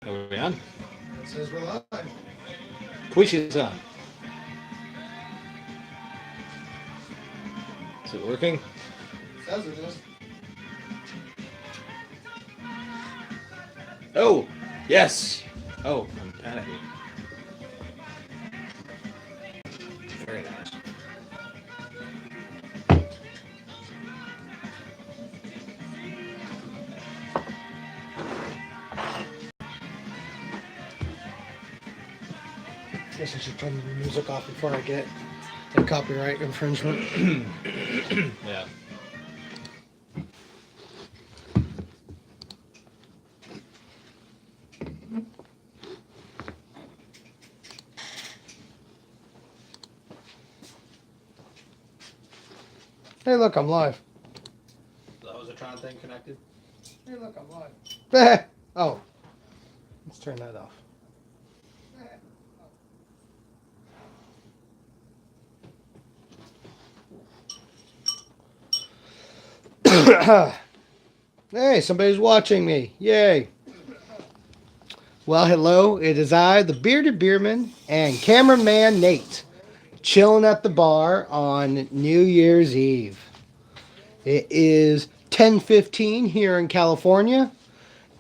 Are we on? It says we're live. Push on. Is it working? Says it is. Oh, yes. Oh, I'm panicking. Very nice. Guess I should turn the music off before I get the copyright infringement. Yeah. Hey, look, I'm live. That was a Tron thing connected? Hey, look, I'm live. Oh, let's turn that off. Hey, somebody's watching me. Yay. Well, hello. It is I, the Bearded Beerman, and cameraman Nate, chilling at the bar on New Year's Eve. It is 10:15 here in California,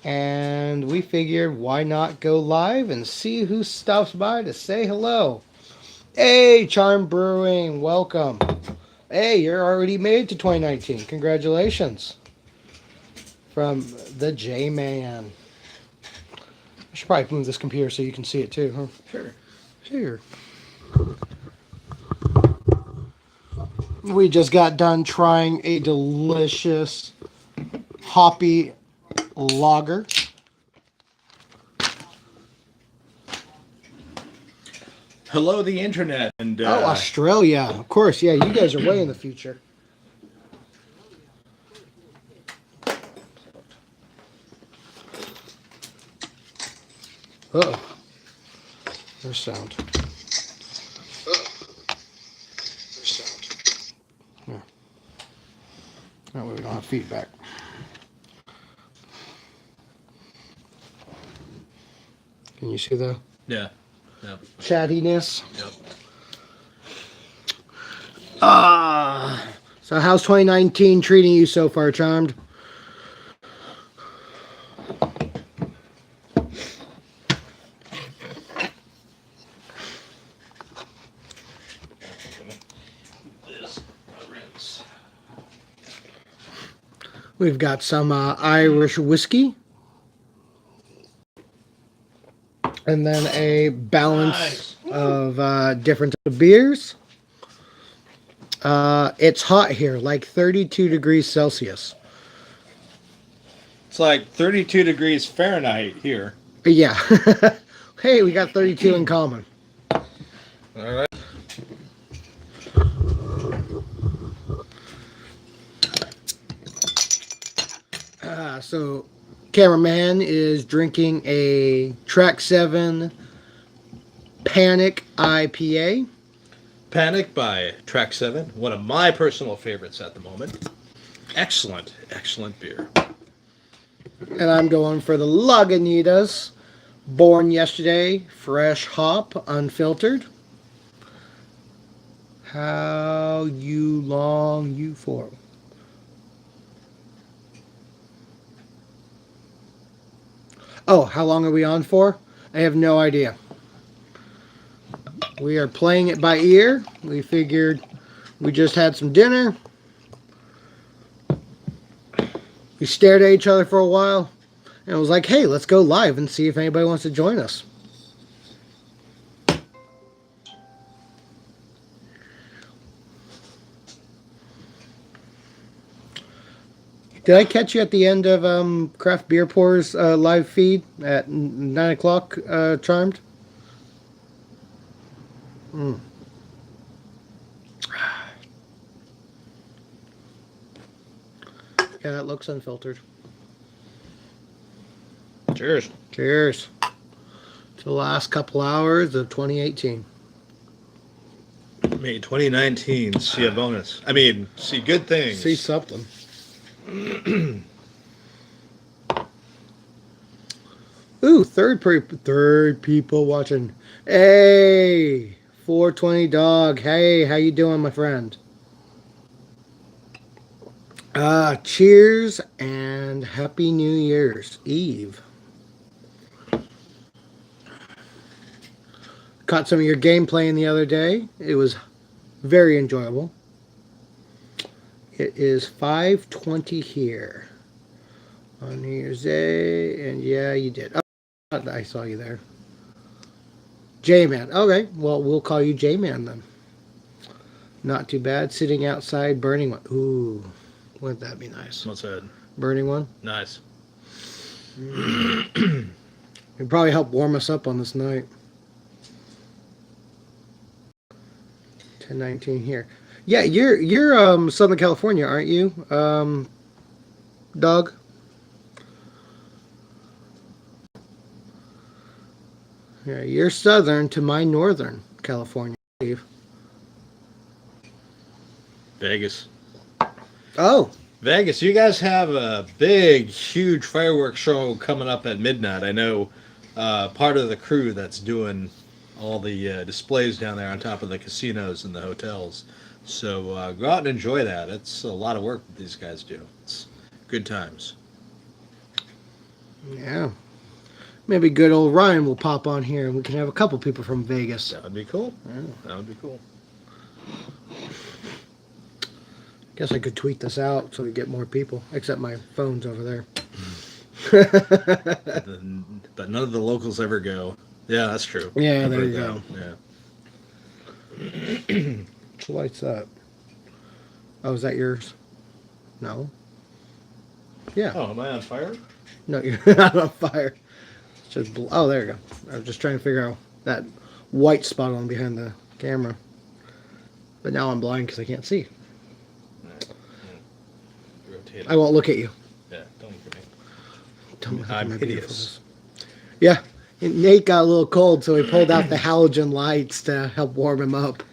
and we figured why not go live and see who stops by to say hello. Hey, Charm Brewing, welcome. Hey, you're already made to 2019. Congratulations. From the J-Man. I should probably move this computer so you can see it too, huh? Sure. Sure. We just got done trying a delicious hoppy lager. Hello, the internet. And Oh, Australia. Of course, yeah, you guys are way in the future. Uh-oh. There's sound. Yeah. That way we don't have feedback. Can you see the yeah. Yep. chattiness? Yep. So how's 2019 treating you so far, Charmed? This rinse. We've got some Irish whiskey. And then a balance of different beers. It's hot here, like 32 degrees Celsius. It's like 32 degrees Fahrenheit here. Yeah. Hey, we got 32 in common. All right. So, cameraman is drinking a Track 7 Panic IPA. Panic by Track 7, one of my personal favorites at the moment. Excellent, excellent beer. And I'm going for the Lagunitas. Born yesterday, fresh hop, unfiltered. How you long you for? Oh, how long are we on for? I have no idea. We are playing it by ear. We figured we just had some dinner. We stared at each other for a while. And it was like, hey, let's go live and see if anybody wants to join us. Did I catch you at the end of Craft Beer Pours live feed at 9 o'clock, Charmed? Mm. Yeah, that looks unfiltered. Cheers. Cheers to the last couple hours of 2018. May 2019 see a bonus. I mean, see good things. See something. Ooh, third people watching. Hey, 420 dog. Hey, how you doing, my friend? Cheers and happy New Year's Eve. Caught some of your game playing the other day. It was very enjoyable. It is 5:20 here on New Year's Day, and yeah, you did. Oh, I saw you there. J-Man. Okay, well, we'll call you J-Man then. Not too bad. Sitting outside, burning one. Ooh, wouldn't that be nice? What's that? Burning one? Nice. It'd probably help warm us up on this night. 10:19 here. Yeah, you're Southern California, aren't you? Doug? Yeah, you're southern to my northern California, Steve. Vegas. Oh, Vegas, you guys have a big, huge fireworks show coming up at midnight. I know part of the crew that's doing all the displays down there on top of the casinos and the hotels. So go out and enjoy that. It's a lot of work that these guys do. It's good times. yeah. Maybe good old Ryan will pop on here and we can have a couple people from Vegas. That would be cool. Yeah. That would be cool. Guess I could tweet this out so we get more people, except my phone's over there. But none of the locals ever go. Yeah, that's true. Yeah, I've there heard you go. that. Yeah. What lights up? Oh, is that yours? No. Yeah. Oh, am I on fire? No, you're not on fire. It's just oh, there you go. I was just trying to figure out that white spot on behind the camera. But now I'm blind because I can't see. Rotate. I won't look at you. Yeah, don't look at me. Don't look at I'm my hideous. beautifulness. Yeah. Nate got a little cold, so he pulled out the halogen lights to help warm him up.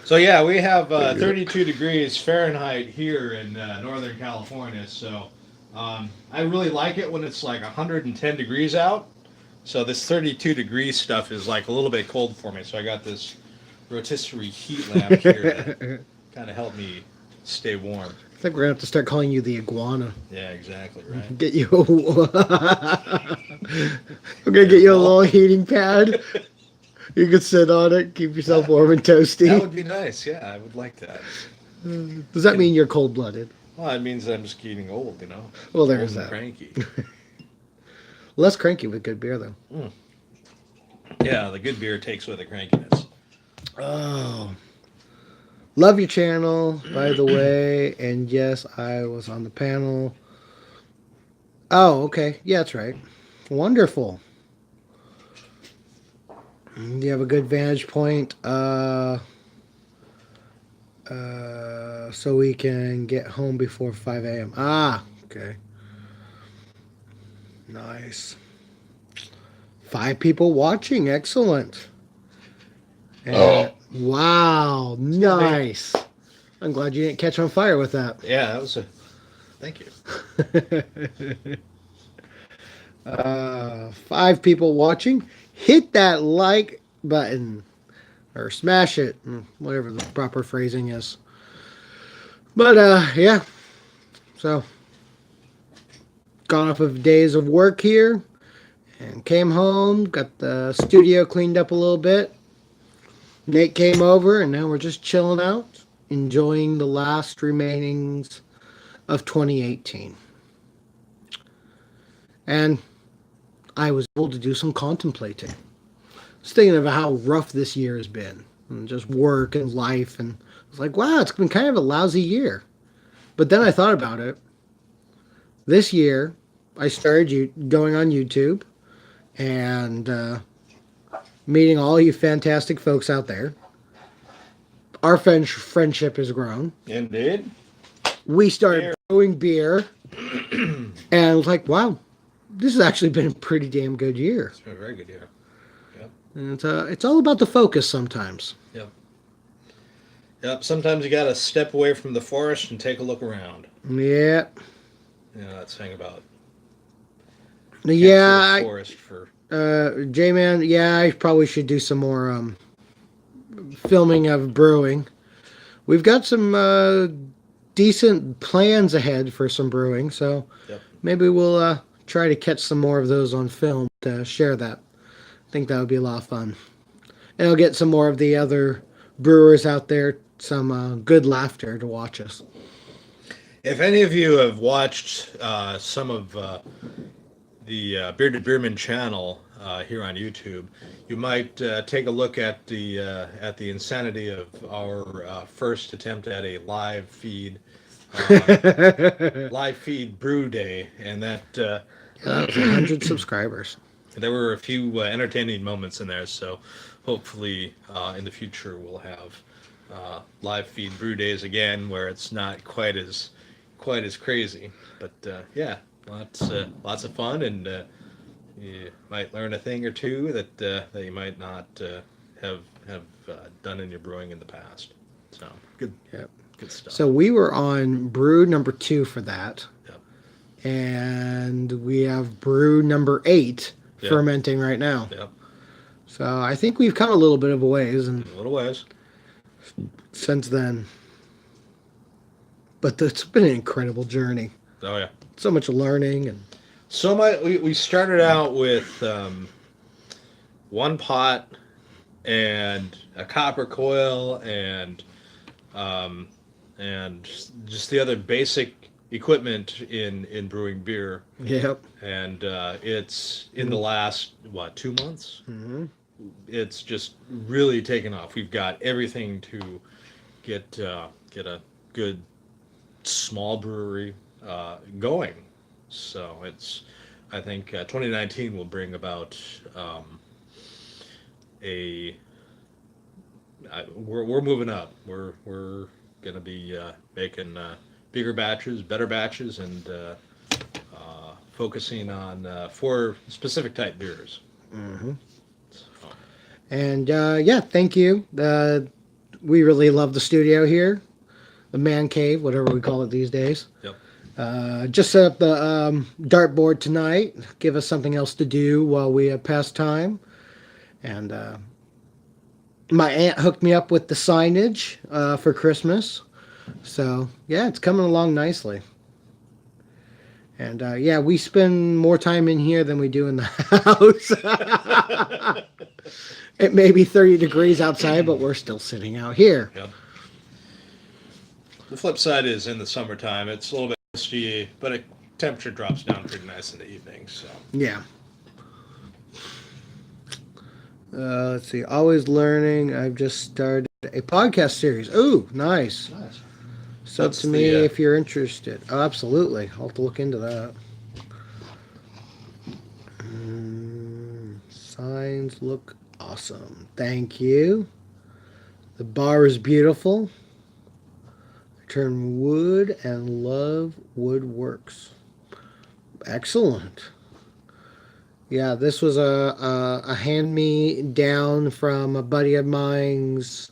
So yeah, we have 32 degrees Fahrenheit here in Northern California. So I really like it when it's like 110 degrees out. So this 32 degree stuff is like a little bit cold for me. So I got this rotisserie heat lamp here that kind of helped me stay warm. I think we're gonna have to start calling you the iguana. Yeah, exactly right. Get you. We're gonna get you a little heating pad. You can sit on it, keep yourself warm and That toasty. would be nice. Yeah, I would like that. Does that mean you're cold-blooded? Well, it means I'm just getting old, you know. Well, there's Old and that. cranky. Less cranky with good beer, though. Yeah, the good beer takes away the crankiness. Oh. Love your channel, by the way. And yes, I was on the panel. Oh, okay. Yeah, that's right. Wonderful. You have a good vantage point. So we can get home before 5 a.m. Ah, okay. Nice. 5 people watching. Excellent. And, wow. Nice. I'm glad you didn't catch on fire with that. Yeah, that was a. Thank you. 5 people watching. Hit that like button. Or smash it. Whatever the proper phrasing is. But, yeah. So, gone off of days of work here. And came home. Got the studio cleaned up a little bit. Nate came over. And now we're just chilling out. Enjoying the last remainings of 2018. And I was able to do some contemplating. I was thinking of how rough this year has been. And just work and life. And I was like, wow, it's been kind of a lousy year. But then I thought about it. This year, I started going on YouTube. And meeting all you fantastic folks out there. Our friendship has grown. Indeed. We started brewing beer. And I was like, wow, this has actually been a pretty damn good year. It's been a very good year. Yep. And it's all about the focus sometimes. Yep. Yep. Sometimes you got to step away from the forest and take a look around. Yeah. You know that saying about Yeah. the forest for J-Man, yeah, I probably should do some more filming of brewing. We've got some decent plans ahead for some brewing, so Yep. maybe we'll try to catch some more of those on film to share that. I think that would be a lot of fun. And I'll get some more of the other brewers out there some good laughter to watch us. If any of you have watched some of the Bearded Beerman channel here on YouTube, you might take a look at the insanity of our first attempt at a live feed brew day, and that That was 100 subscribers. there were a few entertaining moments in there. So hopefully in the future we'll have live feed brew days again, where it's not quite as crazy. But yeah, lots of fun, and you might learn a thing or two that you might not have done in your brewing in the past. So good, Yep. good stuff. So we were on brew number 2 for that. Yep. And we have brew number 8 Yep. fermenting right now. Yep, So I think we've come a little bit of a ways and a little ways. since then. But it's been an incredible journey. Oh yeah. So much learning and So we started out with one pot and a copper coil and just the other basic equipment in brewing beer. yep. And it's in the last 2 months. Hmm. It's just really taken off. We've got everything to get a good small brewery going. So I think 2019 will bring about we're moving up. We're gonna be making bigger batches, better batches, and focusing on 4 specific type beers. Hmm. So, And yeah, thank you. We really love the studio here, the man cave, whatever we call it these days. yep. Just set up the dartboard tonight. Give us something else to do while we have pastime. And my aunt hooked me up with the signage for Christmas. So yeah, it's coming along nicely. And yeah, we spend more time in here than we do in the house. It may be 30 degrees outside, but we're still sitting out here. Yep. The flip side is in the summertime, it's a little bit misty, but temperature drops down pretty nice in the evening. So Yeah. Let's see. Always learning. I've just started a podcast series. Ooh, nice. Sub That's to me the, if you're interested. Oh, absolutely. I'll have to look into that. Signs look awesome. Thank you. The bar is beautiful. I turn wood and love woodworks. Excellent. Yeah, this was a hand-me-down from a buddy of mine's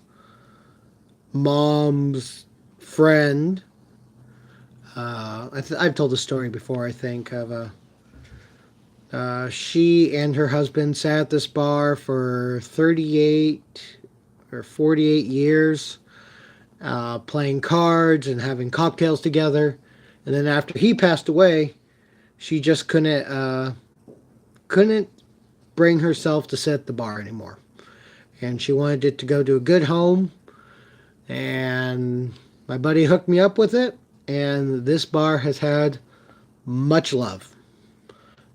mom's friend. I've told the story before, I think, of she and her husband sat at this bar for 38 or 48 years, playing cards and having cocktails together. And then after he passed away, she just couldn't bring herself to sit at the bar anymore. And she wanted it to go to a good home. And my buddy hooked me up with it. And this bar has had much love.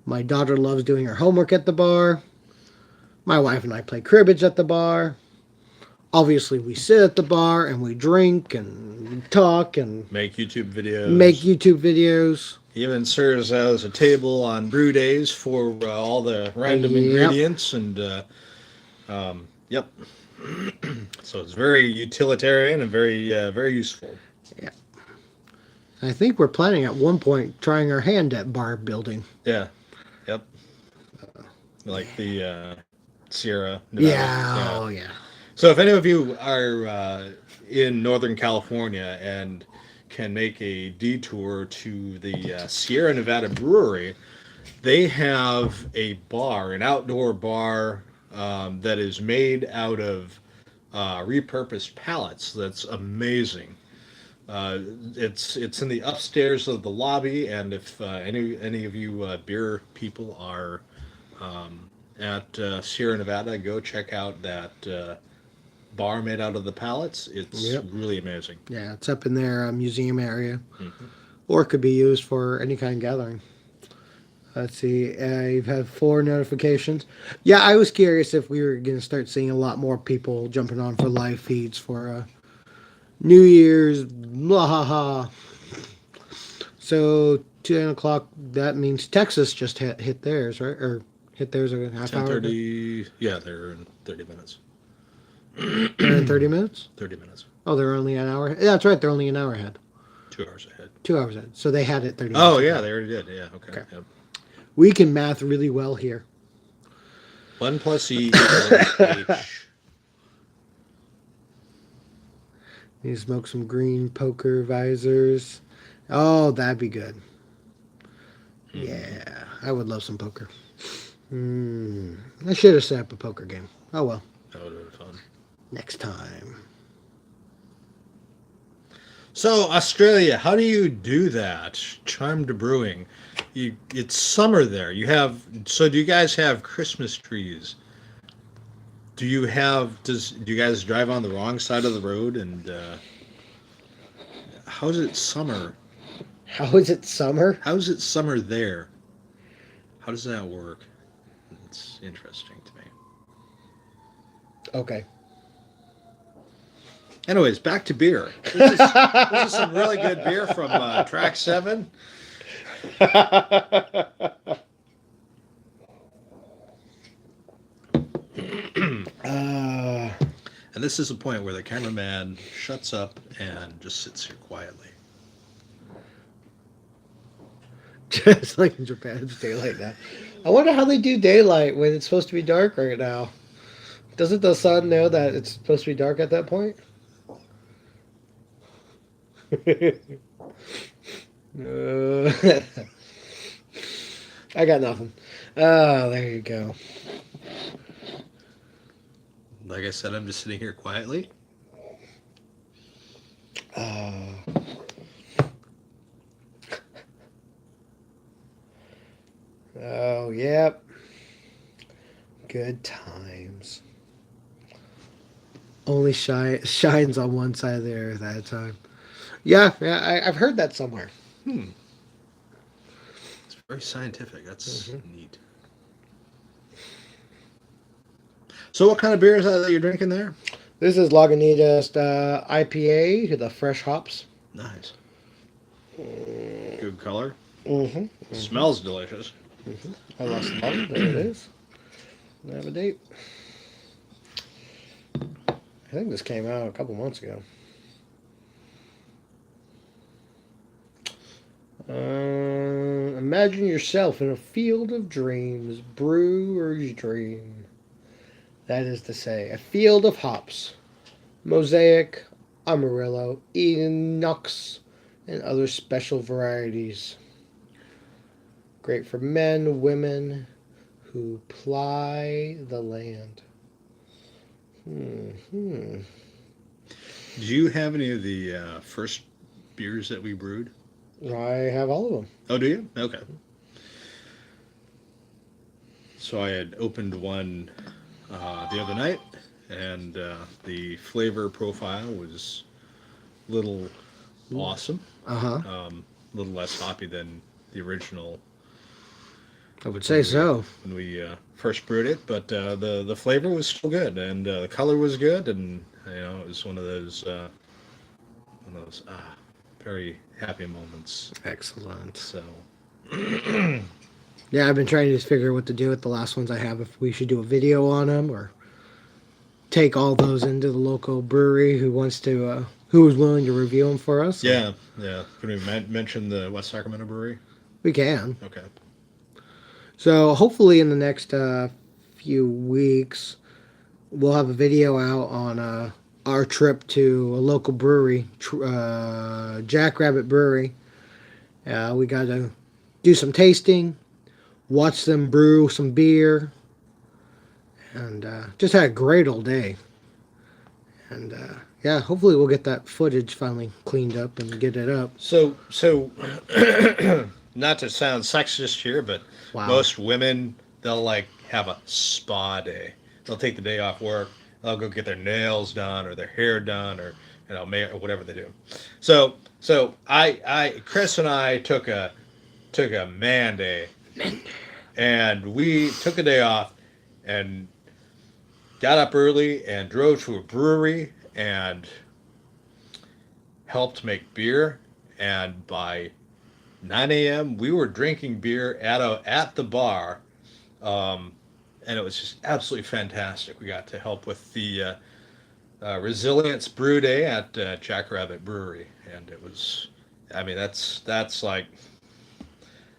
My daughter loves doing her homework at the bar. My wife and I play cribbage at the bar. Obviously, we sit at the bar and we drink and talk and make YouTube videos. make YouTube videos. He even serves as a table on brew days for all the random Yep. ingredients, and yep. So it's very utilitarian and very useful. Yeah. I think we're planning at one point trying our hand at bar building. Yeah. Yep. Like the Sierra Nevada. Yeah. Oh, yeah. So if any of you are in Northern California and can make a detour to the Sierra Nevada Brewery, They have a bar, an outdoor bar that is made out of repurposed pallets. That's amazing. Uh, it's in the upstairs of the lobby, and if any of you beer people are at Sierra Nevada, go check out that bar made out of the pallets. It's Yep. really amazing. Yeah, it's up in their museum area, Hmm. or it could be used for any kind of gathering. Let's see. You've had 4 notifications. Yeah, I was curious if we were going to start seeing a lot more people jumping on for live feeds for New Year's. Blah ha ha. So 10 o'clock. That means Texas just hit theirs, right? Or hit theirs a half hour. 10:30. Yeah, they're in 30 minutes. They're in 30 minutes. 30 minutes. Oh, they're only an hour. Yeah, that's right. They're only an hour ahead. 2 hours ahead. 2 hours ahead. So they had it 30 minutes. Oh ago. yeah, they already did. Yeah. Okay. Okay. Yep. We can math really well here. 1 plus E equals H. You smoke some green poker visors. Oh, that'd be good. Yeah, I would love some poker. I should have set up a poker game. Oh well, That would have been fun. next time. So Australia, how do you do that? Charmed Brewing. It's summer there. Do you guys have Christmas trees? Do you guys drive on the wrong side of the road and how is it summer? How is it summer? How is it summer there? How does that work? It's interesting to me. Okay. Anyways, back to beer. This is some really good beer from Track 7. And this is the point where the cameraman shuts up and just sits here quietly. Just like in Japan, it's daylight now. I wonder how they do daylight when it's supposed to be dark right now. Doesn't the sun know that it's supposed to be dark at that point? I got nothing. Oh, there you go. Like I said, I'm just sitting here quietly. Oh, yep. Good times. Only shines on one side of the earth at a time. Yeah, I've heard that somewhere. It's very scientific. That's neat. So what kind of beer is that you're drinking there? This is Lagunitas IPA, the fresh hops. Nice. Good color. Mm-hmm. Smells delicious. I lost the bottle. There it is. I have a date. I think this came out a couple months ago. Imagine yourself in a field of dreams, brewer's dream. That is to say, a field of hops, Mosaic, Amarillo, Enox, and other special varieties. Great for men, women who ply the land. Do you have any of the first beers that we brewed? I have all of them. Oh, do you? Okay. So I had opened one the other night, and the flavor profile was a little awesome. Uh-huh. A little less hoppy than the original. I would say so. When we first brewed it, but the flavor was still good, and the color was good, and it was one of those very happy moments. Excellent. So Yeah, I've been trying to figure out what to do with the last ones I have. If we should do a video on them, or take all those into the local brewery who was willing to review them for us. yeah. Can we mention the West Sacramento Brewery? We can. Okay. So hopefully in the next few weeks, we'll have a video out on our trip to a local brewery, Jackrabbit Brewery. We got to do some tasting. watched them brew some beer, and just had a great old day. And yeah, hopefully we'll get that footage finally cleaned up and get it up. So, not to sound sexist here, but Wow. most women, they'll like have a spa day. They'll take the day off work. They'll go get their nails done or their hair done or or whatever they do. Chris and I took a man day, and we took a day off and got up early and drove to a brewery and helped make beer. And by 9 a.m. we were drinking beer at the bar, um, and it was just absolutely fantastic. We got to help with the Resilience Brew Day at Jackrabbit Brewery, and it was, I mean, that's like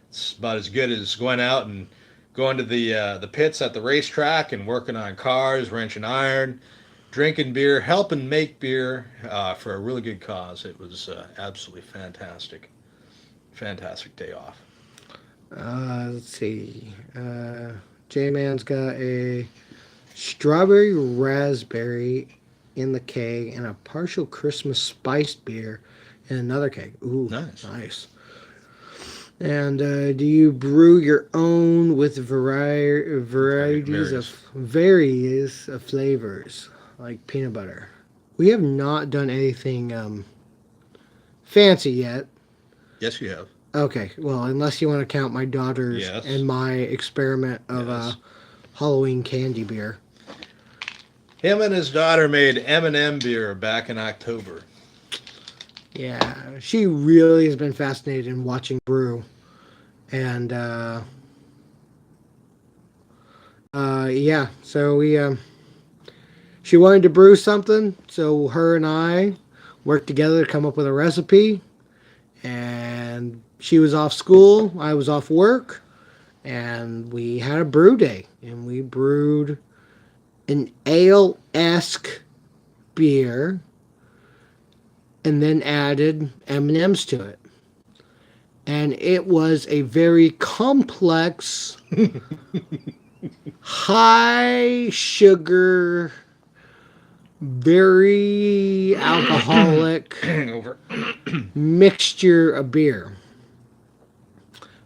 it's about as good as going out and going to the pits at the racetrack and working on cars, wrenching iron, drinking beer, helping make beer for a really good cause. It was absolutely fantastic. Fantastic day off. Let's see. J-Man's got a strawberry raspberry in the keg and a partial Christmas spiced beer in another keg. Ooh, Nice. nice. And do you brew your own with various of flavors, like peanut butter? We have not done anything fancy yet. Yes, you have. Okay, well, unless you want to count my daughters Yes. and my experiment of Yes. Halloween candy beer. Him and his daughter made M&M beer back in October. Yeah, she really has been fascinated in watching brew, and yeah, so she wanted to brew something, so her and I worked together to come up with a recipe, and she was off school, I was off work, and we had a brew day, and we brewed an ale-esque beer and then added M&Ms to it. And it was a very complex, high sugar, very alcoholic Over. mixture of beer,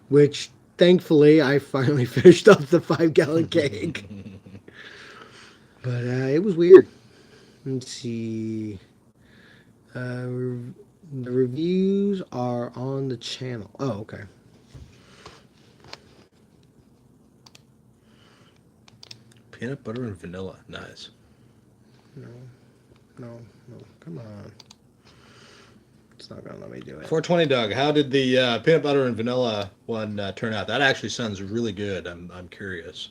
which thankfully I finally finished off the 5-gallon keg. But it was weird. Let's see. The reviews are on the channel. Oh, okay. Peanut butter and vanilla. Nice. No. Come on. It's not going to let me do it. 420 Doug, how did the peanut butter and vanilla one turn out? That actually sounds really good. I'm curious.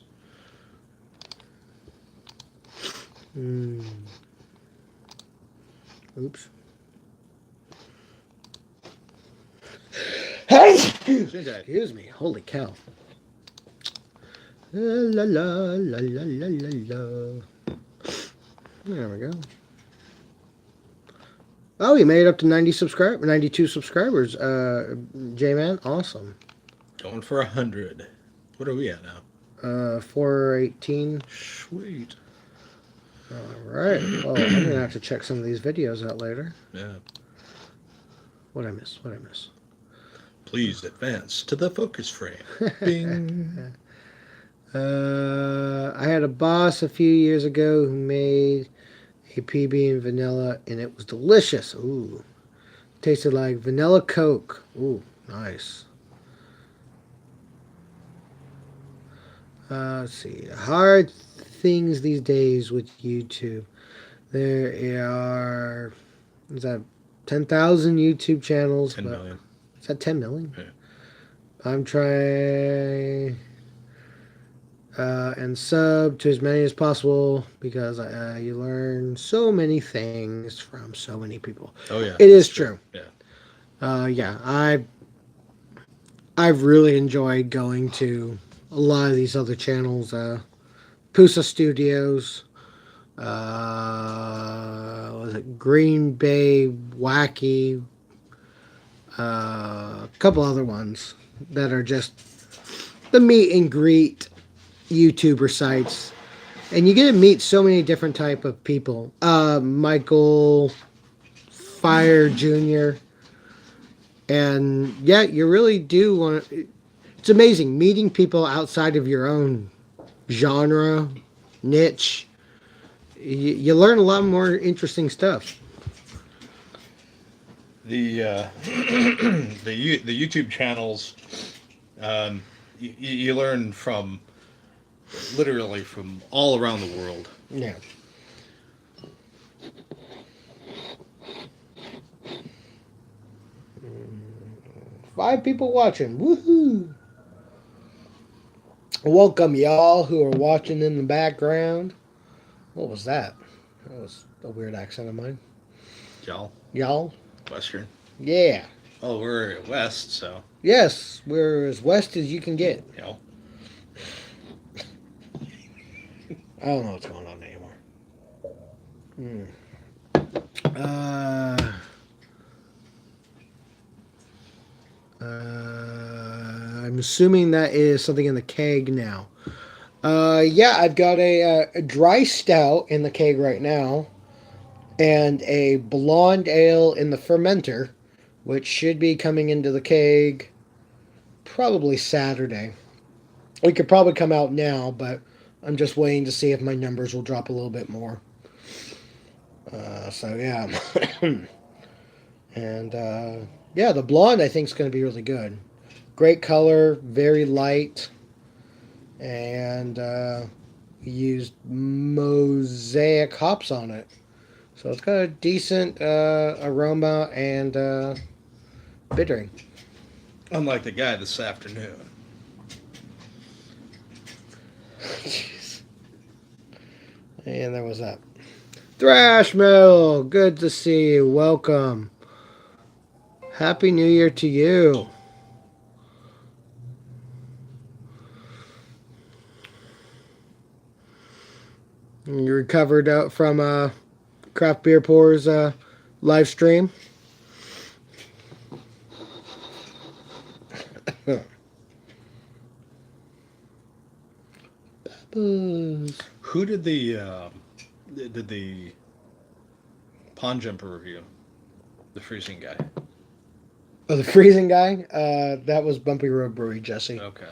Oops. Hey! Excuse me. Holy cow. La la la la la la la. There we go. Oh, he made it up to 92 subscribers. J-Man, awesome. Going for 100. What are we at now? 418. Sweet. All right. Well, I'm gonna have to check some of these videos out later. Yeah. What I miss? Please advance to the focus frame. Bing. I had a boss a few years ago who made a PB and vanilla, and it was delicious. Ooh, tasted like vanilla Coke. Ooh, nice. Let's see. Hard things these days with YouTube. There are, is that 10,000 YouTube channels? 10 million. Is that 10 million? Yeah. I'm trying and sub to as many as possible because you learn so many things from so many people. Oh yeah. It is true. Yeah. Yeah, I've really enjoyed going to a lot of these other channels. Pusa Studios, was it Green Bay Wacky, a couple other ones that are just the meet and greet YouTuber sites, and you get to meet so many different type of people. Michael Fire Jr. And yeah, you really do want to. It's amazing meeting people outside of your own genre, niche. You learn a lot more interesting stuff. The the YouTube channels, you learn from literally from all around the world. Yeah. 5 people watching. Woohoo! Welcome, y'all who are watching in the background. What was that? That was a weird accent of mine. Y'all, Y'all? Western. Yeah. Oh, we're west, so Yes, we're as west as you can get. you know. I don't know what's going on anymore. I'm assuming that is something in the keg now. Yeah, I've got a dry stout in the keg right now, and a blonde ale in the fermenter, which should be coming into the keg probably Saturday. It could probably come out now, but I'm just waiting to see if my numbers will drop a little bit more. So yeah, and yeah, the blonde I think is going to be really good. Great color, very light, and used mosaic hops on it. So it's got a decent aroma and bittering. Unlike the guy this afternoon. Jeez. And there was that. Thrash Metal, good to see you. Welcome. Happy New Year to you. You recovered from Craft Beer Pours live stream? Who did the pond jumper review? The freezing guy. Oh, the freezing guy? That was Bumpy Road Brewery, Jesse. Okay.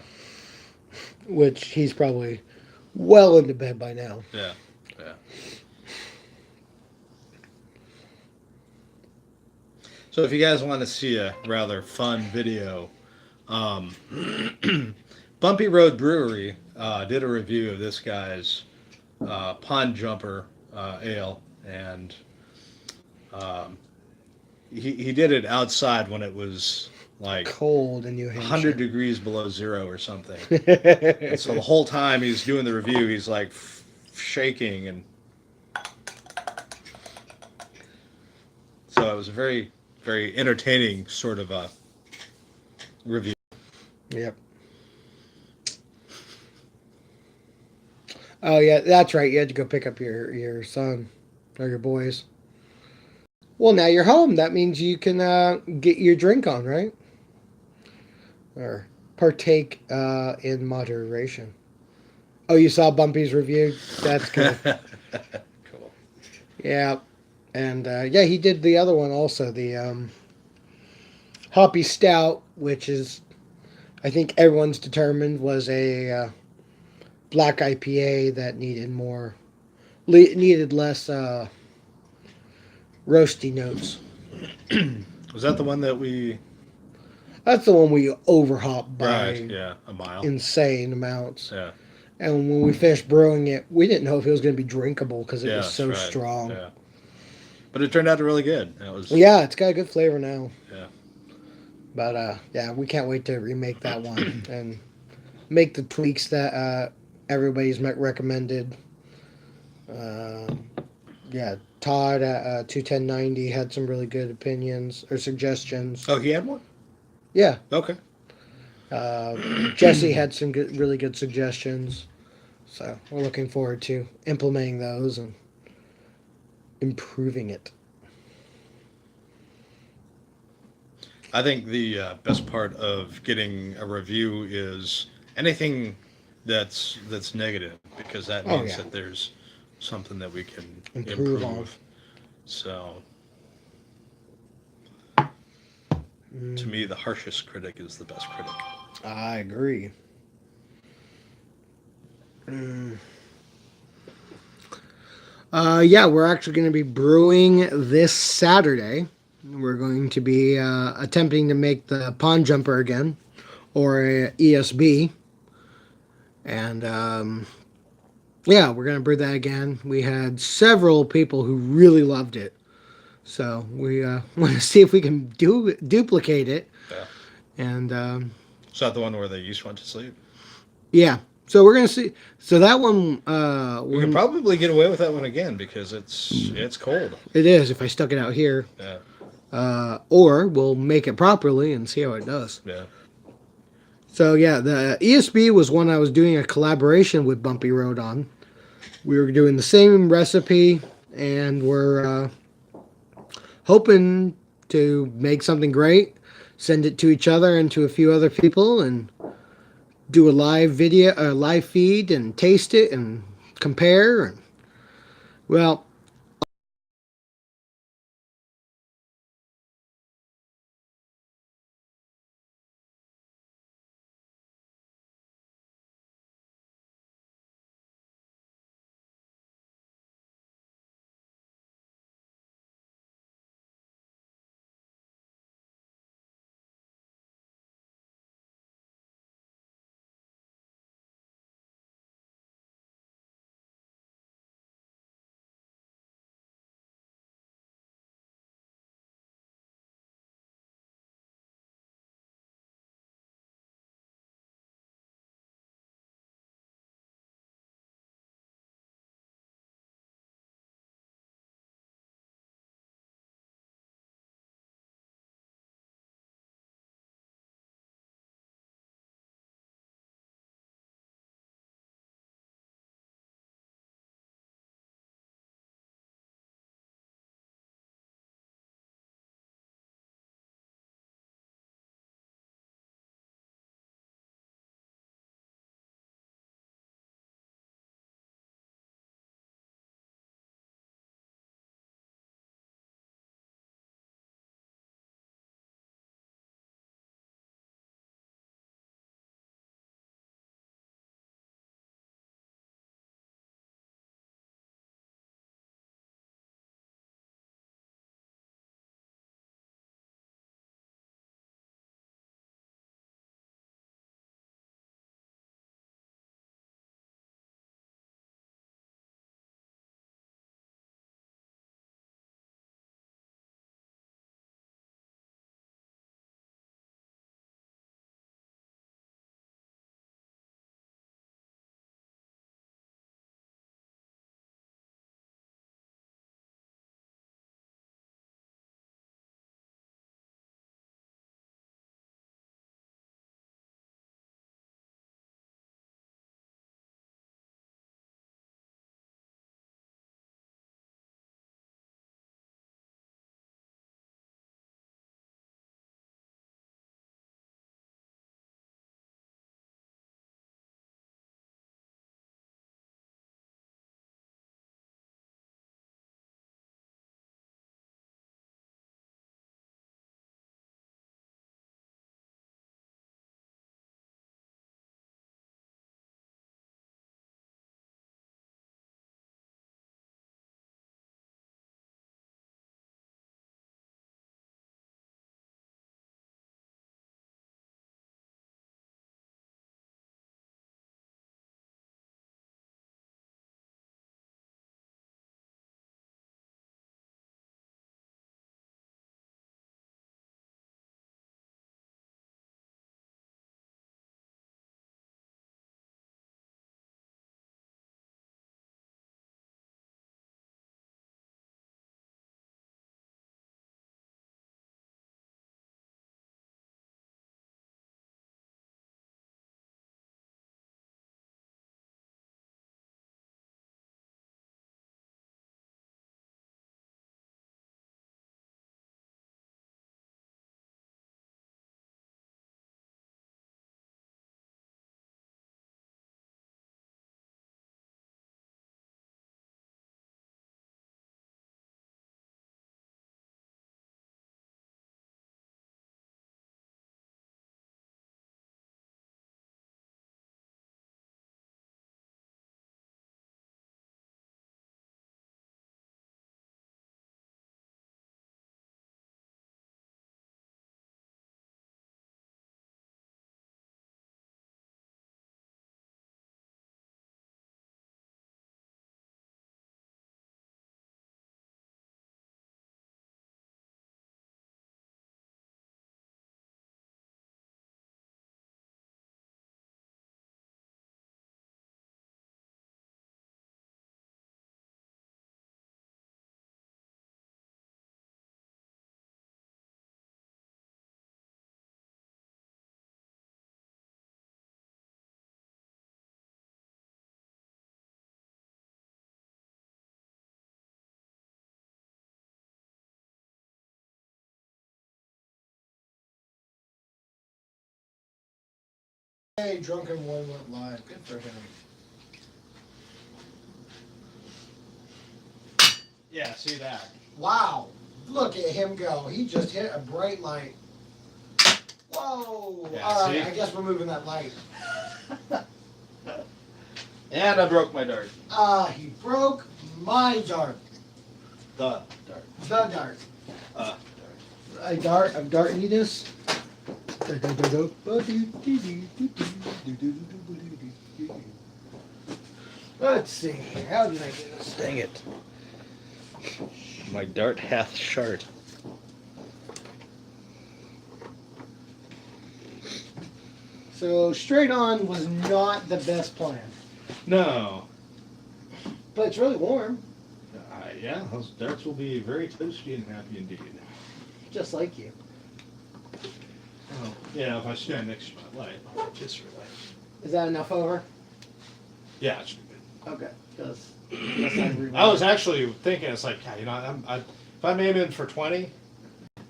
Which he's probably well into bed by now. Yeah. Yeah. So if you guys want to see a rather fun video, Bumpy Road Brewery did a review of this guy's pond jumper ale, and he did it outside when it was like Cold in New Hampshire. 100 degrees below zero or something. And so the whole time he's doing the review, he's like shaking, and so it was a very, very entertaining sort of a review. Yep. Oh yeah, that's right. You had to go pick up your son or your boys. Well, now you're home. That means you can get your drink on, right? Or partake in moderation. Oh, you saw Bumpy's review? That's good. Cool. Yeah. And yeah, he did the other one also, the Hoppy Stout, which is, I think everyone's determined, was a black IPA that needed less roasty notes. Was that the one that we... That's the one we overhopped by Right, yeah, a mile. insane amounts. Yeah. And when we finished brewing it, we didn't know if it was going to be drinkable because it Yeah, was so right. strong. Yeah. But it turned out really good. It was... Yeah, it's got a good flavor now. Yeah. But yeah, we can't wait to remake that one and make the tweaks that everybody's recommended. Yeah, Todd at 21090 had some really good opinions or suggestions. Oh, he had one? Yeah. Okay. Jesse had some really good suggestions. So we're looking forward to implementing those and improving it. I think the best part of getting a review is anything that's negative, because that Oh means yeah, that there's something that we can improve on. improve. So to Mm, me, the harshest critic is the best critic. I agree. Mm. Yeah, we're actually going to be brewing this Saturday. We're going to be attempting to make the pond jumper again, or a ESB, and yeah, we're going to brew that again. We had several people who really loved it, so we want to see if we can duplicate it. Yeah. And Is that the one where the yeast went to sleep? yeah, so we're gonna see. So that one, We could when probably get away with that one again because it's cold. it is, if I stuck it out here, Yeah. or we'll make it properly and see how it does. Yeah. So yeah, the ESB was one I was doing a collaboration with Bumpy Road on. We were doing the same recipe, and we're hoping to make something great, send it to each other and to a few other people, and do a live video, a live feed, and taste it and compare. And well, Hey, Drunken One went live. Good for him. Yeah, see that. Wow. Look at him go. He just hit a bright light. Whoa. Yeah, All right, see? I guess we're moving that light. And I broke my dart. He broke my dart. The dart. The dart. Dart. A dart of dartiness. Let's see. How did I get this? Dang it. My dart hath shard. So straight on was not the best plan, No. but it's really warm, Yeah, those darts will be very toasty and happy indeed. just like you. Oh, yeah, if I stand next to my light, I'll just relax. Is that enough over? Yeah, it should be good. Okay, because I was actually thinking, it's like, yeah, you know, if I'm aiming for 20,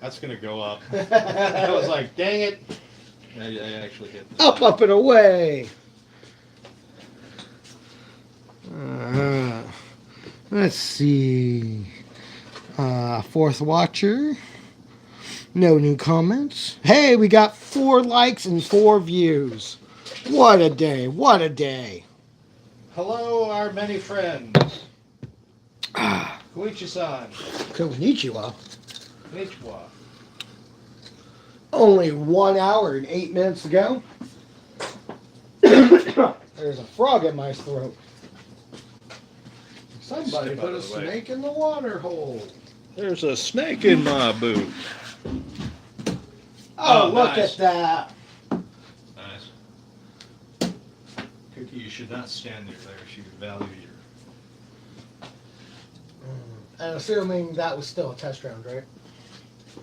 that's going to go up. I was like, dang it. I actually hit this. up and away. Let's see. Fourth watcher. No new comments. Hey, we got 4 likes and 4 views. What a day. What a day. Hello, our many friends. Koichi-san. Konnichiwa. Konnichiwa. Only 1 hour and 8 minutes to go. There's a frog in my throat. Somebody Step put out a of the way. snake in the water hole. There's a snake in my boot. Oh, Oh, look nice. at that. Nice. Cookie, you should not stand near there. She would value your. And assuming that was still a test round, right?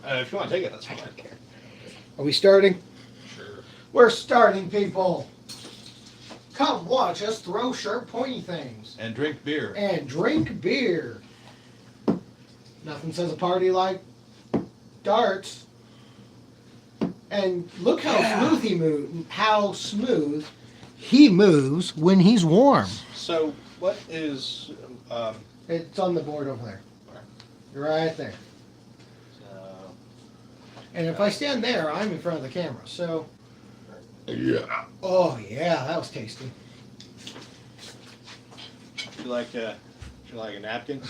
If you want to take it, that's fine. Are we starting? Sure. We're starting, people. Come watch us throw sharp, pointy things. And drink beer. And drink beer. Nothing says a party like darts. And look how smooth he moves. How smooth he moves when he's warm. So, what is? It's on the board over there. Right there. And if I stand there, I'm in front of the camera. So, Yeah. oh yeah, that was tasty. You like a napkin?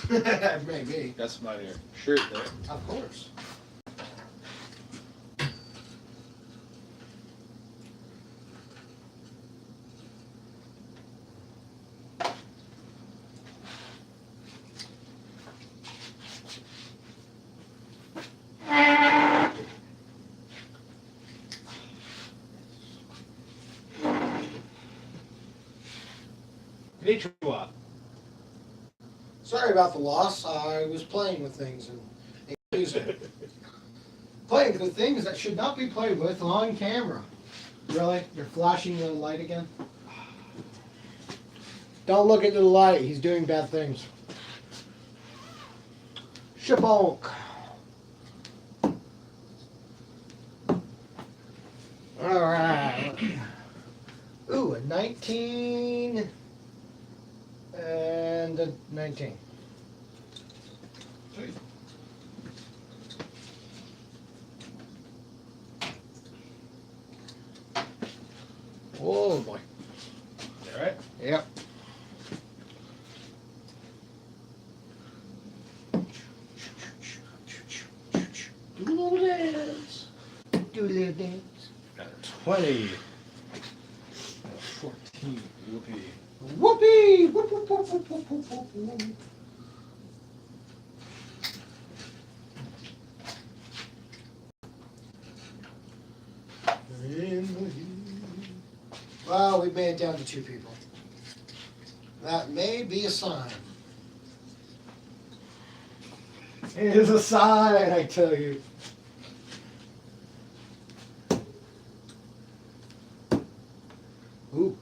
Maybe. Got some on your shirt there. Of course. Konnichiwa. Sorry about the loss. I was playing with things and playing with things that should not be played with on camera. Really? You're flashing the light again? Don't look into the light. He's doing bad things. Shabonk. All right. Ooh, a 19 and a 19. Oh boy. All right. Yep. Do a little dance. Do a little dance. Got a 20. 14. Whoopee. Whoopee! Whoop, whoop, whoop, whoop, whoop, whoop, whoop, whoop. Well, we made it down to 2 people. That may be a sign. It is a sign, I tell you. Ooh.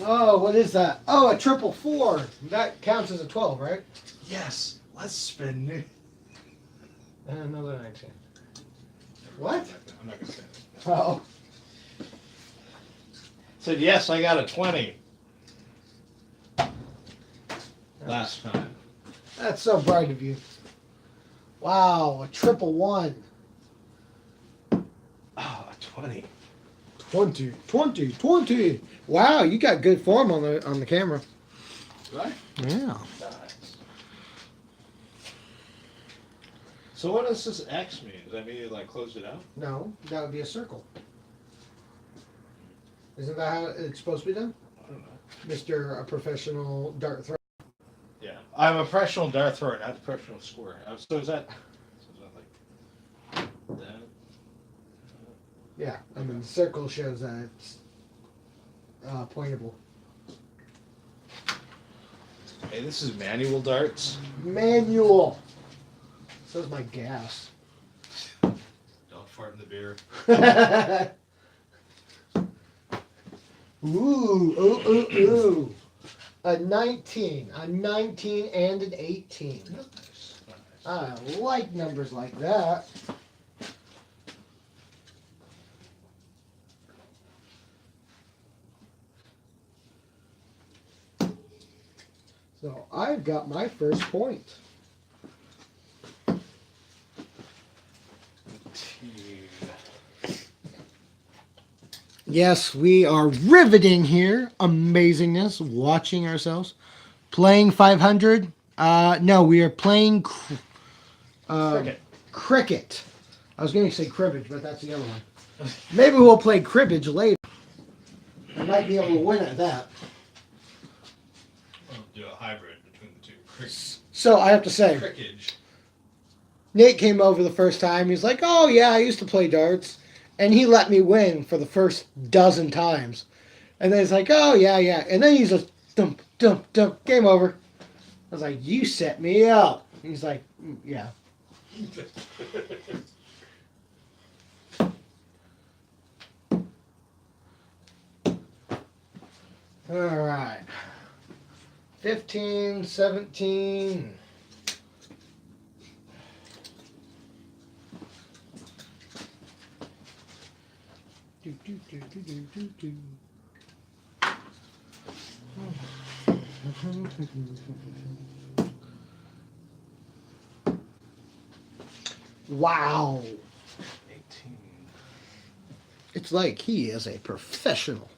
Oh, what is that? Oh, a 444. That counts as a 12, right? Yes. Let's spin it. And another 19. What? I'm not gonna say it. Oh. Said, yes, I got a 20 last time. That's so bright of you. Wow, a triple one. Oh, a 20. 20, 20, 20. Wow, you got good form on the camera. Right? Yeah. Nice. So what does this X mean? Does that mean you like close it out? No, that would be a circle. Isn't that how it's supposed to be done? I don't know. Mr. A professional dart thrower. Yeah. I'm a professional dart thrower, not a professional scorer. So is that like that? Yeah, I mean, the circle shows that it's pointable. Hey, this is manual darts. Manual. So is my gas. Don't fart in the beer. Ooh, ooh, ooh, ooh. A 19 and an 18. Nice. I like numbers like that. So I've got my first point. Yes, we are riveting here. Amazingness. Watching ourselves. Playing 500. No, we are playing Cricket. cricket. I was going to say cribbage, but that's the other one. Maybe we'll play cribbage later. I might be able to win at that. We'll do a hybrid between the two. So I have to say, Crickage. Nate came over the first time. He's like, "Oh yeah, I used to play darts," and he let me win for the first dozen times. And then he's like, "Oh yeah, yeah," and then he's just dump, dump, dump, game over. I was like, "You set me up." He's like, "Yeah." All right. 15, 17. Do, do, do, do, do, do, do. Wow. 18. It's like he is a professional.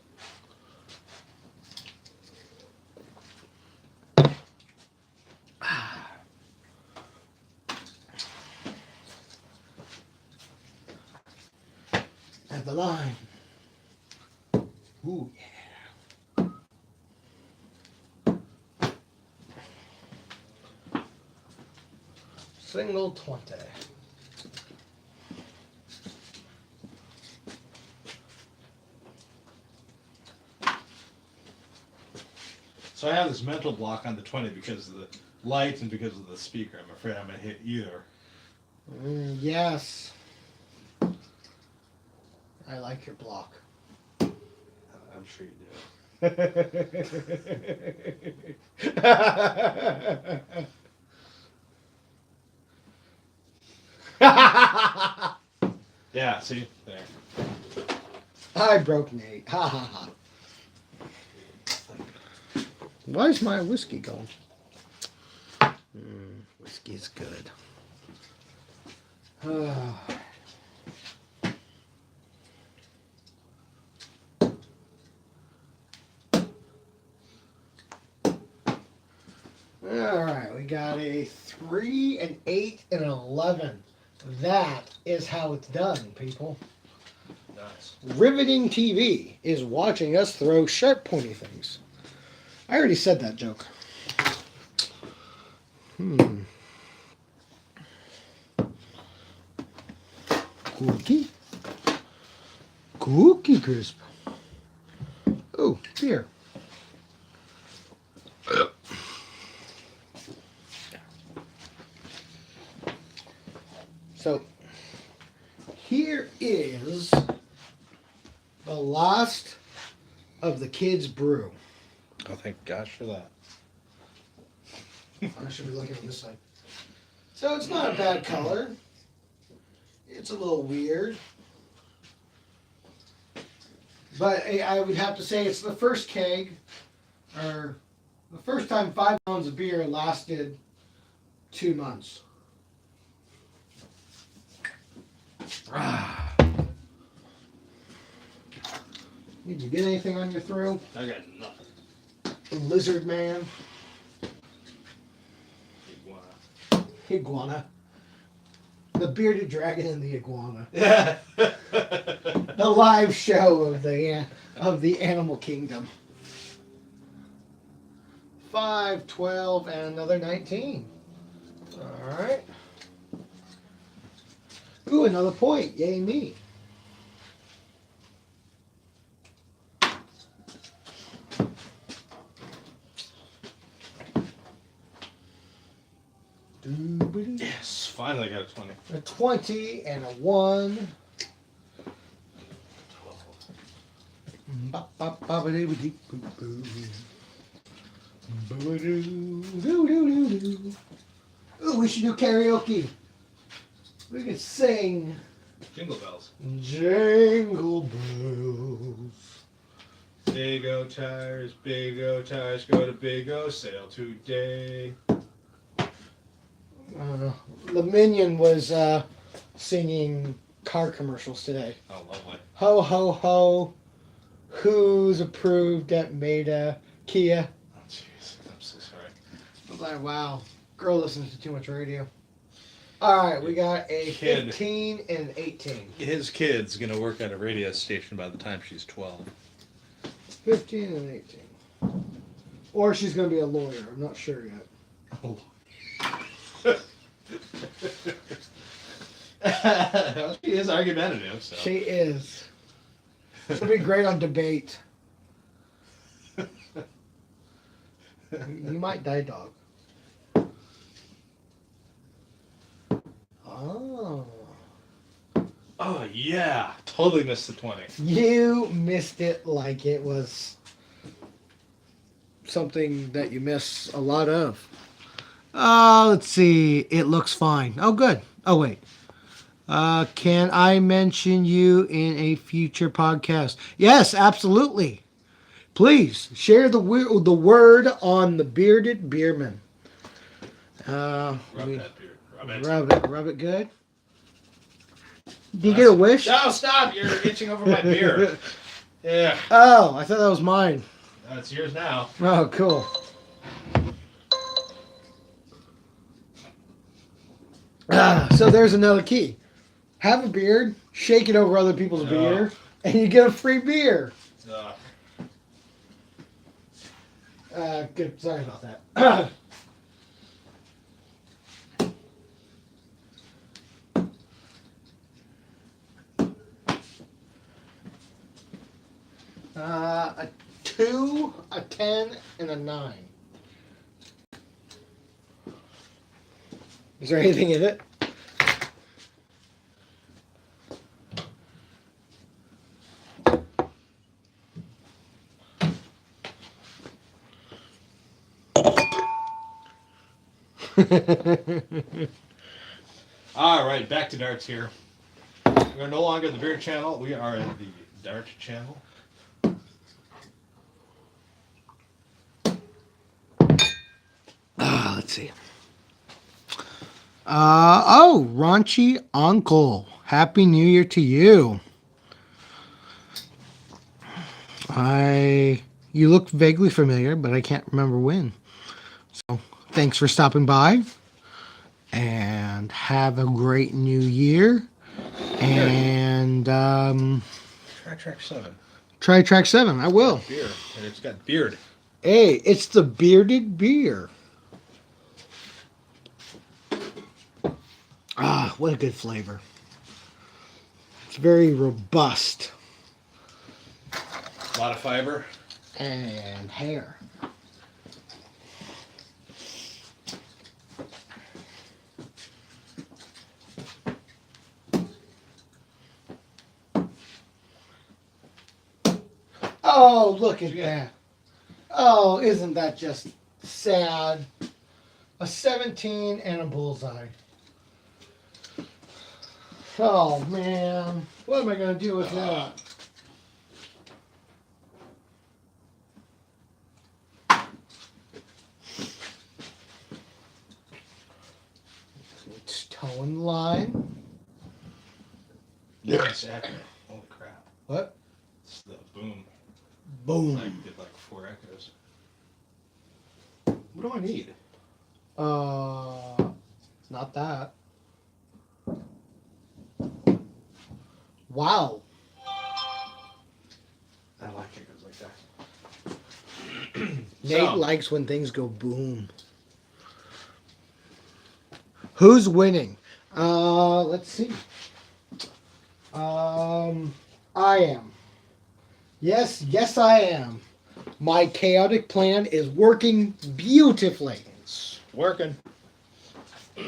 At the line. Ooh, yeah. Single 20. So I have this mental block on the 20 because of the lights and because of the speaker. I'm afraid I'm going to hit either. Yes. I like your block. I'm sure you do. Yeah, see? There. I broke Nate. Ha ha ha. Why's my whiskey going? Whiskey's good. All right, we got a 3, an 8, and an 11. That is how it's done, people. Nice. Riveting TV is watching us throw sharp, pointy things. I already said that joke. Cookie. Cookie crisp. Oh, beer. So, here is the last of the kids' brew. Oh, thank gosh for that. I should be looking on this side. So it's not a bad color. It's a little weird. But I would have to say it's the first keg, or the first time 5 pounds of beer lasted 2 months. Did you get anything on your throat? I got nothing. Lizard man. Iguana. Iguana. The bearded dragon and the iguana. Yeah. The live show of the animal kingdom. 5, 12, and another 19. All right. Ooh, another point. Yay me. Yes, finally got a 20. A 20 and a 1. Ooh, we should do karaoke. We could sing Jingle bells. Jingle Bells. Big O tires, go to Big O sale today. The Minion was singing car commercials today. Oh, lovely. Ho, ho, ho. Who's approved at Maida Kia? Oh, jeez. I'm so sorry. I was like, wow. Girl listens to too much radio. All right, we got a Kid. 15 and an 18. His kid's going to work at a radio station by the time she's 12. 15 and 18. Or she's going to be a lawyer. I'm not sure yet. Oh. She is argumentative, so. She is. She'll be great on debate. You might die, dog. Oh. Oh, yeah. Totally missed the 20. You missed it like it was something that you miss a lot of. Let's see. It looks fine. Oh, good. Oh, wait. Can I mention you in a future podcast? Yes, absolutely. Please share the word on the Bearded Beerman. Rub that beard. Rub it good. Do you get a wish? No, stop! You're itching over my beard. Yeah. Oh, I thought that was mine. That's yours now. Oh, cool. So there's another key. Have a beard, shake it over other people's beer, and you get a free beer. Good. Sorry about that. A 2, a 10, and a 9. Is there anything in it? All right, back to darts here. We're no longer the beer channel. We are in the dart channel. Let's see. Oh, Raunchy Uncle. Happy New Year to you. You look vaguely familiar, but I can't remember when. So, thanks for stopping by. And have a great new year. And Try track 7. try track 7. I will. Beer, and it's got beard. Hey, it's the Bearded Beer. Ah, what a good flavor. It's very robust. A lot of fiber. And hair. Oh, look at that. Oh, isn't that just sad? A 17 and a bullseye. Oh, man. What am I going to do with that? Towing the line. Yeah, exactly. Holy crap. What? It's the boom. Boom. I did like 4 echoes. What do I need? It's not that. Wow. I like echoes like that. Nate So, likes when things go boom. Who's winning? Let's see. I am. Yes, I am. My chaotic plan is working beautifully. it's working. Do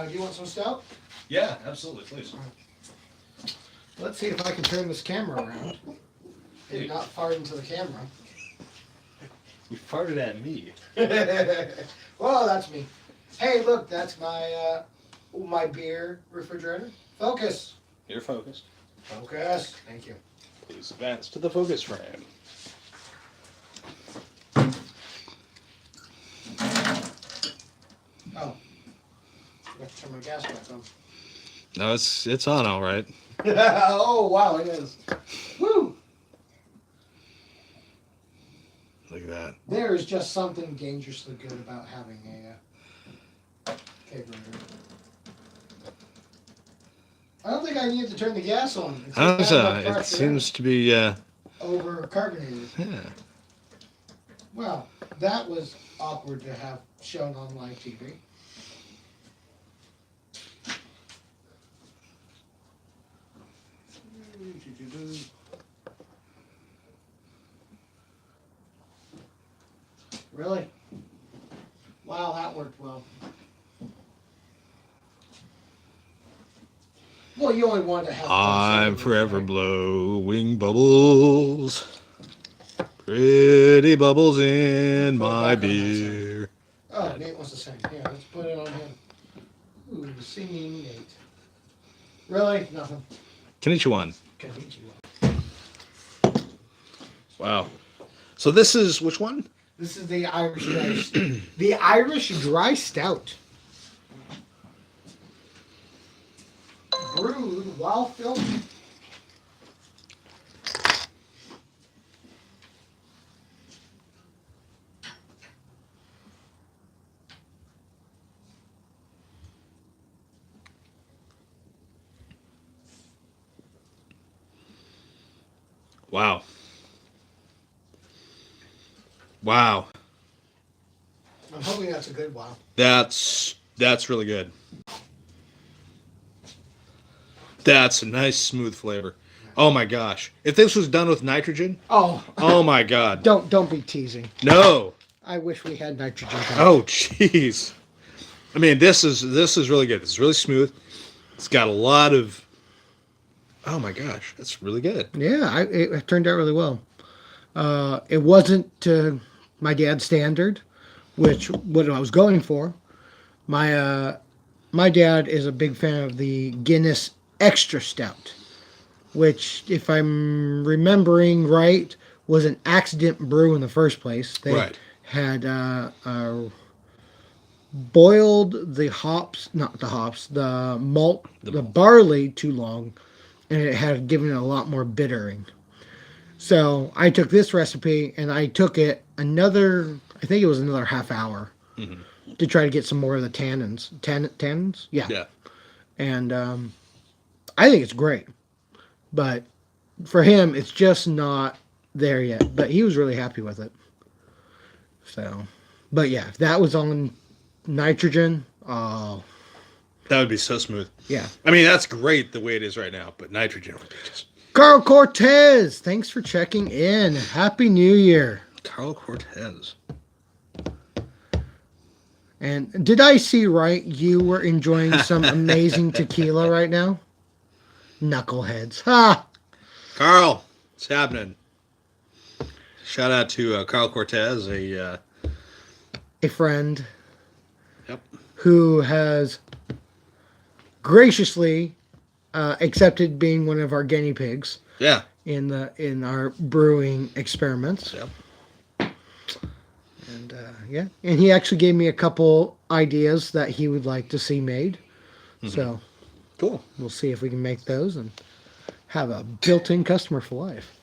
you want some stout? Yeah, absolutely, please. Let's see if I can turn this camera around and not fart into the camera. You farted at me. Well, that's me. Hey, look, that's my beer refrigerator. Focus. You're focused. Focus. Thank you. Please advance to the focus frame. Oh. I have to turn my gas back on. No, it's on all right. Oh, wow, it is. Woo! Look at that. There is just something dangerously good about having a carburetor. I don't think I need to turn the gas on. It's just got enough It pressure seems to be, over carbonated. yeah. Well, that was awkward to have shown on live TV. Really? Wow, that worked well. Well, you only wanted to have. I'm fun, forever right? blowing bubbles. Pretty bubbles in Put it my back on that beer. Oh, Nate wants to sing. Here, let's put it on him. Ooh, singing Nate. Really? Nothing. Konnichiwa. Konnichiwa. Wow. So this is which one? This is the Irish dry, the Irish dry stout, brewed while filming. Wow. Wow. I'm hoping that's a good one. That's really good. That's a nice smooth flavor. Oh my gosh. If this was done with nitrogen, Oh, oh my god. don't be teasing. No. I wish we had nitrogen. Oh jeez. I mean, this is really good. It's really smooth. It's got a lot of. Oh my gosh, that's really good. Yeah, it turned out really well. It wasn't my dad's standard, which what I was going for. My dad is a big fan of the Guinness Extra Stout, which, if I'm remembering right, was an accident brew in the first place. They Right. had boiled the hops, not the hops, the malt, the barley too long, and it had given it a lot more bittering. So I took this recipe and I took it another, I think it was another half hour to try to get some more of the tannins. Tannins? Yeah. Yeah. And I think it's great. But for him, it's just not there yet. But he was really happy with it. So, but yeah, if that was on nitrogen, oh, That would be so smooth. yeah. I mean, that's great the way it is right now, but nitrogen would be just. Carl Cortez, thanks for checking in. Happy New Year. Carl Cortez. And did I see right? You were enjoying some amazing tequila right now? Knuckleheads. Ha! Carl, what's happening? Shout out to Carl Cortez, A friend Yep. who has graciously accepted being one of our guinea pigs Yeah. in our brewing experiments. Yep. And yeah, and he actually gave me a couple ideas that he would like to see made. So Cool. we'll see if we can make those and have a built-in customer for life.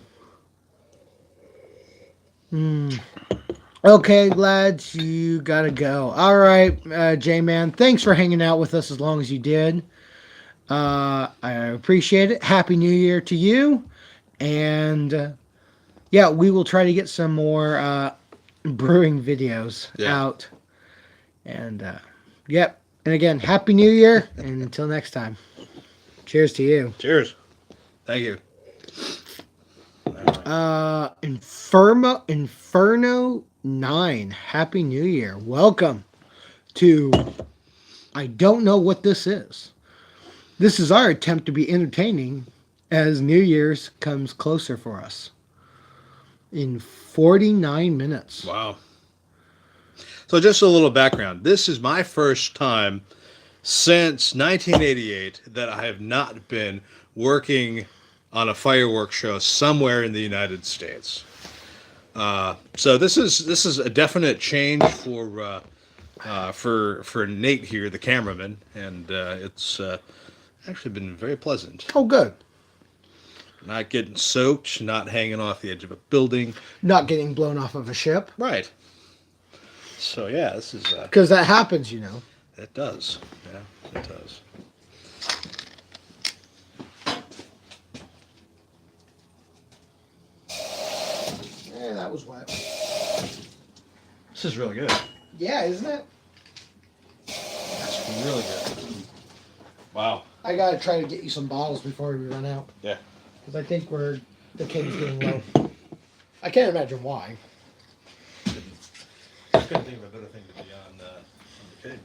Okay, lads, you gotta go. All right, J-Man, thanks for hanging out with us as long as you did. I appreciate it. Happy New Year to you. And yeah, we will try to get some more brewing videos out. And yep. And again, Happy New Year. And until next time, cheers to you. Cheers. Thank you. Inferno 9. Happy New Year. Welcome to I don't know what this is. This is our attempt to be entertaining as New Year's comes closer for us. In 49 minutes. Wow. So just a little background. This is my first time since 1988 that I have not been working on a fireworks show somewhere in the United States. So this is a definite change for Nate here, the cameraman, and it's actually been very pleasant. Oh, good. Not getting soaked, not hanging off the edge of a building. Not getting blown off of a ship. Right. So yeah, this is Because that happens, you know. it does. Yeah, it does. Yeah, that was wet. This is really good. Yeah, isn't it? That's really good. Wow. I gotta try to get you some bottles before we run out. Yeah. Because I think the cake's getting low. I can't imagine why. I couldn't think of a better thing to be on the cake.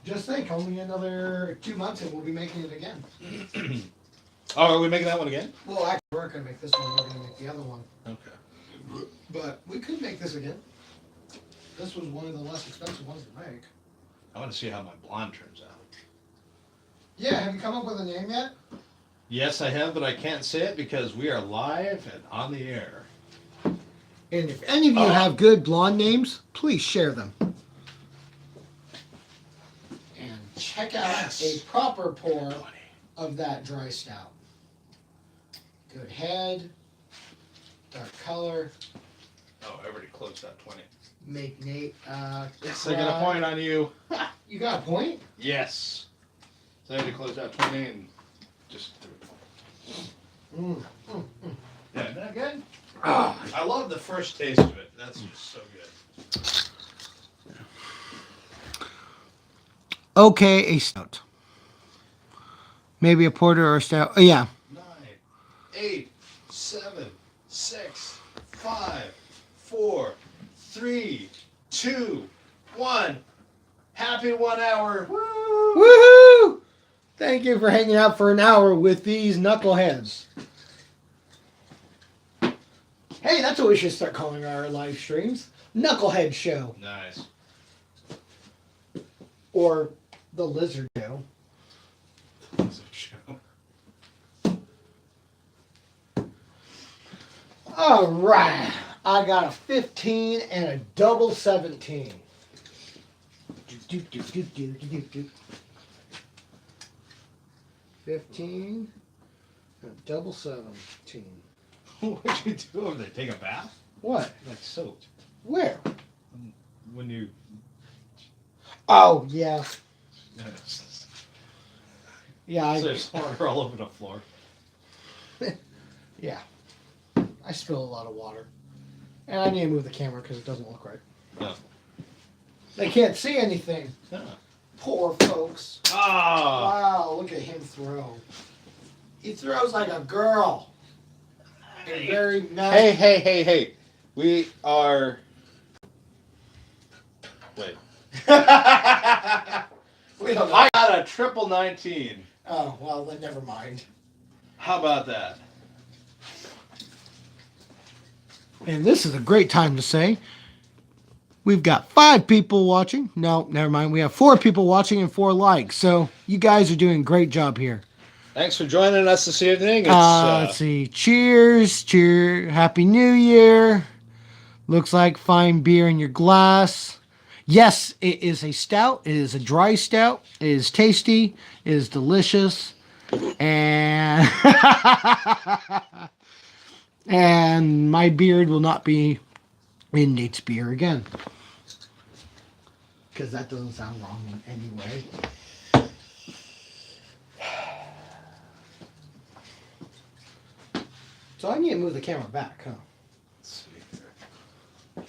Just think, only another 2 months and we'll be making it again. Oh, are we making that one again? Well, actually, we're gonna make this one. We're gonna make the other one. Okay. But we could make this again. This was one of the less expensive ones to make. I want to see how my blonde turns out. Yeah, have you come up with a name yet? Yes, I have, but I can't say it because we are live and on the air. And if any of you have good blonde names, please share them. And check out a proper pour of that dry stout. Good head, dark color. Oh, I already closed that 20. Make Nate Yes, I got a point on you. You got a point? Yes. So I had to close that 20 and just threw it. Yeah, isn't that good? I love the first taste of it. That's just so good. Okay, a stout. Maybe a porter or a stout. Oh, yeah. 9, 8, 7, 6, 5, 4, 3, 2, 1. Happy 1 hour. Woo! Woohoo! Thank you for hanging out for an hour with these knuckleheads. Hey, that's what we should start calling our live streams. Knucklehead Show. Nice. Or the Lizard Show. All right. I got a 15 and a double 17. 15 and a double 17. What'd you do over there? Take a bath? What? Like soaked. Where? When you. Oh, yeah. Yeah, There's water all over the floor. yeah. I spill a lot of water. And I need to move the camera because it doesn't look right. No. They can't see anything. Yeah. Poor folks. Ah. Wow, look at him throw. He throws like a girl. And very nice. Hey. We are. Wait. We don't know. I got a triple 19. Oh, well, then never mind. How about that? And this is a great time to say we've got 5 people watching. No, never mind. We have 4 people watching and 4 likes. So you guys are doing a great job here. Thanks for joining us this evening. It's, Let's see. Cheers. Cheer. Happy New Year. Looks like fine beer in your glass. Yes, it is a stout. It is a dry stout. It is tasty. It is delicious. And and my beard will not be in Nate's beer again. Because that doesn't sound wrong in any way. So I need to move the camera back, huh? Let's see here.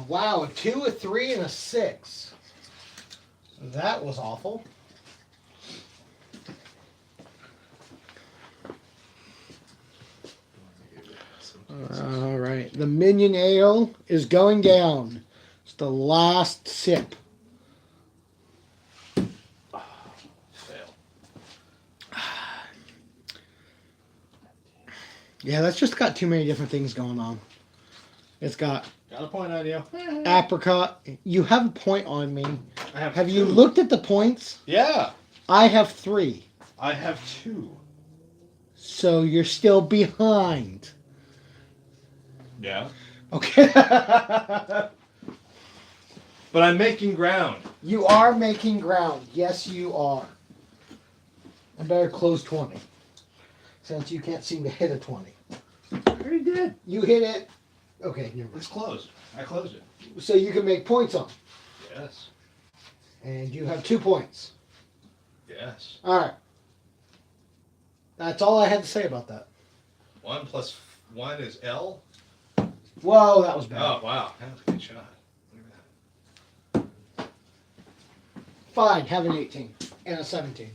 Wow, a 2, a 3, and a 6. That was awful. All right, the Minion Ale is going down. It's the last sip. Fail. Yeah, that's just got too many different things going on. It's got Got a point on you. apricot. You have a point on me. I have Have you 2. looked at the points? Yeah. I have 3. I have 2. So you're still behind. Yeah. Okay. But I'm making ground. You are making ground. Yes, you are. I better close 20. Since you can't seem to hit a 20. I already did. You hit it. Okay, never It's mind. closed. I closed it. So you can make points on. Yes. And you have 2 points. Yes. Alright. That's all I had to say about that. 1 plus 1 is L. Whoa, that was bad. Oh wow, that was a good shot. Look at Fine, have an 18 and a 17.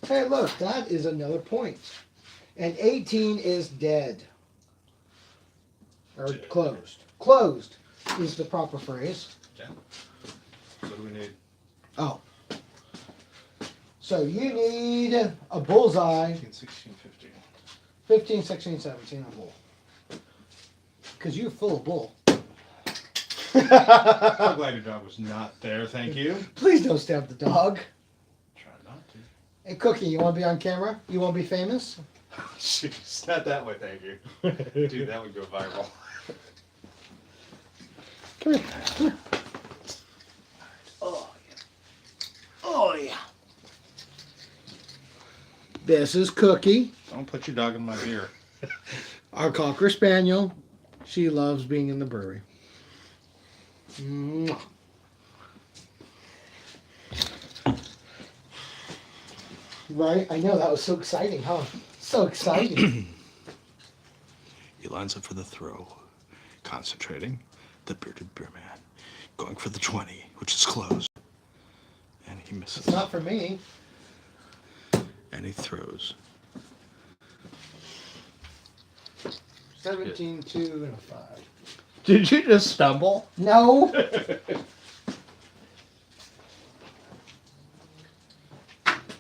Hey, look, that is another point. And 18 is dead. Or Dead. closed. Closed is the proper phrase. that. So what do we need? Oh. So you need a bullseye, 15, 16, 15. 15, 16, 17, a bull. Because you're full of bull. I'm glad your dog was not there. Thank you. Please don't stab the dog. Try not to. Hey, Cookie, you want to be on camera? You want to be famous? Jeez, not that way. Thank you. Dude, that would go viral. Come here. Come here. Oh, yeah. Oh, yeah. This is Cookie, Don't put your dog in my beer. our Cocker Spaniel. She loves being in the brewery. Mwah. Right? I know, that was so exciting, huh? So exciting. He lines up for the throw, concentrating. The bearded beer man going for the 20, which is closed, and he misses. It's not for me. And he throws. 17, 2, and a 5. Did you just stumble? No.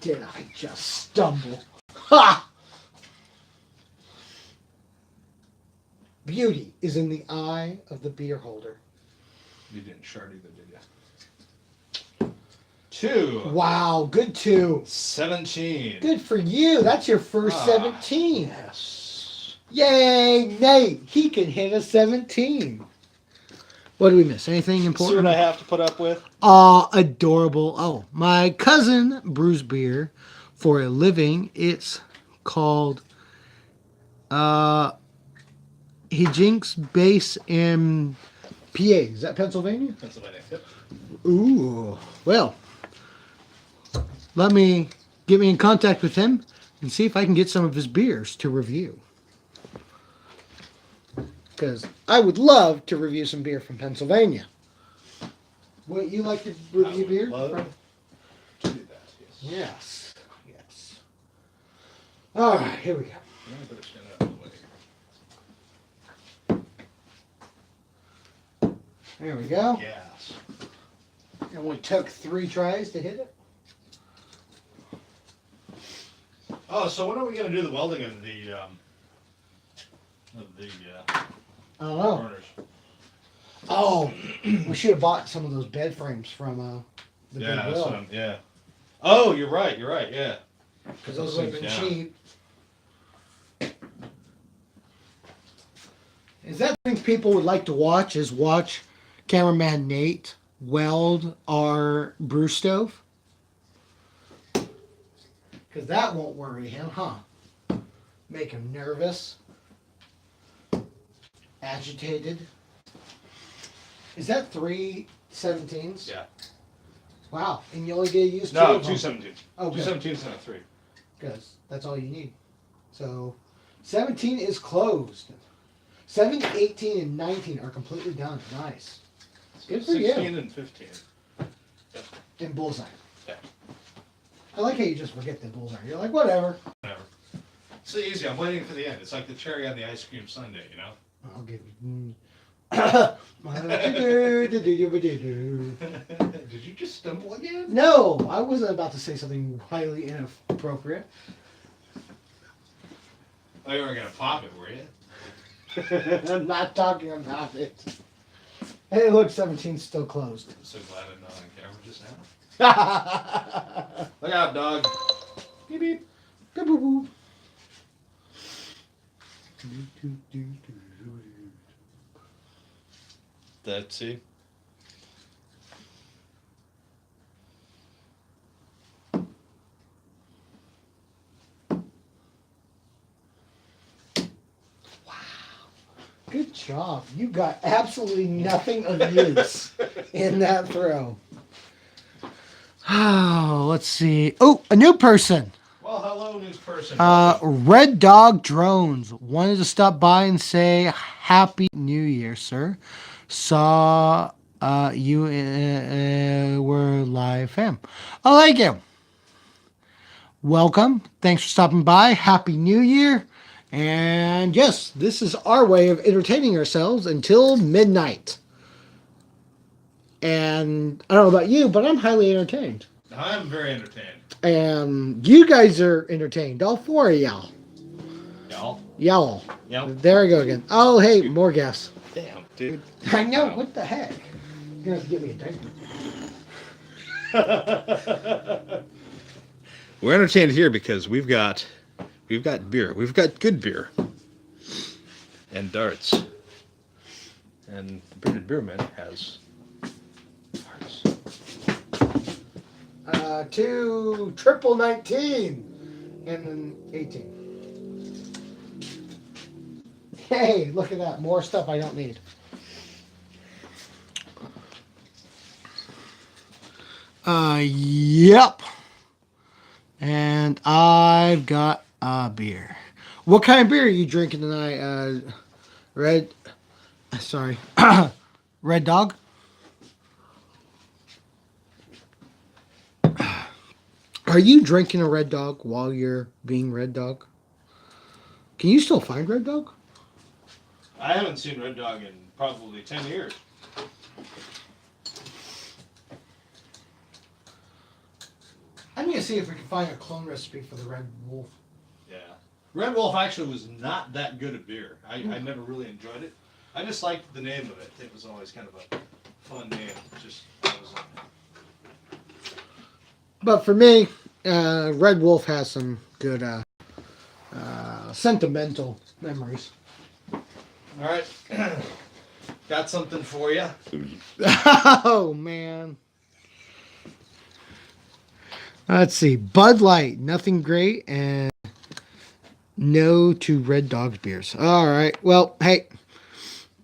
Did I just stumble? Ha! Beauty is in the eye of the beer holder. You didn't shard either, did you? 2. Wow, good 2. 17. Good for you. That's your first Ah, 17. Yes. Yay, Nate. He can hit a 17. What did we miss? Anything See important? what I have to put up with? Adorable. Oh, my cousin brews beer for a living. It's called Hijinks Base in PA. Is that Pennsylvania? Pennsylvania. Yep. Ooh. Well, let me get me in contact with him and see if I can get some of his beers to review. Because I would love to review some beer from Pennsylvania. Would you like to review beer? Love from- to do that, yes. Yes. Yes. All right, here we go. I'm gonna put it out of the way. There we go. Yes. And we took 3 tries to hit it. Oh, so when are we gonna do the welding of the I don't know. corners? Oh, we should have bought some of those bed frames from the Yeah, that's Goodwill. what yeah. Oh, you're right. You're right. Yeah. Because those would have been Yeah. cheap. Is that thing people would like to watch? Is watch cameraman Nate weld our brew stove? Because that won't worry him, huh? Make him nervous, agitated. Is that 3 17s? Yeah. Wow, and you only get to use two No, of them. 217. Oh, good. 217 and a 3. Because that's all you need. So 17 is closed. 7, 18, and 19 are completely done. Nice. Good for 16 you. and 15. And bullseye. Yeah. I like how you just forget the bullseye. You're like, whatever. Whatever. It's so easy. I'm waiting for the end. It's like the cherry on the ice cream sundae, you know? I'll give you. Did Did you just stumble again? No, I wasn't about to say something highly inappropriate. Oh, you weren't going to pop it, were you? I'm not talking about it. Hey, look, 17's still closed. I'm so glad I'm not on camera just now. Beep, Look out, dog. beep. Beep, boop, boop. That's it. Good job. You got absolutely nothing of use in that throw. Oh, let's see. Oh, a new person. Well, hello, news person. Red Dog Drones wanted to stop by and say Happy New Year, sir. Saw you were live fam. I like you. Welcome. Thanks for stopping by. Happy New Year. And yes, this is our way of entertaining ourselves until midnight. And I don't know about you, but I'm highly entertained. I'm very entertained. And you guys are entertained. All four of y'all. Y'all? Y'all. Yep. There we go again. Oh, hey, more guests. Damn, dude. I know. What the heck? You're going to have to give me a diaper. We're entertained here because we've got beer. We've got good beer. And darts. And the Bearded Beerman has darts. 2 triple 19 and then 18. Hey, look at that. More stuff I don't need. Yep. And I've got a beer. What kind of beer are you drinking tonight? Red Dog? Are you drinking a Red Dog while you're being Red Dog? Can you still find Red Dog? I haven't seen Red Dog in probably 10 years. I'm going to see if we can find a clone recipe for the Red Wolf. Yeah. Red Wolf actually was not that good a beer. I never really enjoyed it. I just liked the name of it. It was always kind of a fun name. Just But for me, Red Wolf has some good sentimental memories. all right. Got something for you. Oh, man. Let's see. Bud Light, nothing great, and no to Red Dog's beers. All right. Well, hey,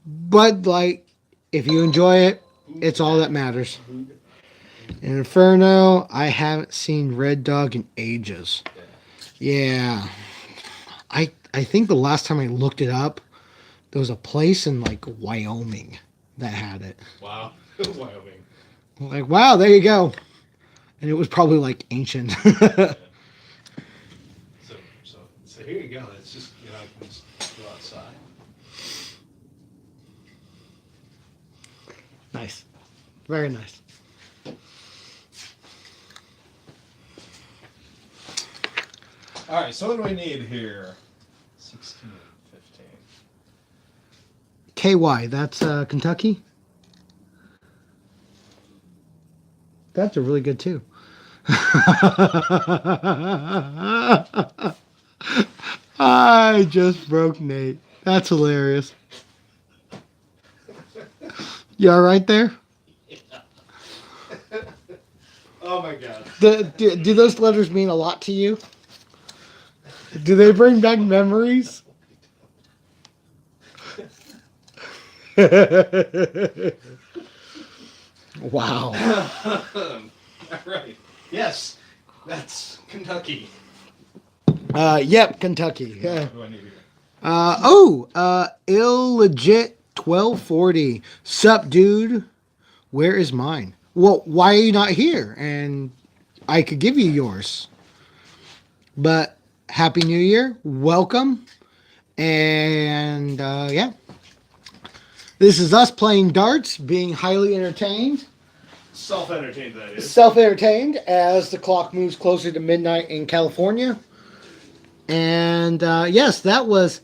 Bud Light, if you enjoy it, it's all that matters. In Inferno, I haven't seen Red Dog in ages. Yeah. I think the last time I looked it up, there was a place in like Wyoming that had it. Wow. Wyoming. Like, wow, there you go. And it was probably like ancient. Yeah. So here you go. It's just, you know, I can just go outside. Nice. Very nice. All right, so what do we need here? 16, 15. KY, that's Kentucky. That's a really good too. I just broke Nate. That's hilarious. You all right there? Oh my god. Do those letters mean a lot to you? Do they bring back memories? Wow. All right. Yes, that's Kentucky. Yep, Kentucky. What do I need here? Illegit 1240. Sup, dude? Where is mine? Well, why are you not here? And I could give you yours. But Happy New Year. Welcome. And yeah. This is us playing darts, being highly entertained. Self-entertained, that is. Self-entertained as the clock moves closer to midnight in California. And yes, that was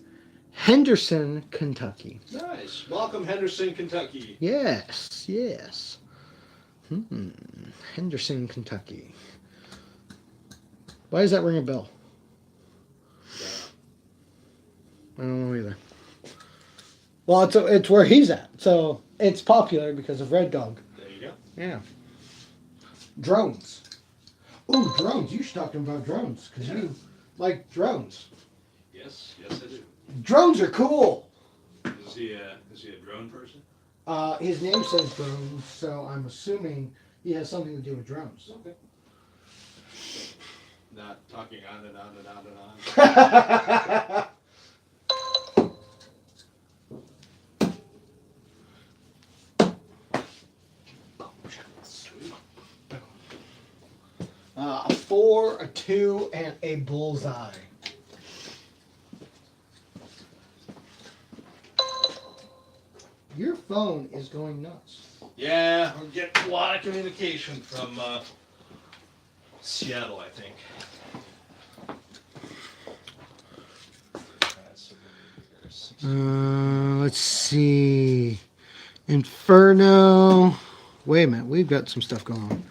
Henderson, Kentucky. Nice. Welcome, Henderson, Kentucky. Yes, yes. Henderson, Kentucky. Why does that ring a bell? I don't know either. Well, it's where he's at, so it's popular because of Red Dog. There you go. Yeah. Drones. Ooh, drones. You should talk to him about drones because you like drones. Yes, yes, I do. Drones are cool. Is he a drone person? His name says drones, so I'm assuming he has something to do with drones. Okay. Not talking on and on and on and on. A 4, a 2, and a bullseye. Your phone is going nuts. Yeah, we're getting a lot of communication from Seattle, I think. Let's see. Inferno. Wait a minute. We've got some stuff going on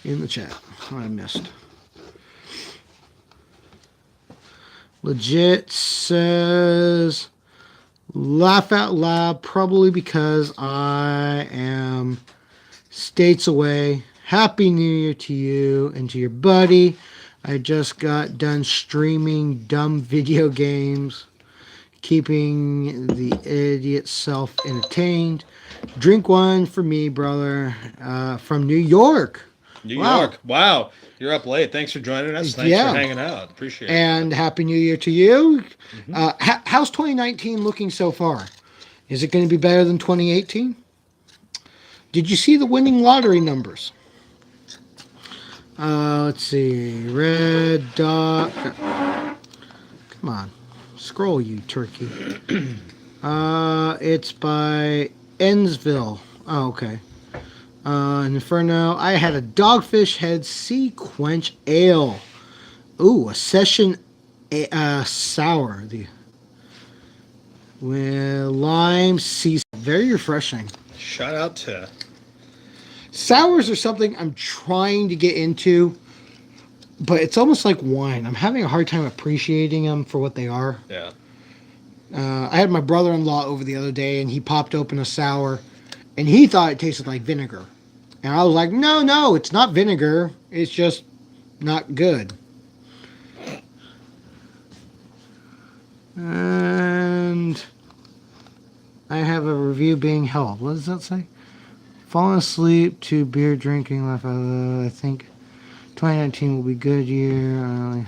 in the chat. I missed. Legit says, laugh out loud, probably because I am states away. Happy New Year to you and to your buddy. I just got done streaming dumb video games, keeping the idiot self entertained. Drink one for me, brother, from New York. New York. Wow. You're up late. Thanks for joining us. Thanks Yeah. for hanging out. Appreciate it. And Happy New Year to you. How's 2019 looking so far? Is it going to be better than 2018? Did you see the winning lottery numbers? Let's see. Red Dot. Come on. Scroll, you turkey. It's by Ensville. Oh, okay. Inferno. I had a Dogfish Head Sea Quench Ale. Ooh, a session sour. With lime sea. Very refreshing. Shout out to... Sours are something I'm trying to get into, but it's almost like wine. I'm having a hard time appreciating them for what they are. Yeah. I had my brother-in-law over the other day, and he popped open a sour, and he thought it tasted like vinegar. And I was like, no, it's not vinegar. It's just not good. And I have a review being held. What does that say? Falling asleep to beer drinking. I think 2019 will be a good year. I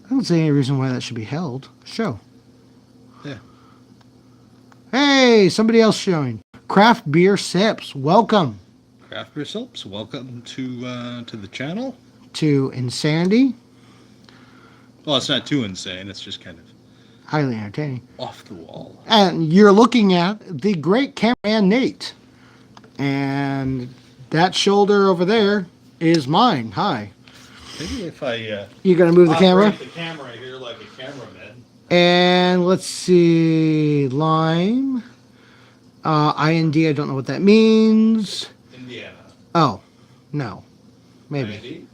don't see any reason why that should be held. Show. Yeah. Hey, somebody else showing. Craft Beer Sips. Welcome Craft Beer Sips. Welcome to the channel. to Insanity. Well, it's not too insane. It's just kind of Highly entertaining. off the wall. And you're looking at the great cameraman Nate. And that shoulder over there is mine. Hi. Maybe if I... You gonna move the camera? operate the camera here like a cameraman. And let's see. Lime. IND, I don't know what that means. Indiana. Oh, no. Maybe. IND? Indiana.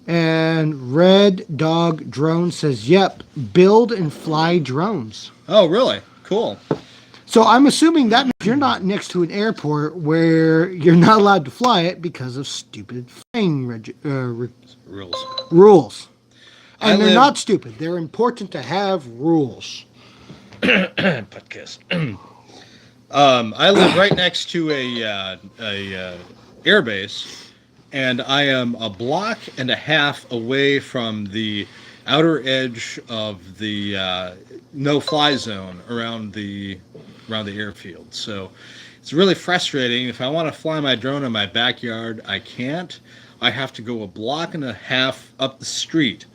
And Red Dog Drone says, yep, build and fly drones. Oh, really? Cool. So I'm assuming that means you're not next to an airport where you're not allowed to fly it because of stupid flying Rules. rules. I And they're live- not stupid. They're important to have rules. Podcast. I live right next to a air base, and I am a block and a half away from the outer edge of the no-fly zone around the airfield. So it's really frustrating. If I want to fly my drone in my backyard, I can't. I have to go a block and a half up the street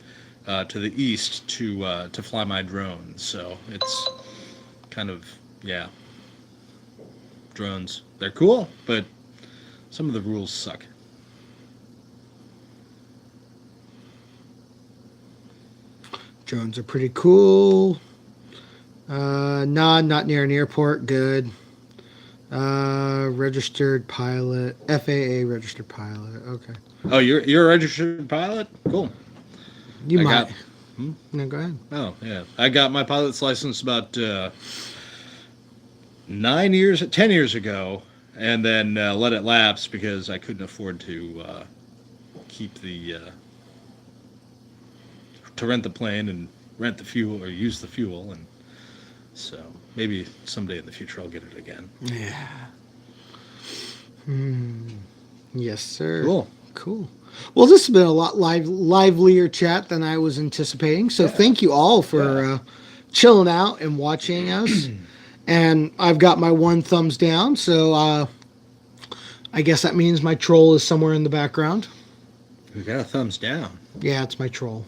to the east to fly my drone. So it's kind of, yeah. Drones, they're cool, but some of the rules suck. Drones are pretty cool. Not near an airport. Good. Registered pilot. FAA registered pilot. Okay. Oh, you're a registered pilot? Cool. You I might. got- Hmm? No, go ahead. Oh, yeah. I got my pilot's license about 10 years ago, and then let it lapse because I couldn't afford to keep to rent the plane and rent the fuel or use the fuel, and so maybe someday in the future I'll get it again. Yeah. Yes, sir. Cool. Cool. Well, this has been a lot livelier chat than I was anticipating. So thank you all for chilling out and watching us. And I've got my one thumbs down. So I guess that means my troll is somewhere in the background. We got a thumbs down. Yeah, it's my troll.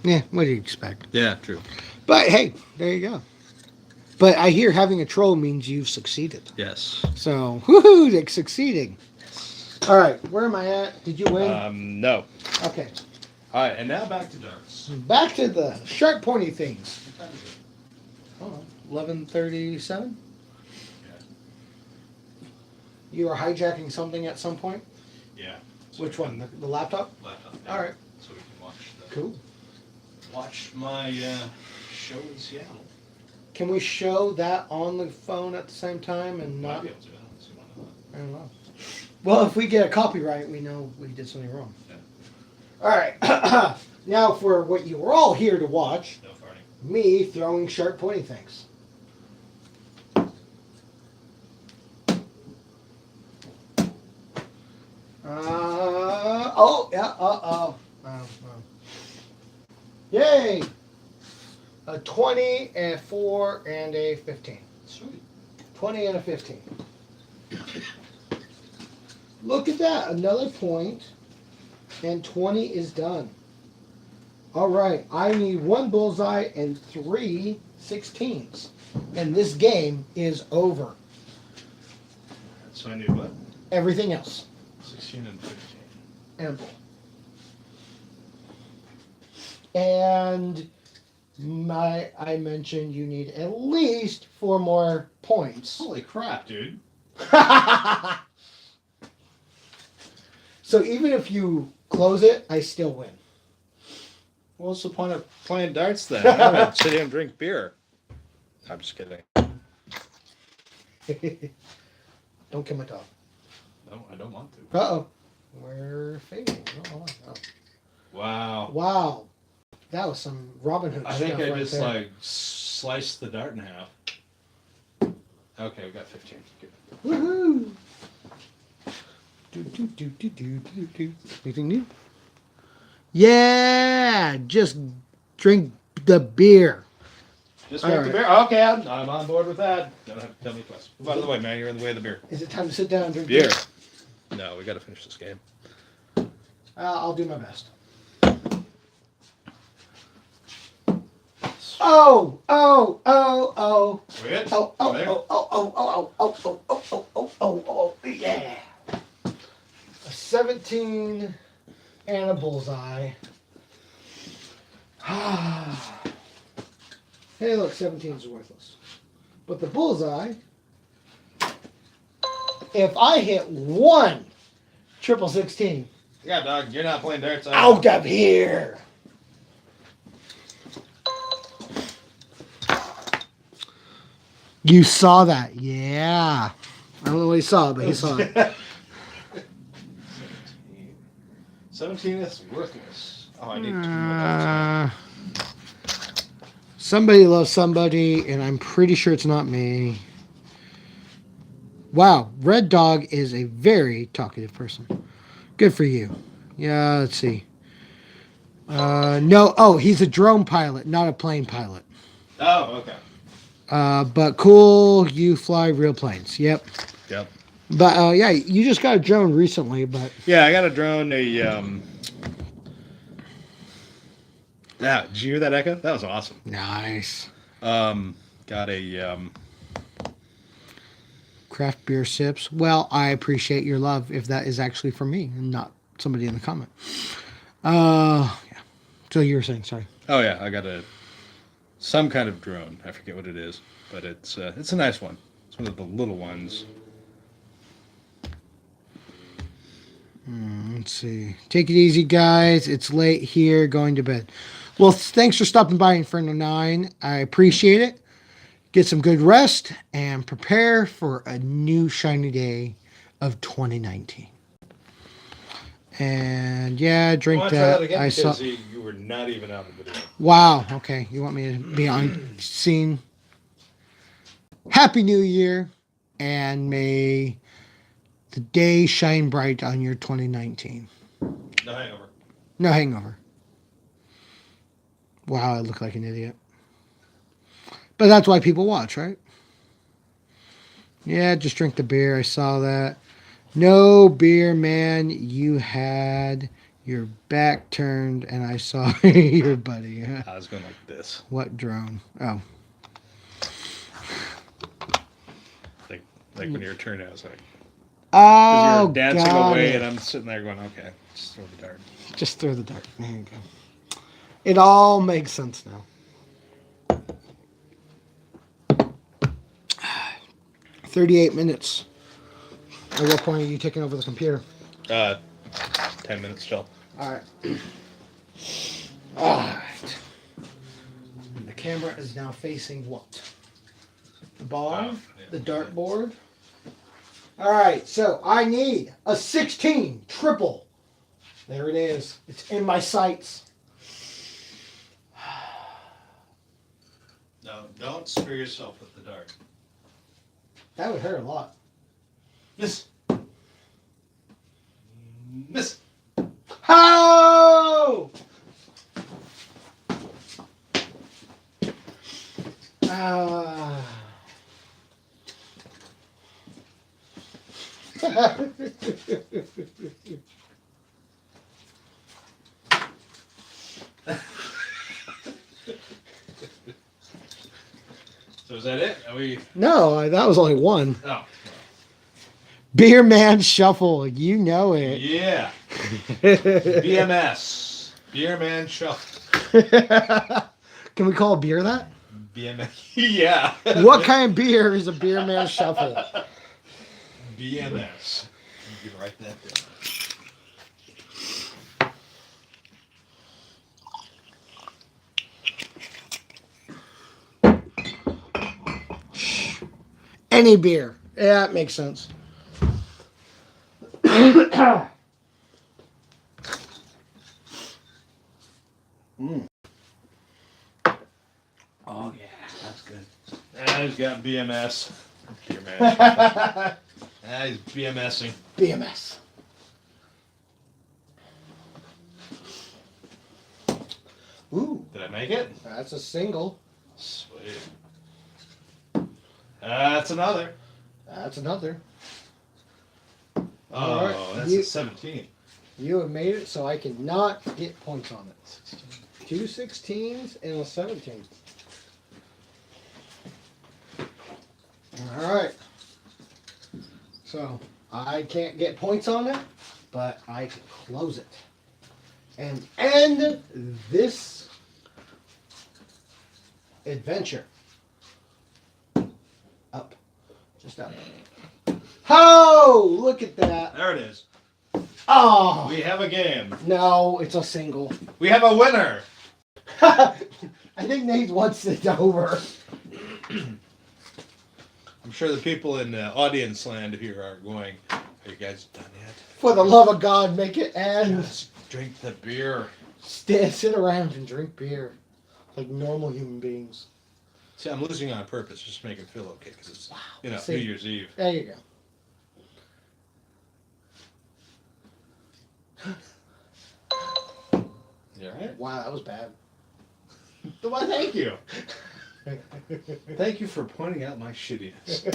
Yeah, what do you expect? Yeah, true. But hey, there you go. But I hear having a troll means you've succeeded. Yes. So, woohoo, like succeeding. All right, where am I at? Did you win? No. Okay, All right, and now back to darts. back to the sharp pointy things. Oh, 11:37. You are hijacking something at some point? Yeah. Which one? The laptop? Laptop. All right. So we can Cool. watch my show in Seattle. Can we show that on the phone at the same time and Might not? be able to. I don't see why not. I don't know. Well, if we get a copyright, we know we did something wrong. Yeah. All right. Now for what you were all here to watch, No farting. me throwing sharp pointy things. Oh, yeah, oh. Yay! A 20, a 4, and a 15. Sweet. 20 and a 15. Look at that, another point, and 20 is done. All right, I need 1 bullseye and 3 16s, and this game is over. So I need what? Everything else, 16 and 15. and a bull. And I mentioned you need at least 4 more points. Holy crap, dude. So even if you close it, I still win. What's the point of playing darts then? I'm gonna sit here and drink beer. I'm just kidding. Don't kill my dog. No, I don't want to. Uh-oh. We're fading. Oh. Wow. Wow. That was some Robin Hood I stuff think I right just there. like sliced the dart in half. Okay, we got 15. Good. Woohoo! Anything new? Yeah! Just drink the beer. Just All drink the right. beer. Okay, I'm on board with that. Don't have to tell me twice. By the way, man, you're in the way of the beer. Is it time to sit down and drink Beer. No, we got to finish this game. I'll do my best. Oh! We good? Oh, yeah. A 17 and a bullseye. Hey, look, 17 is worthless. But the bullseye, if I hit one triple 16, Yeah, dog, you're not playing darts. out of here. You saw that, yeah. I don't know what he saw, but he saw it. 17 is worthless. Oh, I need 2 more darts. Somebody loves somebody, and I'm pretty sure it's not me. Wow, Red Dog is a very talkative person. Good for you. Yeah, let's see. No, oh, he's a drone pilot, not a plane pilot. Oh, okay. But cool, you fly real planes. Yep. Yep. But yeah, you just got a drone recently, but Yeah, I got a drone. Yeah, did you hear that echo? That was awesome. nice. Got a Craft beer sips. Well, I appreciate your love if that is actually for me and not somebody in the comment. Yeah. So you were saying, sorry. Oh yeah, I got some kind of drone. I forget what it is, but it's a nice one. It's one of the little ones. Let's see. Take it easy, guys. It's late here. Going to bed. Well, thanks for stopping by Inferno 9. I appreciate it. Get some good rest and prepare for a new shiny day of 2019. And yeah, drink I that. again I saw. because you were not even out of the video. Wow. Okay. You want me to be on scene? Happy New Year, and may the day shine bright on your 2019. No hangover. No hangover. Wow, I look like an idiot. But that's why people watch, right? Yeah, just drink the beer. I saw that. No beer, man. You had your back turned, and I saw your buddy. I was going like this. What drone? Oh. Like when you were turning, I was like, Oh, you're dancing got away, it. and I'm sitting there going, okay, just throw the dart. Just throw the dart. There you go. It all makes sense now. 38 minutes. At what point are you taking over the computer? 10 minutes till. All right. All right. And the camera is now facing what? The bar? The dartboard? All right, so I need a 16 triple. There it is. It's in my sights. No, don't spear yourself with the dart. That would hurt a lot. Miss. Miss. How? Ah. So is that it? Are we? No, that was only one. Oh. Beer Man Shuffle, you know it. Yeah. BMS. Beer Man Shuffle. Can we call beer that? BMS. Yeah. What kind of beer is a Beer Man Shuffle? BMS. You can write that down. Any beer. Yeah, that makes sense. Oh, yeah, that's good. He's got BMS. Beer Man. He's BMSing. BMS. Ooh, Did I make it? that's a single. Sweet. That's another. That's another. Oh, All right. that's You- a 17. You have made it so I cannot get points on it. 2 16s and a 17. All right. So I can't get points on it, but I can close it and end this adventure. Up. Just up. Oh, look at that. There it is. Oh, We have a game. no, it's a single. We have a winner. I think Nate wants it over. I'm sure the people in audience land here are going, are you guys done yet? For the love of God, make it end. Just drink the beer. Sit around and drink beer like normal human beings. See, I'm losing on purpose just to make it feel okay because it's, See. New Year's Eve. There you go. You all right? Wow, that was bad. Well, thank you. Thank you for pointing out my shittiness.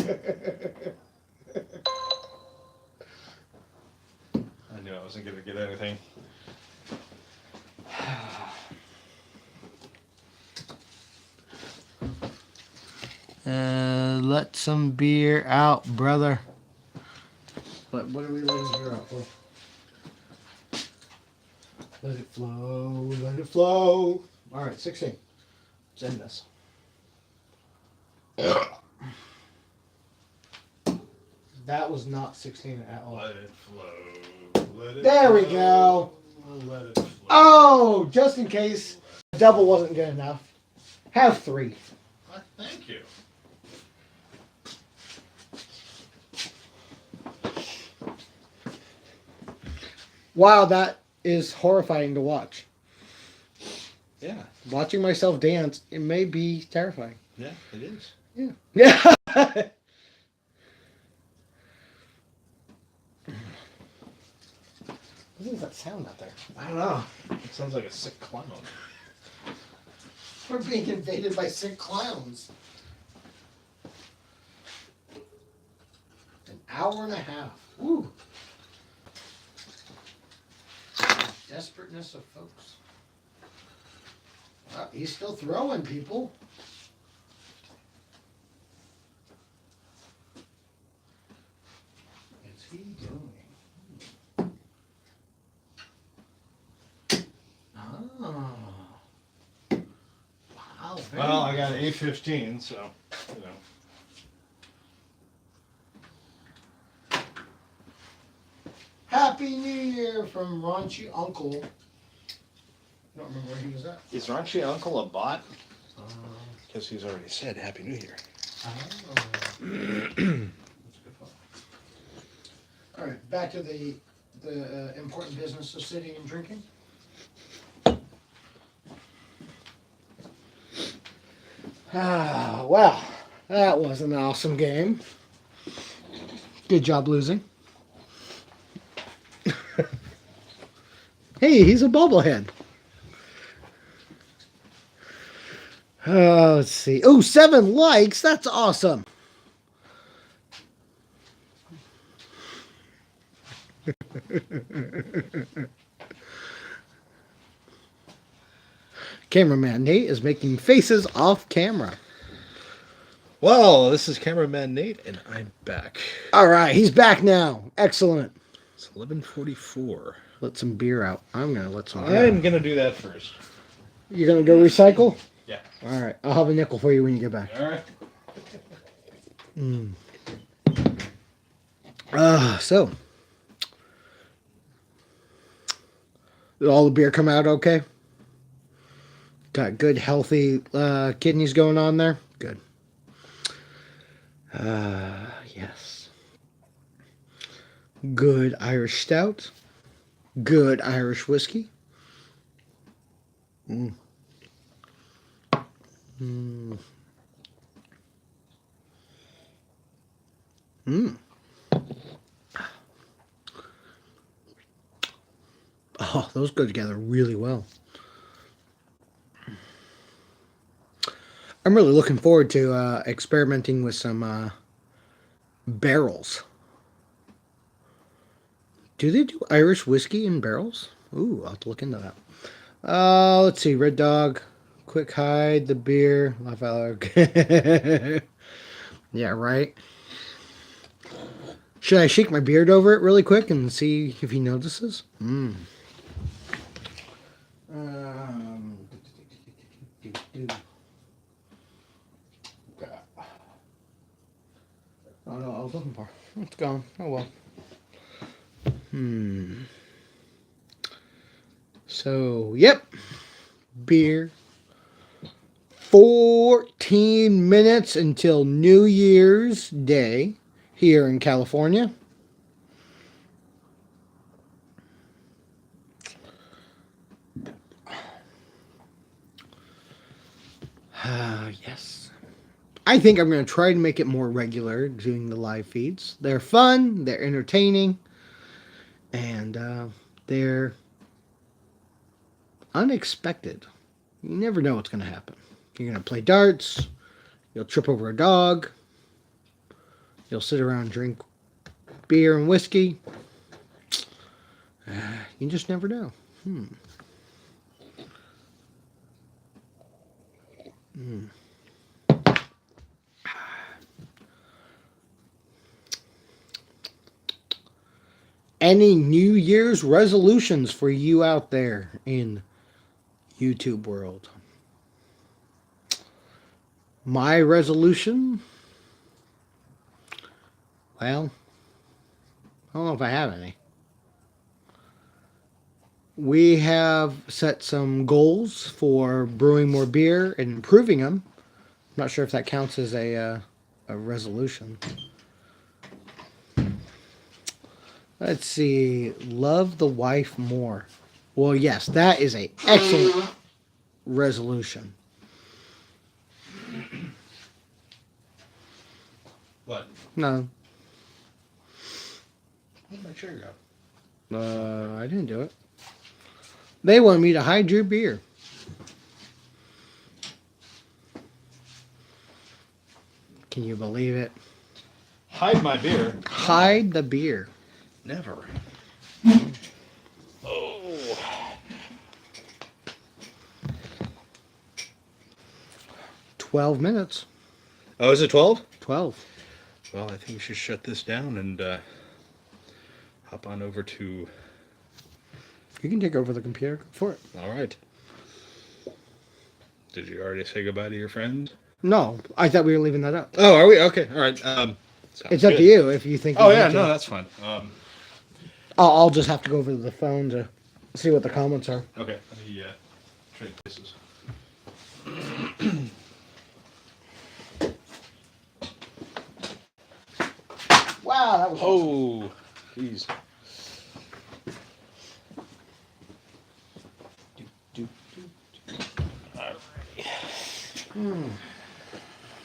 I knew I wasn't going to get anything. Let some beer out, brother. What are we letting beer out for? Let it flow, let it flow. All right, 16. Let's end this. That was not 16 at all. Let it flow. Let it There we flow, go. Let it flow. Oh, just in case the double wasn't good enough. Have 3. Thank you. Wow, that is horrifying to watch. Yeah, Watching myself dance, it may be terrifying. yeah, it is. Yeah. Yeah. What is that sound out there? I don't know. It sounds like a sick clown. We're being invaded by sick clowns. An hour and a half. Woo. Desperateness of folks. He's still throwing people. What's he doing? Oh. Wow. very Well, I got nice. A15, so, you know. Happy New Year from Raunchy Uncle. I don't remember where he was at. Is Raunchy Uncle a bot? Because he's already said Happy New Year. That's a good thought. All right, back to the important business of sitting and drinking. Ah, well, that was an awesome game. Good job losing. Hey, he's a bobblehead. Let's see. Oh, 7 likes. That's awesome. Cameraman Nate is making faces off camera. Well, this is cameraman Nate, and I'm back. All right, he's back now. Excellent. It's 11:44. Let some beer out. I'm gonna let some beer out. I'm gonna do that first. You're gonna go recycle? Yeah. All right, I'll have a nickel for you when you get back. All right. So did all the beer come out okay? Got good, healthy kidneys going on there? Good. Yes. Good Irish stout. Good Irish whiskey. Mm. Oh, those go together really well. I'm really looking forward to experimenting with some barrels. Do they do Irish whiskey in barrels? Ooh, I'll have to look into that. Let's see. Red Dog, Quick Hide, the beer. Yeah, right. Should I shake my beard over it really quick and see if he notices? it doesn't pour. It's gone. Oh well. So, yep. Beer. 14 minutes until New Year's Day here in California. Yes. I think I'm going to try to make it more regular doing the live feeds. They're fun, they're entertaining, and they're unexpected. You never know what's going to happen. You're going to play darts, you'll trip over a dog, you'll sit around and drink beer and whiskey. You just never know. Any New Year's resolutions for you out there in YouTube world? My resolution? Well, I don't know if I have any. We have set some goals for brewing more beer and improving them. I'm not sure if that counts as a resolution. Let's see. Love the wife more. Well, yes, that is an excellent resolution. What? No, Where'd my chair go? I didn't do it. They wanted me to hide your beer. Can you believe it? Hide my beer. Hide the beer. Never. Oh. 12 minutes. Oh, is it 12? 12. Well, I think we should shut this down and hop on over to... You can take over the computer. Go for it. All right. Did you already say goodbye to your friends? No, I thought we were leaving that up. Oh, are we? Okay. All right. It's up to you if you think. Oh, you yeah. need No, to. that's fine. I'll just have to go over to the phone to see what the comments are. Okay. Let me trade places. Wow, that was. Oh, jeez.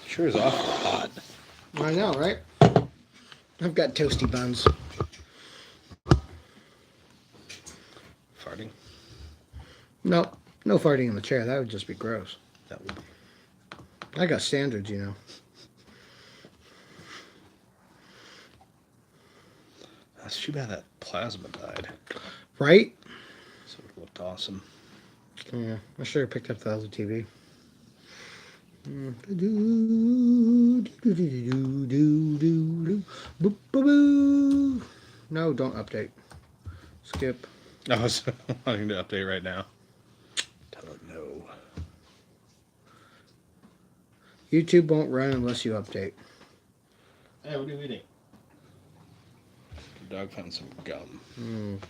Sure is awful hot. I know, right? I've got toasty buns. Farting. No, no farting in the chair. That would just be gross. That would be. I got standards, you know. That's too bad that plasma died. Right? So it looked awesome. Yeah, I should have picked up the other TV. No, don't update. Skip. I was wanting to update right now. Tell it no. YouTube won't run unless you update. Hey, what are you eating? The dog found some gum.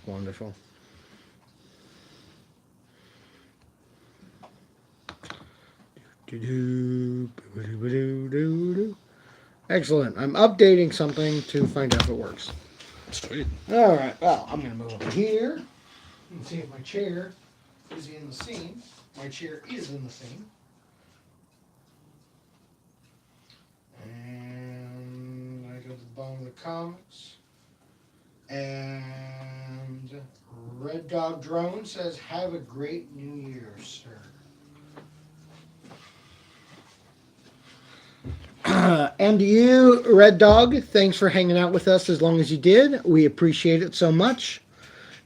Wonderful. Excellent. I'm updating something to find out if it works. Sweet. All right. Well, I'm going to move over here and see if my chair is in the scene. My chair is in the scene. And I go to the bottom of the comments. And Red Dog Drone says, "Have a great New Year, sir." And you, Red Dog, thanks for hanging out with us as long as you did. We appreciate it so much,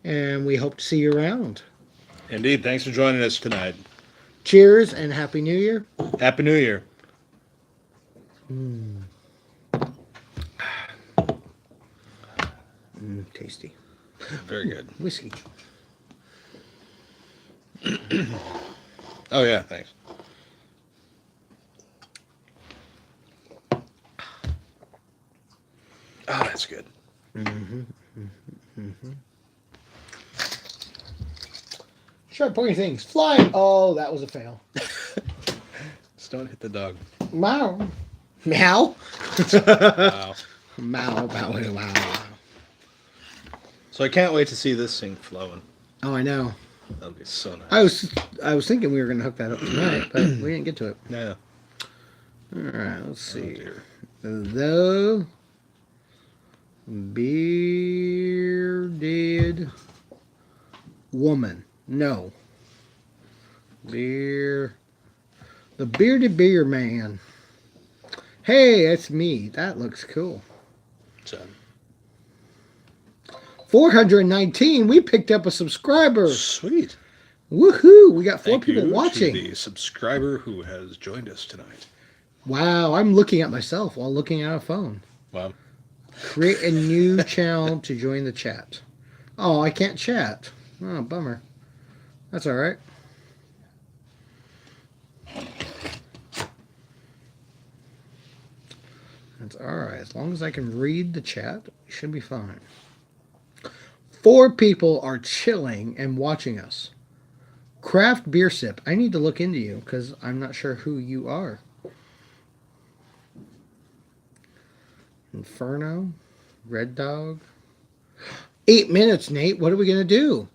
and we hope to see you around. Indeed. Thanks for joining us tonight. Cheers and Happy New Year. Happy New Year. Tasty. Very good. Whiskey. Oh, yeah. Thanks. That's good. Start pointing things. Flying. Oh, that was a fail. Just don't hit the dog. Meow. Meow. Wow. Meow. Meow. Wow. So I can't wait to see this thing flowing. Oh, I know. That'll be so nice. I was thinking we were gonna hook that up tonight, but we didn't get to it. Yeah. All right. Let's see. Dear. The bearded woman. No. The bearded beer man. Hey, that's me. That looks cool. So, 419. We picked up a subscriber. sweet. Woohoo! We got 4 Thank people you watching. to the subscriber who has joined us tonight. Wow, I'm looking at myself while looking at a phone. Wow. Create a new channel to join the chat. Oh, I can't chat. Oh, bummer. That's all right. That's all right. As long as I can read the chat, we should be fine. 4 people are chilling and watching us. Craft Beer Sip. I need to look into you because I'm not sure who you are. Inferno. Red Dog. 8 minutes, Nate. What are we going to do?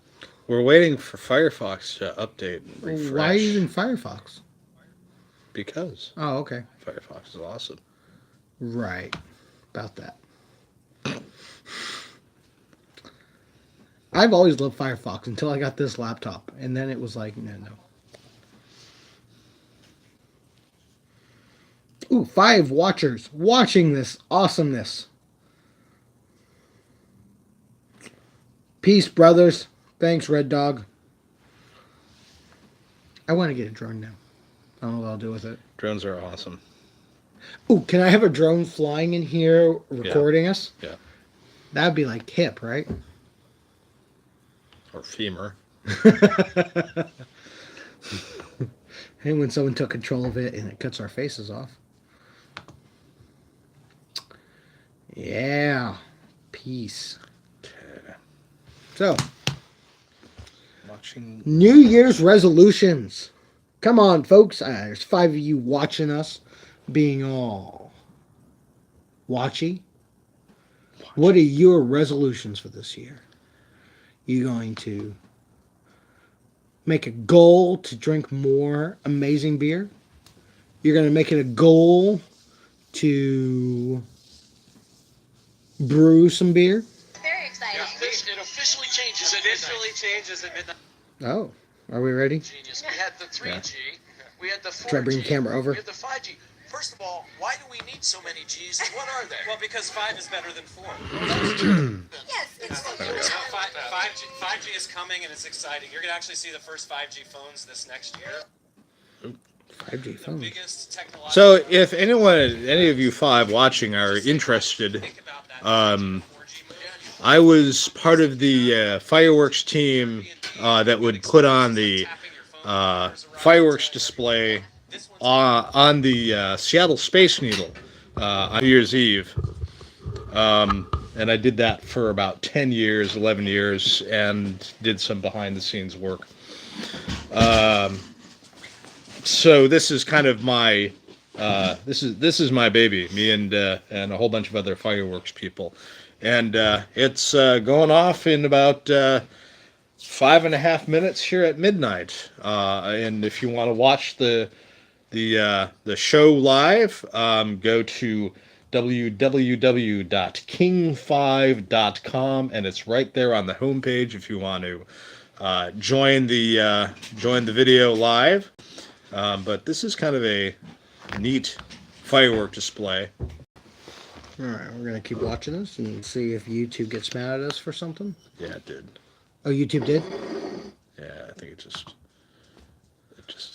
We're waiting for Firefox to update and refresh. Why are you using Firefox? Because Oh, okay. Firefox is awesome. Right. About that. I've always loved Firefox until I got this laptop. And then it was like, no. Ooh, 5 watchers watching this awesomeness. Peace, brothers. Thanks, Red Dog. I want to get a drone now. I don't know what I'll do with it. Drones are awesome. Ooh, can I have a drone flying in here recording us? Yeah. That'd be like hip, right? Or femur. And when someone took control of it and it cuts our faces off. Yeah. Peace. Okay. So, Watching. New Year's resolutions. Come on, folks. There's 5 of you watching us being all watchy. What are your resolutions for this year? You going to make a goal to drink more amazing beer? You're going to make it a goal to brew some beer? Very exciting. It officially changes at midnight. Oh, are we ready? Genius. We had the 3G. We had the 4G. Try to bring the camera over. We had the 5G. First of all, why do we need so many G's? And what are they? Well, because 5 is better than 4. Yes, it's 5G is coming and it's exciting. You're going to actually see the first 5G phones this next year. 5G The phone. biggest technological... So, if any of you 5 watching are interested, Think about that 4G move. I was part of the fireworks team that would put on the fireworks display on the Seattle Space Needle on New Year's Eve. And I did that for about 10 years, 11 years, and did some behind-the-scenes work. So this is kind of my this is my baby, me and a whole bunch of other fireworks people, and it's going off in about 5.5 minutes here at midnight. And if you want to watch the show live, go to www.king5.com, and it's right there on the homepage if you want to join the video live. But this is kind of a neat firework display. All right, we're going to keep watching this and see if YouTube gets mad at us for something. Yeah, it did. Oh, YouTube did? Yeah, I think it just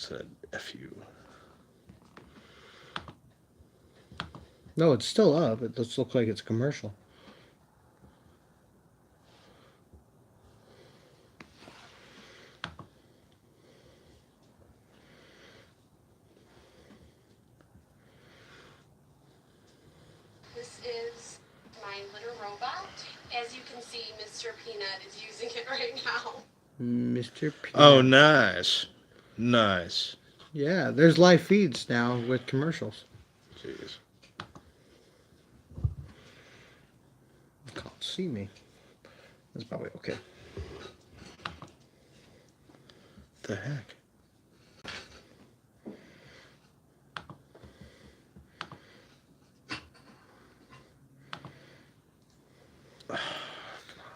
said F you. No, it's still up. It just looks like it's a commercial. This is my literal see Mr. Peanut is using it right now. Mr. Peanut. Oh, nice. Nice. Yeah, there's live feeds now with commercials. Jeez. You can't see me. That's probably okay. The heck?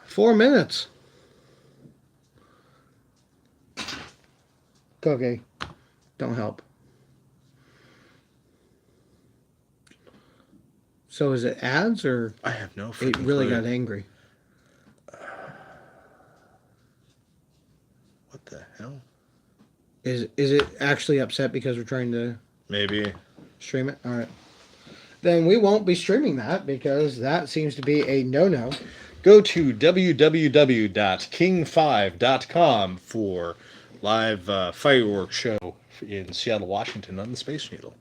Four minutes. Okay. Don't help. So is it ads or I have no it freaking really clue. got angry? What the hell? Is it actually upset because we're trying to Maybe. stream it? All right. Then we won't be streaming that because that seems to be a no-no. Go to www.king5.com for live fireworks show in Seattle, Washington on the Space Needle.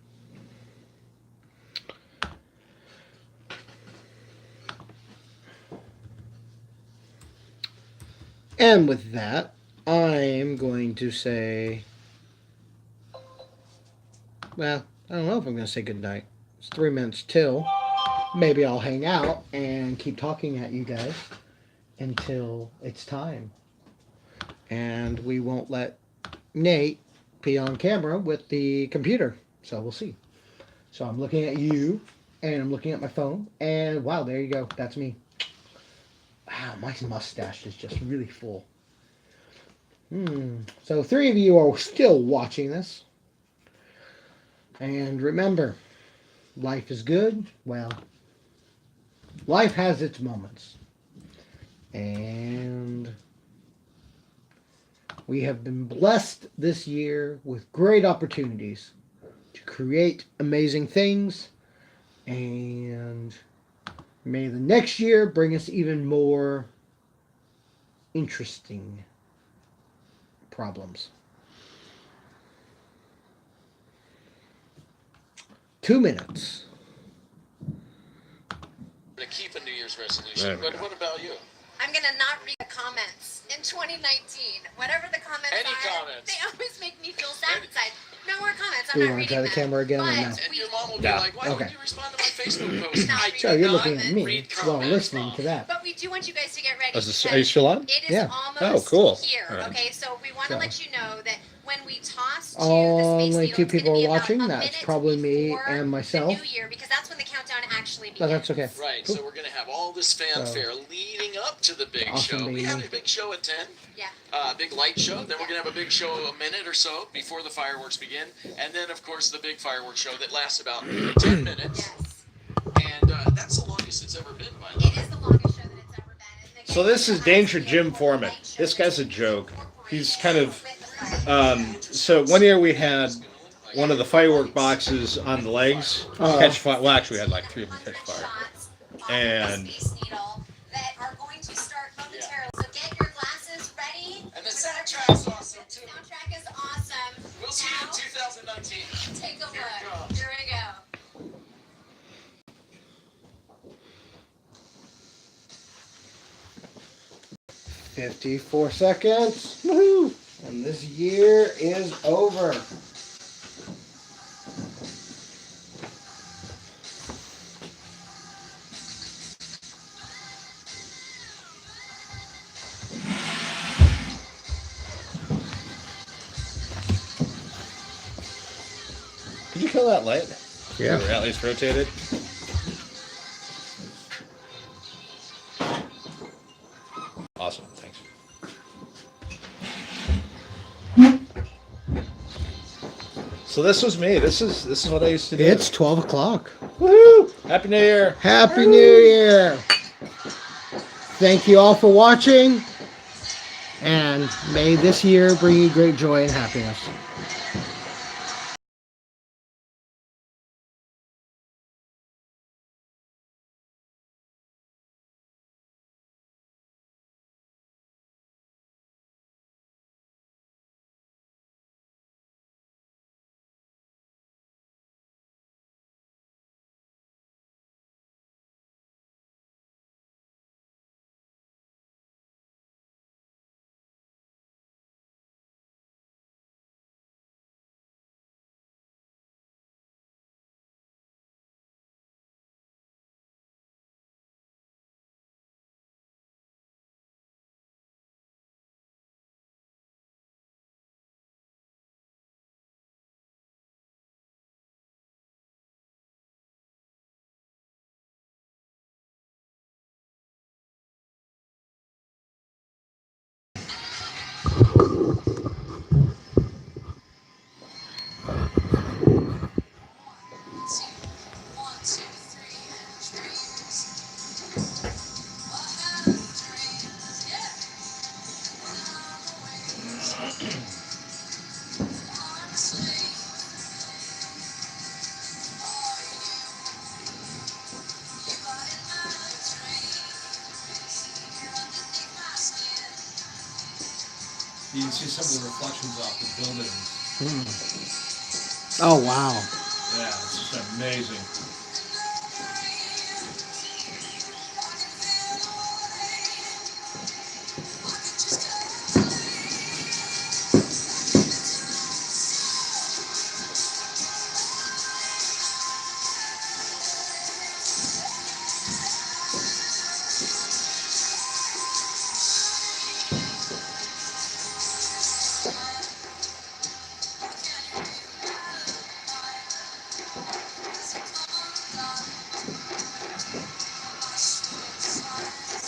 And with that, I'm going to say, well, I don't know if I'm going to say goodnight. It's 3 minutes till. Maybe I'll hang out and keep talking at you guys until it's time. And we won't let Nate be on camera with the computer. So we'll see. So I'm looking at you and I'm looking at my phone. And wow, there you go. That's me. Wow, my mustache is just really full. So 3 of you are still watching this. And remember, life is good. Well, life has its moments. And we have been blessed this year with great opportunities to create amazing things. And may the next year bring us even more interesting problems. 2 minutes. To keep a New Year's resolution, There we but go. what about you? I'm gonna not read the comments in 2019. Whatever the comments Any are, comments? they always make me feel sad inside. No more comments. I'm Do you not wanna reading try the them. camera again or But no? And we- your mom will be Yeah. like, why Okay. wouldn't you respond to my Facebook post? Not I reading So do you're not looking at me read while comments, listening Mom. to that. But we do want you guys to get ready. Are you because still on? It is Yeah. almost Oh, cool. here. All right. Okay, so we want to So. let you know that when we toss to the Only Space Needle, 2 it's gonna people be are about watching. a That's minute probably me before and myself. The New Year, because that's when the countdown actually begins. But that's okay. Right, Cool. so we're going to have all this fanfare leading up to the big Awesome show. We being have me. a big show at 10. Yeah. Big light show. Then we're going to have a big show a minute or so before the fireworks begin. And then, of course, the big fireworks show that lasts about 10 minutes. Yes. And that's the longest it's ever been, by the way. It is the longest show that it's ever been. And again, So this is it Danger has to be Jim a full Foreman. light show This guy's a that's joke. He's incorporated kind of, with the fire. So one year we had one of the firework boxes on the legs catch fire. Well, actually, we had like 3 of them catch fire. Shots off And- the Space Needle that are going to start momentarily. So get your glasses ready. And the soundtrack's awesome, The too. soundtrack is awesome. We'll see you in Now, 2019. take a Here it look. comes. Here we go. 54 seconds. Woohoo! And this year is over. Did you kill that light? Yeah. Or at least rotate it? Awesome, thanks. So this was me. This is what I used to do. It's 12 o'clock. Woohoo! Happy New Year! Happy New Year! Thank you all for watching. And may this year bring you great joy and happiness. You can see some of the reflections off the buildings. Oh, wow. Yeah, it's just amazing.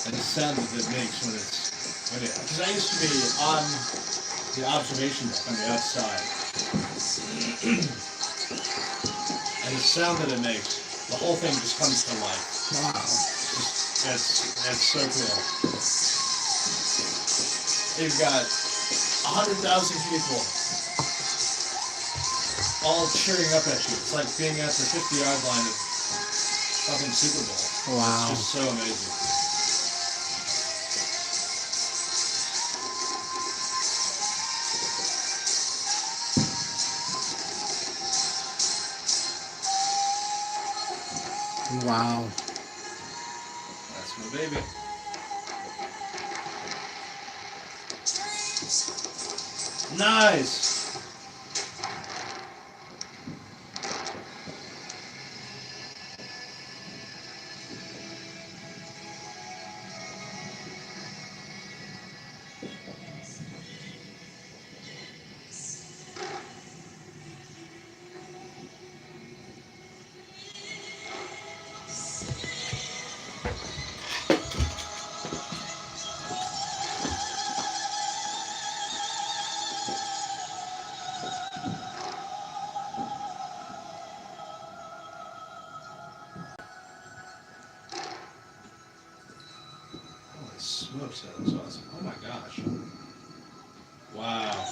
And the sound that it makes when because I used to be on the observation deck on the outside, and the sound that it makes, the whole thing just comes to life. Wow. It's so cool. You've got 100,000 people all cheering up at you. It's like being at the 50-yard line of fucking Super Bowl. Wow. It's just so amazing. Wow. That's my baby. Nice. Holy smokes, that was awesome. Oh my gosh. Wow.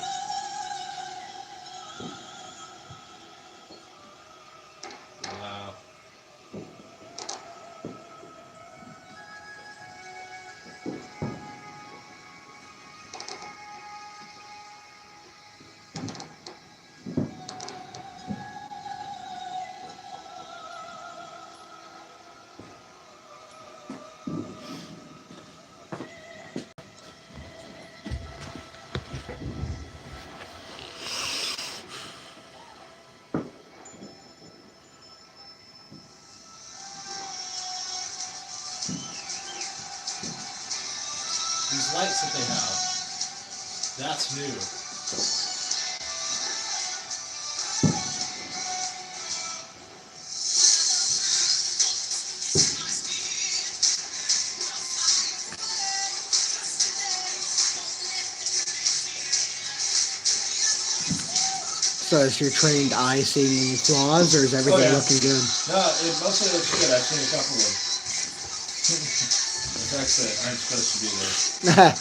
Wow. These lights that they have, that's new. So is your trained eye seeing any flaws, or is everything Oh, yeah. looking good? No, it mostly looks good. I've seen a couple of effects that aren't supposed to be there.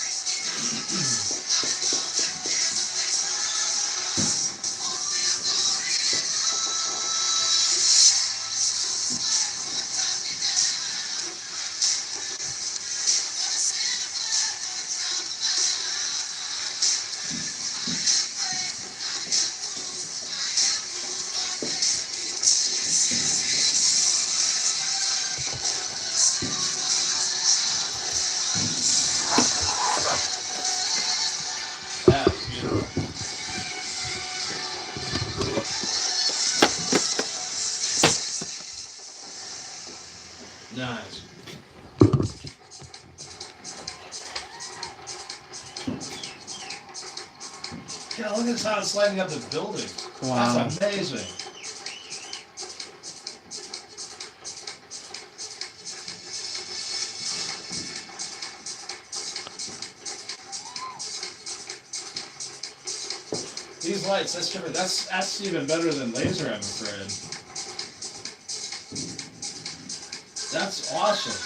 That's beautiful. Nice. Yeah, look at how it's lighting up the building. Wow. That's amazing. These lights, that's different. That's even better than laser, I'm afraid. That's awesome.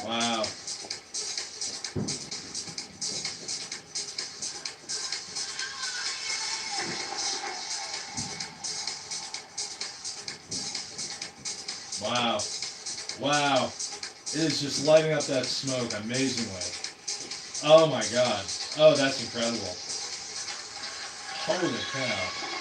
Wow. is just lighting up that smoke amazingly. Oh my god. Oh, that's incredible. Holy cow.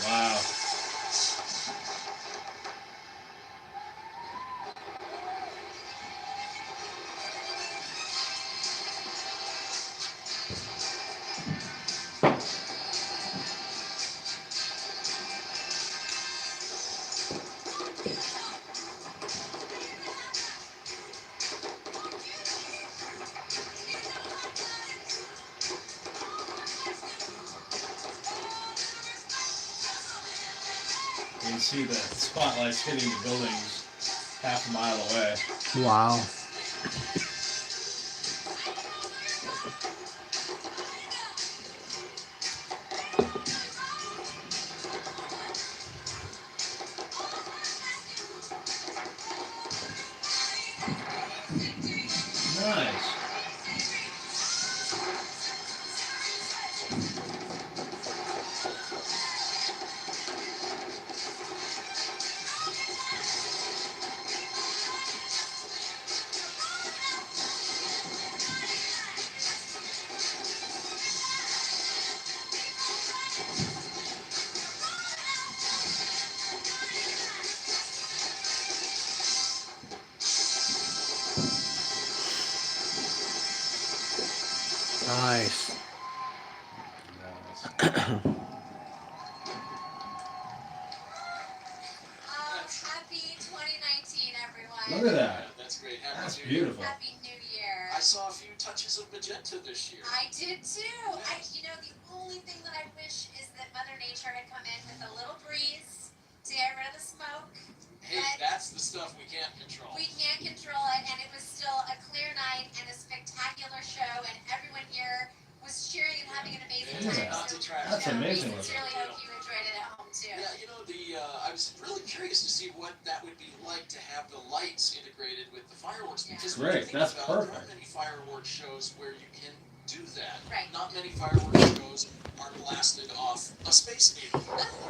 Wow. You can see the spotlights hitting the buildings half a mile away. Wow. Nice. Nice. Happy 2019, everyone. Look at that. That's great. Happy That's New Year. beautiful. Happy New Year. I saw a few touches of magenta this year. I did too. The only thing that I wish is that Mother Nature had come in with a little breeze to get rid of the smoke. Hey, that's the stuff we can't control. We can't control it, and it was still a clear night and a spectacular show, and everyone here was cheering and having an amazing Yeah. time. Not to try. That's amazing. We sincerely hope you enjoyed it at home too. Yeah, I was really curious to see what that would be like to have the lights integrated with the fireworks. Because when you Great, think that's about it, there perfect. aren't many fireworks shows where you can do that. Right. Not many fireworks shows are blasted off a space needle.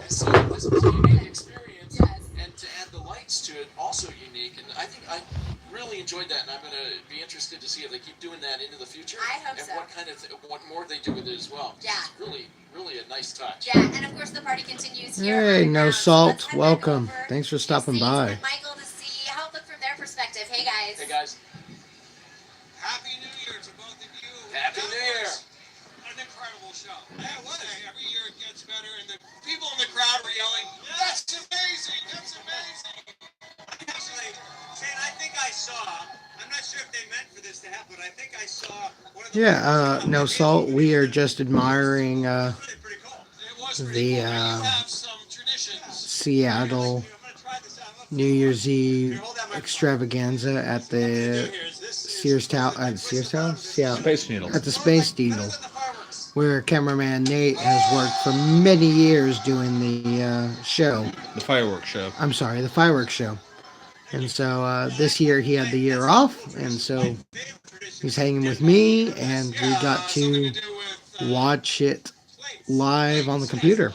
And so this was a unique experience. Yes. And to add the lights to it, also unique. And I think I really enjoyed that, and I'm going to be interested to see if they keep doing that into the future. I hope and so. what more they do with it as well. Yeah. It's really a nice touch. Yeah, and of course the party continues here. Hey, No underground. So Salt. let's head Welcome. back over Thanks for to stopping Sage by. with Michael to see how it looked from their perspective. Hey guys. Hey guys, Happy New Year to both of you. Happy That New Year. was An incredible show. Yeah, what? Every year it gets better, and the people in the crowd were yelling, "That's amazing! That's amazing!" Actually, Shane, I think I saw. I'm not sure if they meant for this to happen, but I think I saw one of the. Yeah, No Salt. We are just admiring Really pretty cool. It was pretty the, cool. You uh, have some traditions. Seattle I'm gonna try this out. New Year's Eve extravaganza at the Sears Tower. Sears Tower? Yeah. Space Needle. At the Space Needle, Better than the fireworks. where cameraman Nate has worked for many years doing the show. The fireworks show. I'm sorry, the fireworks show. And so this year he had the year off, and so he's hanging with me, and we got to watch it live on the computer,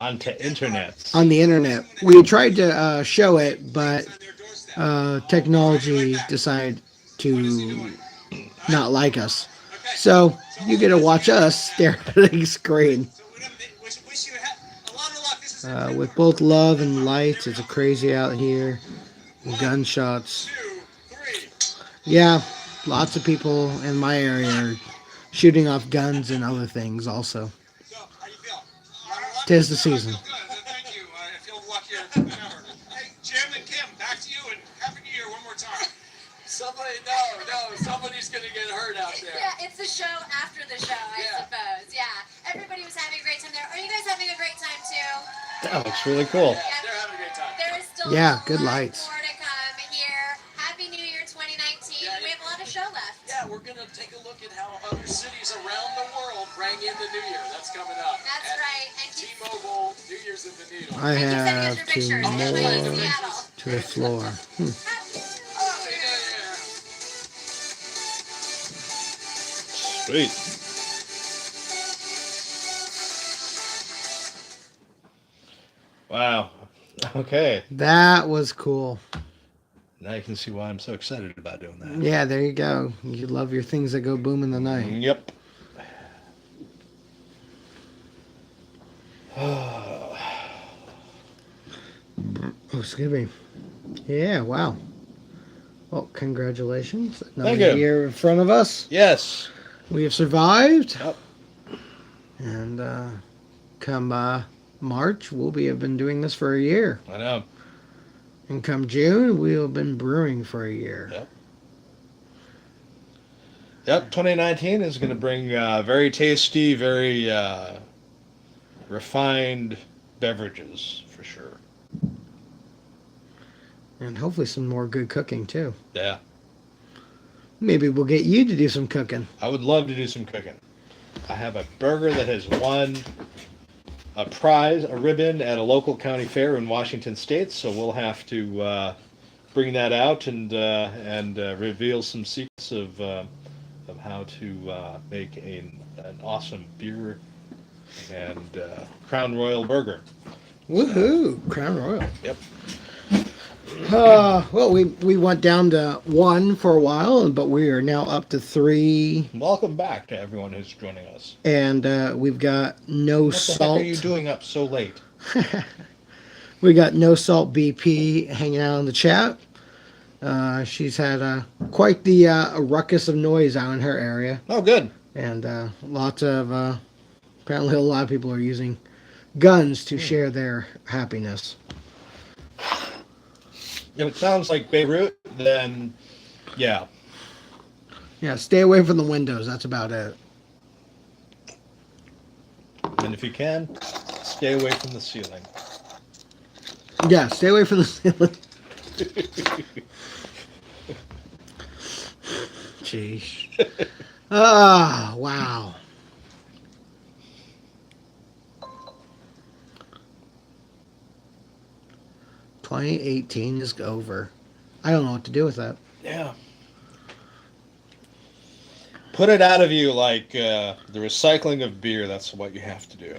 Onto internet. on the internet. We tried to show it, but technology decided to not like us. So you get to watch us stare at a big screen. So we wish you a lot of luck. This is With both love and lights, it's crazy out here. Gunshots. 2, 3. Yeah, lots of people in my area are shooting off guns and other things also. So, how you feel? 'Tis the I season. feel good. Thank you. I feel luckier than ever. Hey, Jim and Kim, back to you, and Happy New Year one more time. Somebody's gonna get hurt out there. Yeah, it's the show after the show, I Yeah. suppose. Yeah. Everybody was having a great time there. Are you guys having a great time too? That looks really cool. Yeah, they're having a great time. There is still Yeah, a good lot lights. more to come here. Happy New Year 2019. Yeah, We have a lot of show left. Yeah, we're gonna take a look at how other cities around the world rang in the New Year. That's coming up. That's At right. And keep, T-Mobile New Year's in the Needle. I and keep sending us have your to pictures. Everybody in Seattle. more to the floor. Happy New Year. Sweet. Wow. Okay. That was cool. Now you can see why I'm so excited about doing that. Yeah, there you go. You love your things that go boom in the night. Yep. Oh, excuse me. Yeah, wow. Well, congratulations. Another Thank you. year in front of us. Yes. We have survived. Yep. And come March, we'll have been doing this for a year. I know. And come June, we'll have been brewing for a year. Yep. Yep. 2019 is going to bring very tasty, very refined beverages for sure. And hopefully some more good cooking, too. Yeah. Maybe we'll get you to do some cooking. I would love to do some cooking. I have a burger that has won a prize, a ribbon at a local county fair in Washington State. So we'll have to bring that out and reveal some secrets of how to make an awesome beer and Crown Royal burger. Woohoo! Crown Royal. Yep. Well, we went down to 1 for a while, but we are now up to 3. Welcome back to everyone who's joining us. And we've got no What the salt. heck are you doing up so late? We got no salt BP hanging out in the chat. She's had quite the ruckus of noise out in her area, Oh, good. and lots of apparently a lot of people are using guns to share their happiness. If it sounds like Beirut, then yeah. Yeah, stay away from the windows. That's about it. And if you can, stay away from the ceiling. Yeah, stay away from the ceiling. Jeez. Ah, wow. "2018 is over." I don't know what to do with that. Yeah. Put it out of you like the recycling of beer. That's what you have to do.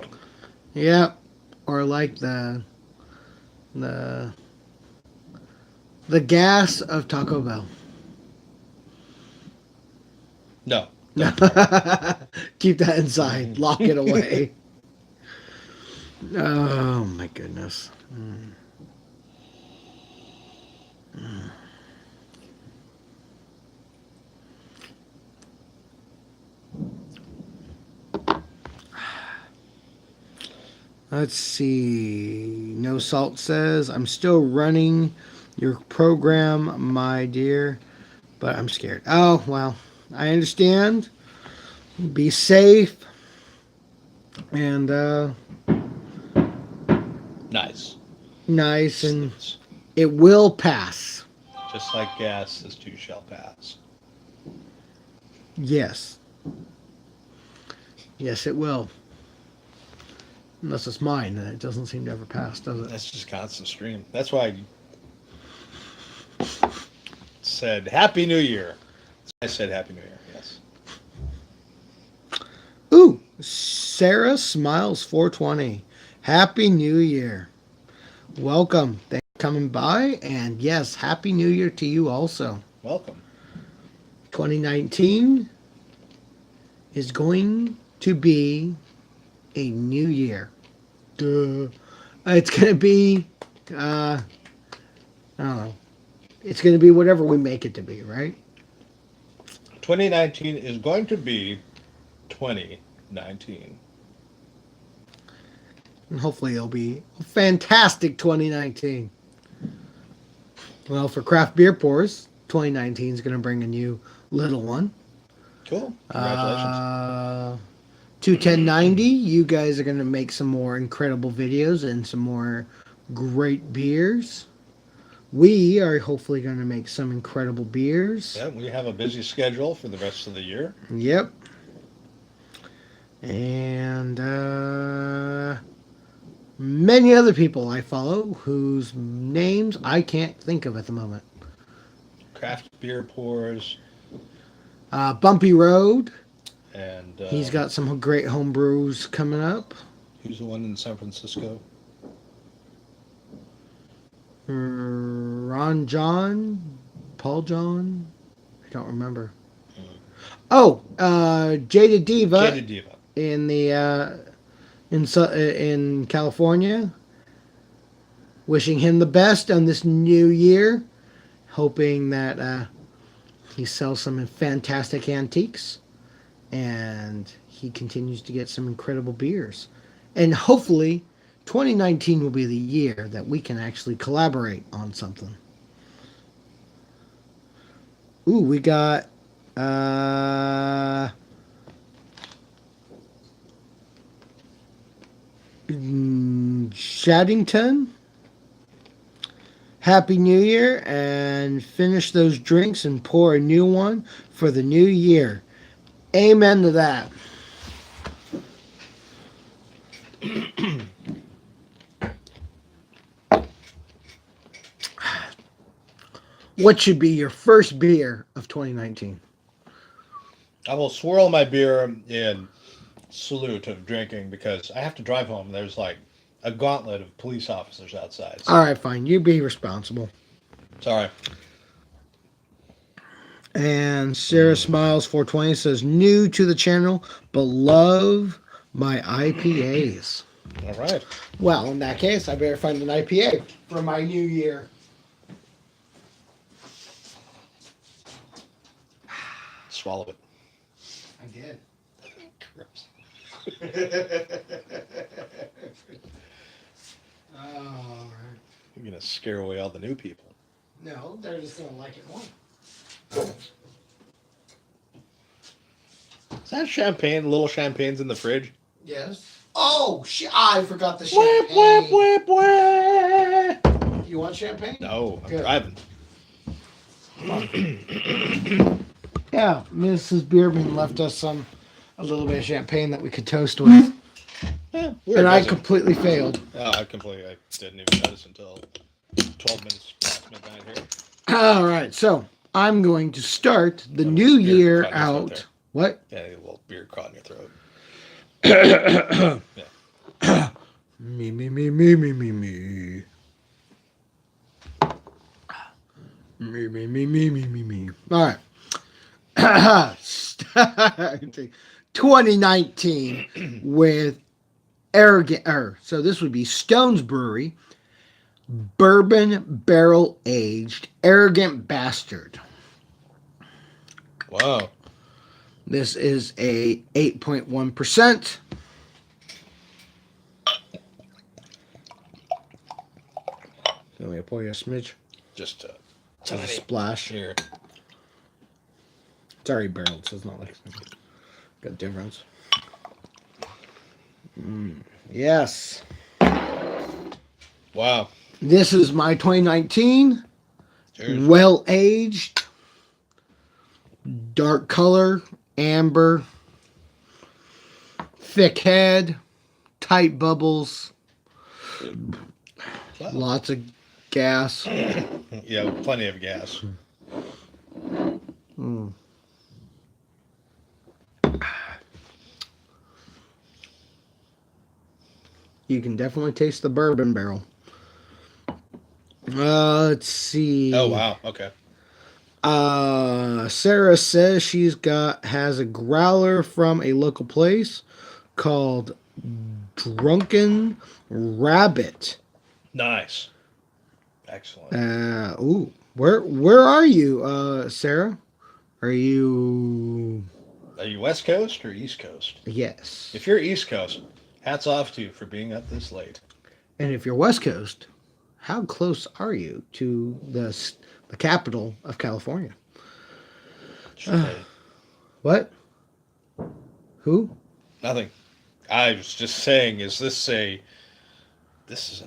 Yep. Or like the gas of Taco Bell. No. Keep that inside. Lock it away. Oh my goodness. Let's see. No Salt says, "I'm still running your program, my dear, but I'm scared." Oh, well, I understand. Be safe. And Nice. nice, and it will pass. Just like gas, this too shall pass. Yes. Yes, it will. Unless it's mine, and it doesn't seem to ever pass, does it? That's just constant stream. That's why I said Happy New Year. I said Happy New Year, yes. Ooh, Sarah Smiles 420. Happy New Year. Welcome. Thanks for coming by. And yes, Happy New Year to you also. Welcome. 2019 is going to be a new year. Duh. It's going to be, I don't know. It's going to be whatever we make it to be, right? 2019 is going to be 2019. And hopefully it'll be a fantastic 2019. Well, for Craft Beer Pours, 2019 is going to bring a new little one. Cool. Congratulations. 21090, you guys are going to make some more incredible videos and some more great beers. We are hopefully going to make some incredible beers. Yeah, we have a busy schedule for the rest of the year. Yep. And many other people I follow whose names I can't think of at the moment. Craft Beer Pours. Bumpy Road. And He's got some great home brews coming up. who's the one in San Francisco? Ron John, Paul John, I don't remember. Oh, Jada Diva Jada Diva. in the in California. Wishing him the best on this new year, hoping that he sells some fantastic antiques, and he continues to get some incredible beers, and hopefully 2019 will be the year that we can actually collaborate on something. Ooh, we got Shaddington. Happy New Year, and finish those drinks and pour a new one for the new year. Amen to that. What should be your first beer of 2019? I will swirl my beer in salute of drinking because I have to drive home. There's like a gauntlet of police officers outside. So. All right, fine. You be responsible. Sorry. And Sarah Smiles 420 says, new to the channel, but love my IPAs. All right. Well, in that case, I better find an IPA for my new year. Swallow it. I did. Gross. All right. You're going to scare away all the new people. No, they're just going to like it more. Is that champagne? Little champagne's in the fridge? Yes. Oh, I forgot the champagne. Whip, whip, whip. You want champagne? No, I'm Good. driving. Yeah, Mrs. Beerman left us a little bit of champagne that we could toast with. Yeah, weird, And I wasn't it? completely failed. Oh, I didn't even notice until 12 minutes past midnight here. All right, so I'm going to start the new beer year caught in your throat out. there. What? Yeah, a little beer caught in your throat. Me, me, me, me, me, me, me. Me, me, me, me, me, me, me. All right. 2019 with so this would be Stone's Brewery, Bourbon Barrel Aged Arrogant Bastard. Wow. This is a 8.1%. Let me pour you a smidge. Just A tiny splash. here. It's already barreled, so it's not like got a difference. Yes. Wow. This is my 2019. Cheers. Well aged. Dark color. Amber. Thick head. Tight bubbles. Wow. Lots of gas. Yeah, plenty of gas. You can definitely taste the bourbon barrel. Let's see. Oh, wow. Okay. Sarah says has a growler from a local place called Drunken Rabbit. Nice. Excellent. Where are you, Sarah? Are you Are you West Coast or East Coast? Yes. If you're East Coast, hats off to you for being up this late. And if you're West Coast, how close are you to the capital of California? What? Who? Nothing. I was just saying, this is a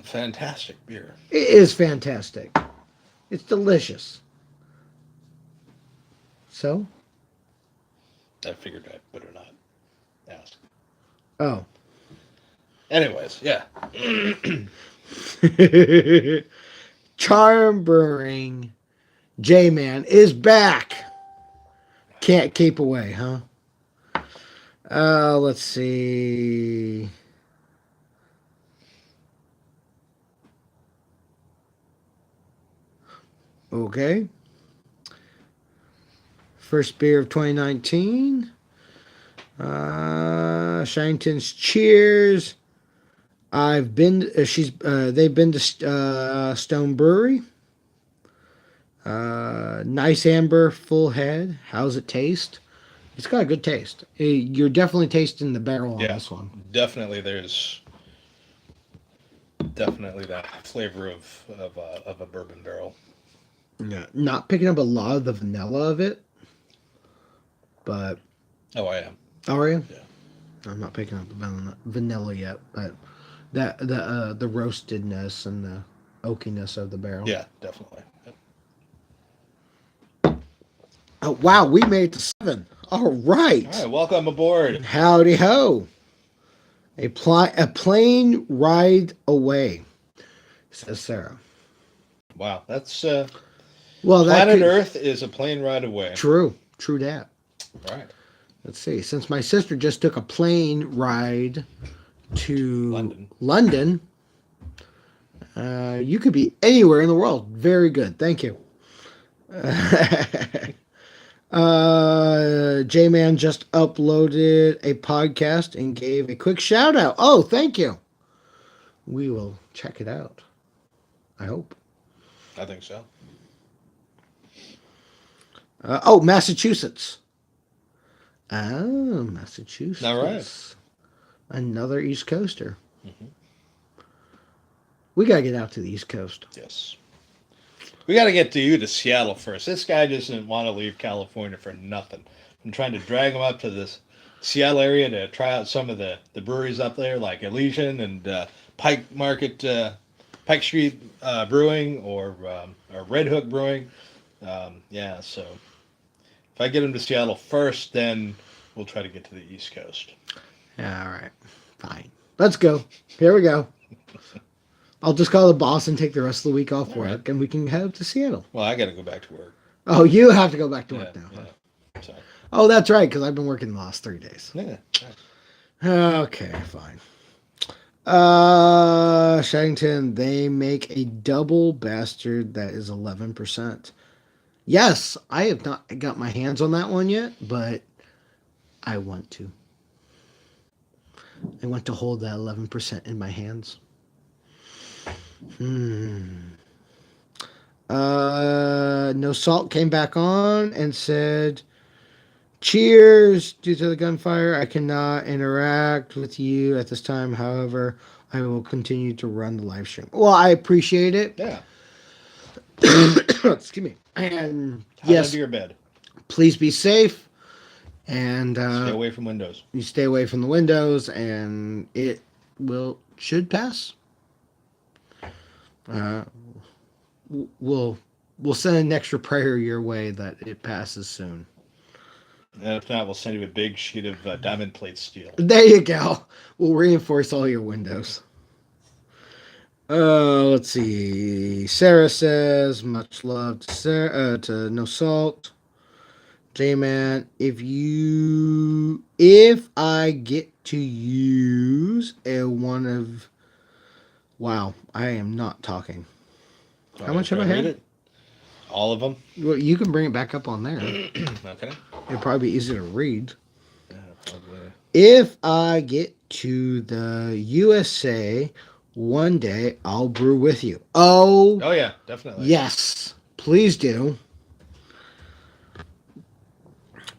fantastic beer. It is fantastic. It's delicious. So? I figured I better not ask. Oh. Anyways, yeah. Charm Brewing J-Man is back. Can't keep away, huh? Let's see. Okay. First beer of 2019. Shanghton's Cheers. I've been. They've been to Stone Brewery. Nice amber, full head. How's it taste? It's got a good taste. You're definitely tasting the barrel on this one. Definitely, there's definitely that flavor of a bourbon barrel. Yeah, not picking up a lot of the vanilla of it, but Oh, I am. are you? Yeah. I'm not picking up the vanilla yet, but that the roastedness and the oakiness of the barrel. Yeah, definitely. Oh wow, we made it to 7. All right. All right, welcome aboard. Howdy ho. A plane ride away, says Sarah. Wow, that's Well, that planet could, Earth is a plane ride away. True that. Right. Let's see. Since my sister just took a plane ride to London. You could be anywhere in the world. Very good. Thank you. J-Man just uploaded a podcast and gave a quick shout out. Oh, thank you. We will check it out. I hope. I think so. Massachusetts. Oh, Massachusetts. All right. Another East Coaster. Mm-hmm. We got to get out to the East Coast. Yes. We got to get to Seattle first. This guy doesn't want to leave California for nothing. I'm trying to drag him up to this Seattle area to try out some of the breweries up there, like Elysian and Pike Street Brewing or Red Hook Brewing. So if I get him to Seattle first, then we'll try to get to the East Coast. Yeah, all right. Fine. Let's go. Here we go. I'll just call the boss and take the rest of the week off work, and we can head up to Seattle. Well, I got to go back to work. Oh, you have to go back to work now. Huh? Yeah. Sorry. Oh, that's right, because I've been working the last 3 days. Yeah. Okay, fine. Shaddington, they make a double bastard that is 11%. Yes, I have not got my hands on that one yet, but I want to. I want to hold that 11% in my hands. No Salt came back on and said, cheers, due to the gunfire, I cannot interact with you at this time. However, I will continue to run the live stream. Well, I appreciate it. Yeah. Excuse me. And yes, Under your bed. Please be safe. And Stay away from windows. You stay away from the windows, and it should pass. We'll send an extra prayer your way that it passes soon. And if not, we'll send you a big sheet of diamond plate steel. There you go. We'll reinforce all your windows. Let's see. Sarah says, much love to Sarah, to No Salt. J-Man, if I get to use wow, I am not talking. How much have I had? It? All of them. Well, you can bring it back up on there. Okay. It'll probably be easy to read. Yeah, probably. If I get to the USA one day, I'll brew with you. Oh yeah, definitely. Yes, please do.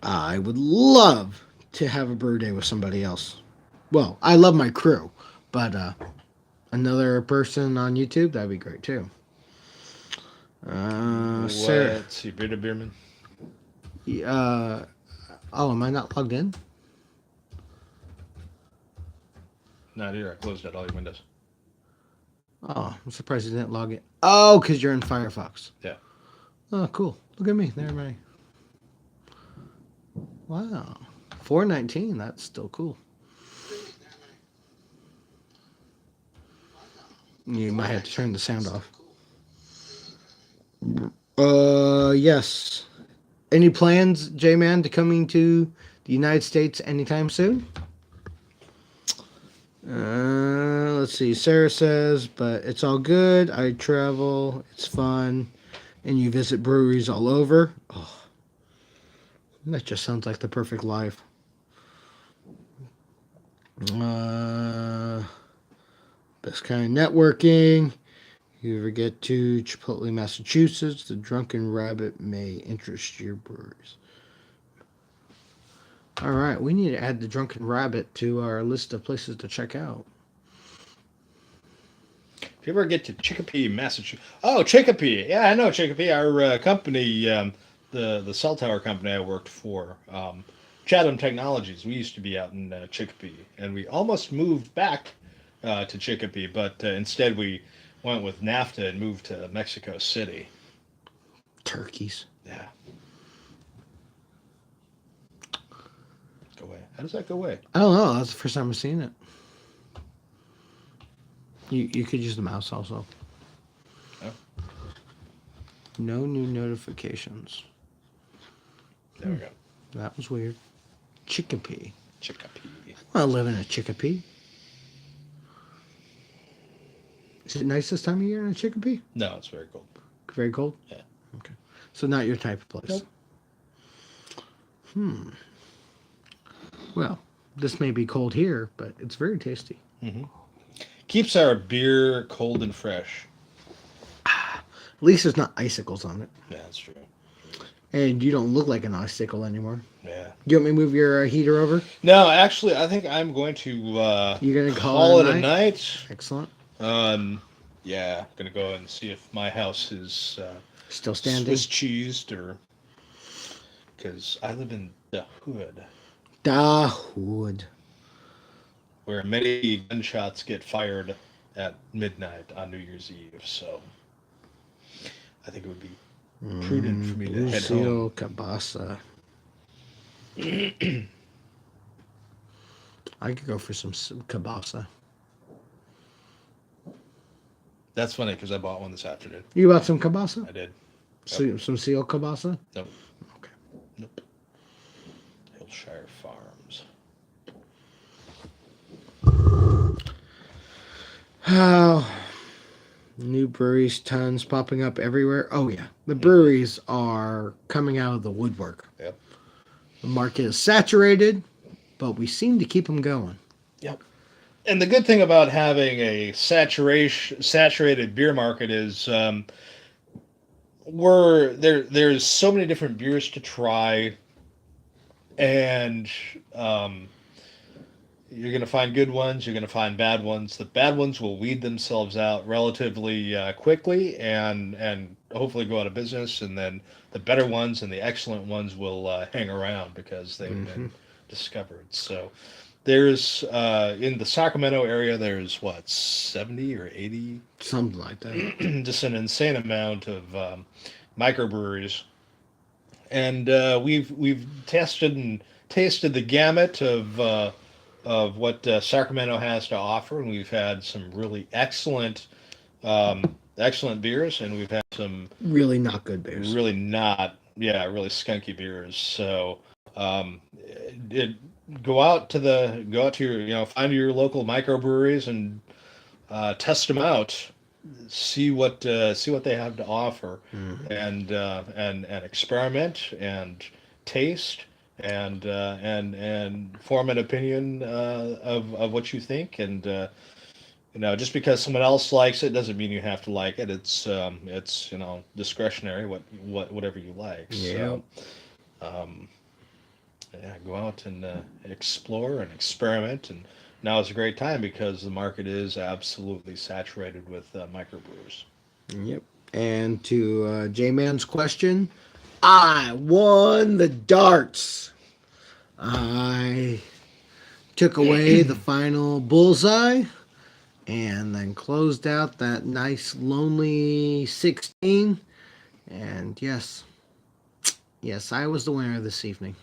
I would love to have a brew day with somebody else. Well, I love my crew, but another person on YouTube, that'd be great too. Sarah, Let's see, Bearded Beerman. oh, am I not logged in? Not here. I closed out all your windows. Oh, I'm surprised you didn't log in. Oh, because you're in Firefox. Yeah. Oh, cool. Look at me. There, my. Wow. 419. That's still cool. You might have to turn the sound off. Yes. Any plans, J-Man, to coming to the United States anytime soon? Let's see. Sarah says, but it's all good. I travel. It's fun. And you visit breweries all over. Oh, that just sounds like the perfect life. Best kind of networking. You ever get to Chipotle, Massachusetts, the Drunken Rabbit may interest your breweries. All right, we need to add the Drunken Rabbit to our list of places to check out. If you ever get to Chicopee, Massachusetts. Oh, Chicopee. Yeah, I know Chicopee. Our company, the cell tower company I worked for, Chatham Technologies, we used to be out in Chicopee. And we almost moved back to Chicopee, but instead we went with NAFTA and moved to Mexico City. Turkeys. Yeah. Go away. How does that go away? I don't know. That's the first time I've seen it. You could use the mouse also. Oh. No new notifications. There we go. That was weird. Chicopee. Chicopee. I want to live in a Chicopee. Is it nice this time of year in a Chicopee? No, it's very cold. Very cold? Yeah. Okay. So not your type of place. Nope. Well, this may be cold here, but it's very tasty. Keeps our beer cold and fresh. At least there's not icicles on it. Yeah, that's true. And you don't look like an icicle anymore. Yeah. You want me to move your heater over? No, actually, I think I'm going to You're gonna call it a night. Excellent. Yeah, I'm gonna go and see if my house is Still standing. Swiss cheesed or because I live in the hood Da Hood. where many gunshots get fired at midnight on New Year's Eve. So I think it would be prudent for me to head home. Lucio Cabasa. I could go for some cabasa. That's funny because I bought one this afternoon. You bought some cabasa? I did. Some seal cabasa? Nope. Okay. Nope. Hillshire Farms. Oh, new breweries, tons popping up everywhere. Oh yeah, the breweries are coming out of the woodwork. Yep. The market is saturated, but we seem to keep them going. Yep. And the good thing about having a saturated beer market is there's so many different beers to try, and you're going to find good ones, you're going to find bad ones. The bad ones will weed themselves out relatively quickly and hopefully go out of business, and then the better ones and the excellent ones will hang around because they've been discovered. So there's in the Sacramento area, there's 70 or 80, Something like that. just an insane amount of microbreweries, and we've tested and tasted the gamut of what Sacramento has to offer, and we've had some really excellent beers, and we've had some Really not good beers. really really skunky beers. So go out to your find your local microbreweries and test them out, see what they have to offer, and experiment and taste and form an opinion of what you think. And just because someone else likes it doesn't mean you have to like it. It's discretionary, whatever you like. Yeah. So yeah, go out and explore and experiment. And now is a great time because the market is absolutely saturated with microbrewers. Yep. And to J Man's question, I won the darts. I took away the final bullseye and then closed out that nice lonely 16. And yes, I was the winner this evening.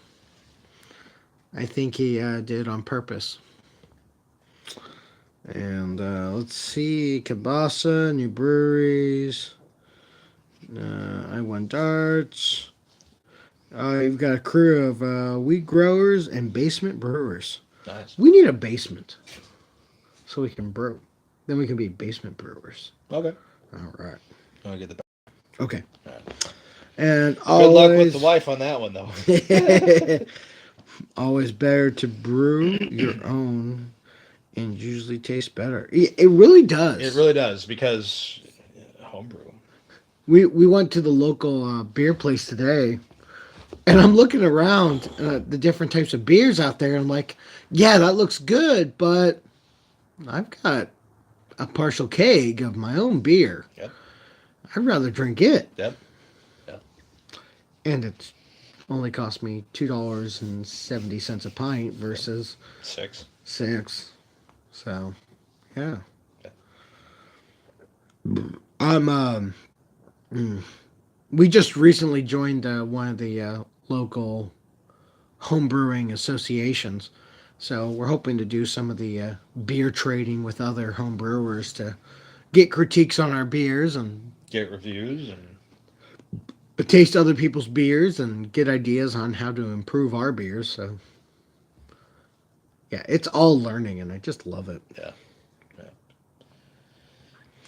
I think he did on purpose. And let's see, Kabasa, new breweries. I won darts. You've got a crew of wheat growers and basement brewers. Nice. We need a basement so we can brew. Then we can be basement brewers. Okay. All right. I'll get the. Okay. All right. And Good always, luck with the wife on that one, though. always better to brew your own, and usually tastes better. It really does. It really does because homebrew. We went to the local beer place today, and I'm looking around the different types of beers out there. And I'm like, yeah, that looks good, but I've got a partial keg of my own beer. Yep. I'd rather drink it. Yep. And it's only cost me $2.70 a pint versus 6. $6. So, yeah. We just recently joined one of the local home brewing associations. So we're hoping to do some of the beer trading with other home brewers to get critiques on our beers and Get reviews and. taste other people's beers and get ideas on how to improve our beers. So, yeah, it's all learning, and I just love it. Yeah.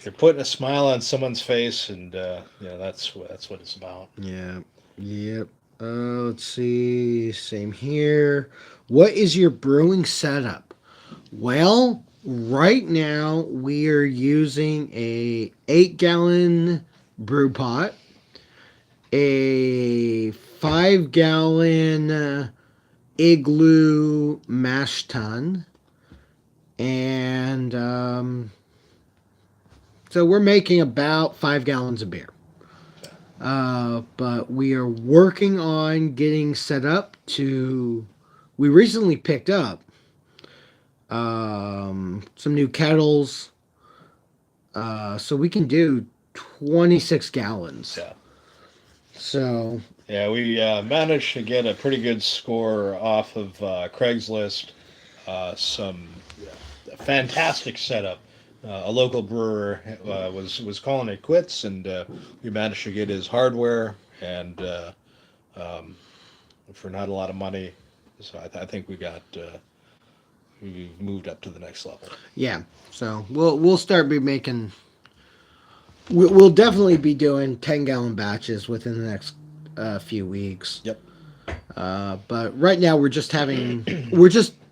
You're putting a smile on someone's face, and that's what it's about. Yeah. Yep. Let's see. Same here. What is your brewing setup? Well, right now we are using a 8-gallon brew pot, a 5-gallon Igloo mash tun, and so we're making about 5 gallons of beer. But we are working on getting set up to. We recently picked up some new kettles, so we can do 26 gallons. Yeah. So Yeah, we managed to get a pretty good score off of Craigslist. Some fantastic setup. A local brewer was calling it quits, and we managed to get his hardware, and for not a lot of money. So I think we moved up to the next level. yeah, so we'll start be making. We'll definitely be doing 10-gallon batches within the next few weeks. Yep. But right now we're just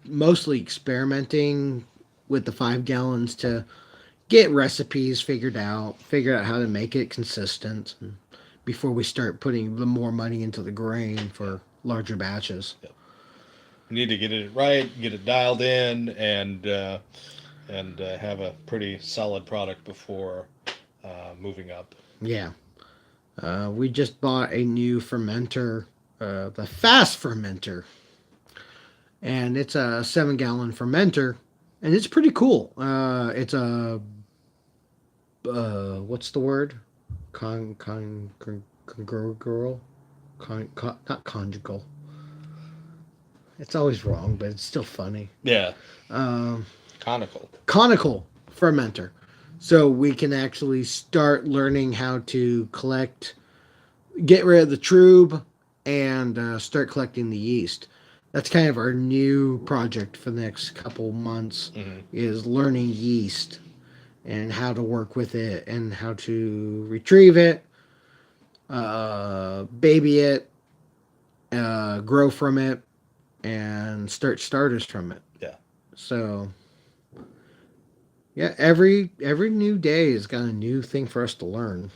mostly experimenting with the 5 gallons to get recipes figured out how to make it consistent before we start putting the more money into the grain for larger batches. Yep. We need to get it right, get it dialed in, and have a pretty solid product before moving up. Yeah. We just bought a new fermenter, the Fast Fermenter. And it's a 7-gallon fermenter. And it's pretty cool. It's a, what's the word? Not conjugal. It's always wrong, but it's still funny. Yeah. Conical. Conical fermenter. So we can actually start learning how to get rid of the trub, and start collecting the yeast. That's kind of our new project for the next couple months, is learning yeast and how to work with it and how to retrieve it, baby it, grow from it, and start starters from it. Yeah. So, yeah, every new day has got a new thing for us to learn.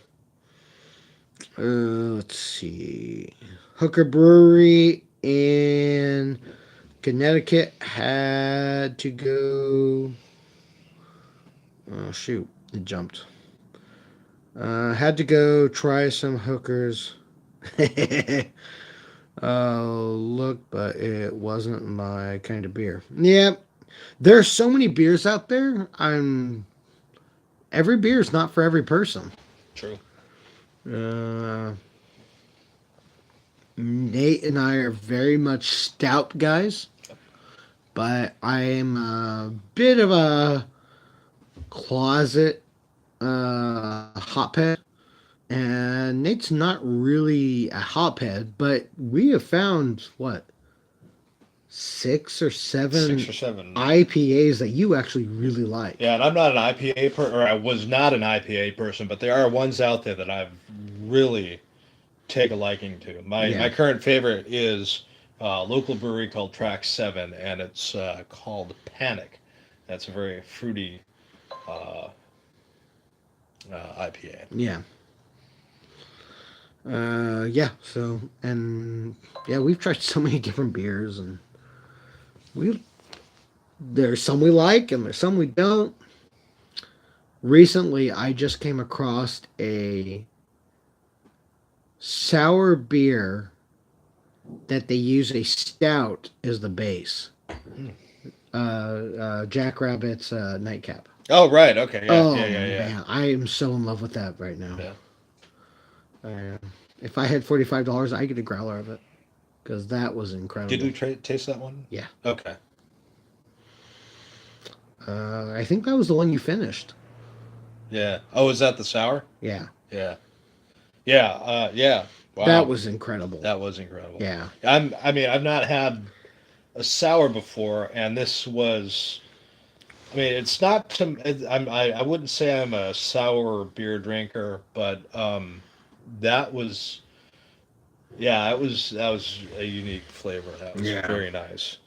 Let's see. Hooker Brewery in Connecticut had to go. Oh shoot! It jumped. Had to go try some hookers. Look, but it wasn't my kind of beer. Yeah, there's so many beers out there. Every beer is not for every person. True. Nate and I are very much stout guys, but I am a bit of a closet hophead, and Nate's not really a hophead, but we have found what 6 or 7 6 or 7. IPAs that you actually really like. Yeah, and I'm not an IPA or I was not an IPA person, but there are ones out there that I've really take a liking to. My current favorite is a local brewery called Track 7, and it's called Panic. That's a very fruity IPA. Yeah. So and yeah, we've tried so many different beers, and there's some we like and there's some we don't. Recently, I just came across a sour beer that they use a stout as the base. Jackrabbit's Nightcap. Oh, right. Okay. Yeah. Oh, yeah. man, I am so in love with that right now. Yeah. If I had $45, I get a growler of it because that was incredible. Did we taste that one? Yeah. Okay. I think that was the one you finished. Yeah. Oh, is that the sour? Yeah. Yeah. Yeah. Yeah. Wow. That was incredible. That was incredible. Yeah. I mean, I've not had a sour before, and this was. I mean, it's not. I wouldn't say I'm a sour beer drinker, but that was. Yeah, that was a unique flavor. That was very nice.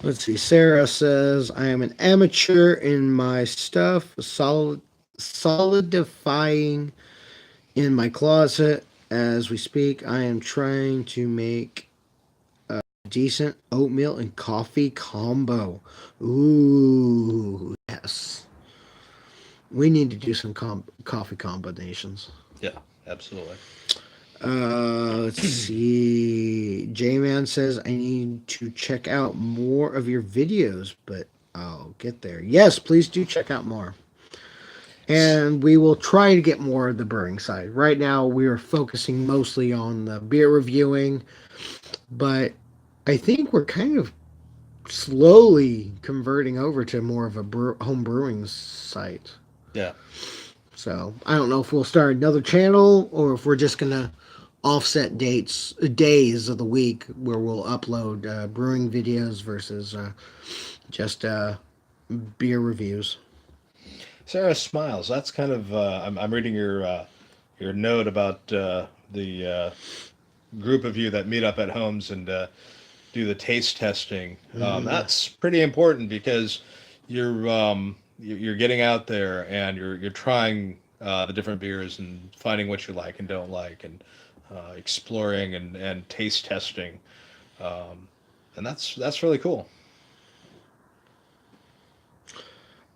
Let's see. Sarah says, I am an amateur in my stuff, solidifying in my closet as we speak. I am trying to make a decent oatmeal and coffee combo. Ooh, yes. We need to do some coffee combinations. Yeah, absolutely. Let's see. J-Man says, I need to check out more of your videos, but I'll get there. Yes, please do check out more. And we will try to get more of the brewing side. Right now, we are focusing mostly on the beer reviewing, but I think we're kind of slowly converting over to more of a home brewing site. Yeah. So I don't know if we'll start another channel or if we're just going to offset days of the week where we'll upload brewing videos versus just beer reviews. Sarah smiles. That's kind of. I'm reading your note about the group of you that meet up at homes and do the taste testing. That's pretty important because you're getting out there and you're trying the different beers and finding what you like and don't like and exploring and taste testing, and that's really cool.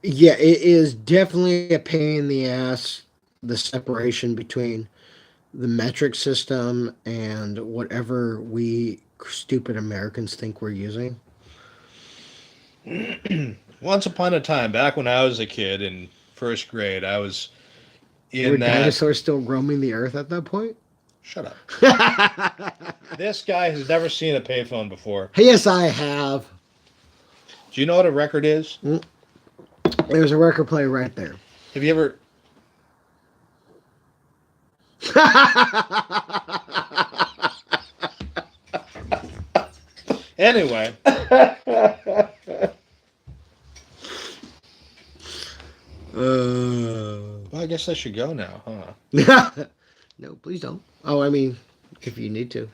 Yeah, it is definitely a pain in the ass, the separation between the metric system and whatever we stupid Americans think we're using. Once upon a time, back when I was a kid in first grade, I was Were in that. dinosaurs still roaming the earth at that point? Shut up. This guy has never seen a payphone before. Yes, I have. Do you know what a record is? There's a record player right there. Have you ever? Anyway. Well, I guess I should go now, huh? No, please don't. Oh, I mean, if you need to.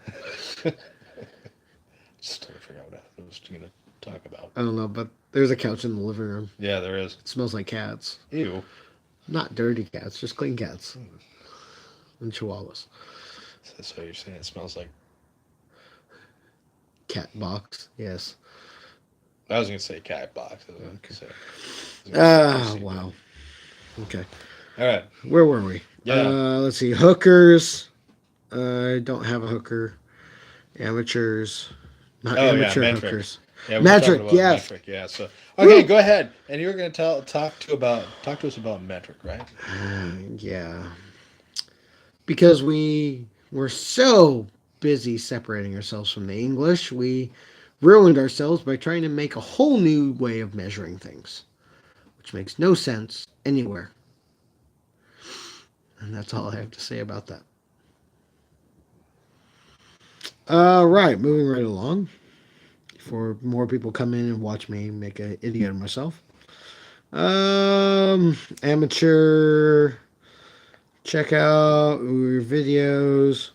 Still forgot what I was going to talk about. I don't know, but there's a couch in the living room. Yeah, there is. It smells like cats. Ew. Not dirty cats, just clean cats. And chihuahuas. So you're saying it smells like Cat box. Yes. I was gonna say cat box. I was gonna Okay. say. Wow. Okay. All right. Where were we? Yeah. Let's see. Hookers. I don't have a hooker. Amateurs. Not Oh yeah, amateur metric. hookers. Yeah, we're Metric, talking about yes. metric. Yeah. So okay, Woo! go ahead. And you were gonna talk to us about metric, right? Yeah. Because we were so busy separating ourselves from the English, we ruined ourselves by trying to make a whole new way of measuring things, which makes no sense anywhere. And that's all I have to say about that. All right, moving right along. Before more people come in and watch me make an idiot of myself. Amateur. Check out your videos.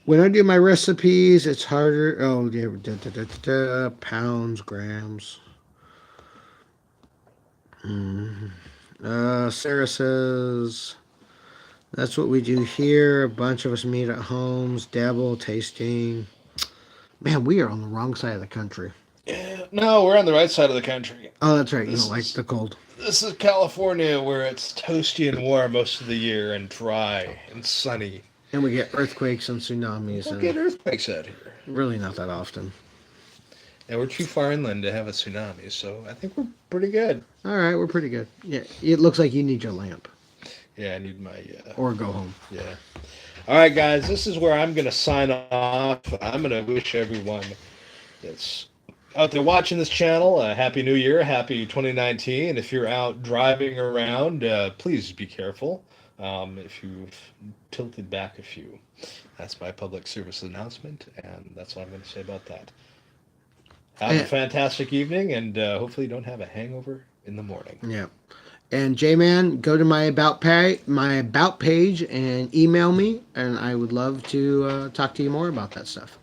When I do my recipes, it's harder. Oh, yeah, pounds, grams. Sarah says that's what we do here. A bunch of us meet at homes, dabble, tasting. Man, we are on the wrong side of the country. Yeah. No, we're on the right side of the country. Oh, that's right. You This don't like is the cold. this is California, where it's toasty and warm most of the year, and dry and sunny. And we get earthquakes and tsunamis, We'll get and earthquakes out here, really not that often. and we're too far inland to have a tsunami, so I think we're pretty good. All right, we're pretty good. Yeah, it looks like you need your lamp Yeah, I need my or go home. yeah. All right, guys, this is where I'm gonna sign off. I'm gonna wish everyone that's out there watching this channel a happy New Year, happy 2019. If you're out driving around, please be careful. If you've tilted back a few, that's my public service announcement, and that's what I'm going to say about that. Have a And- fantastic evening, and hopefully you don't have a hangover in the morning. Yeah. And J-Man, go to my about page and email me, and I would love to talk to you more about that stuff.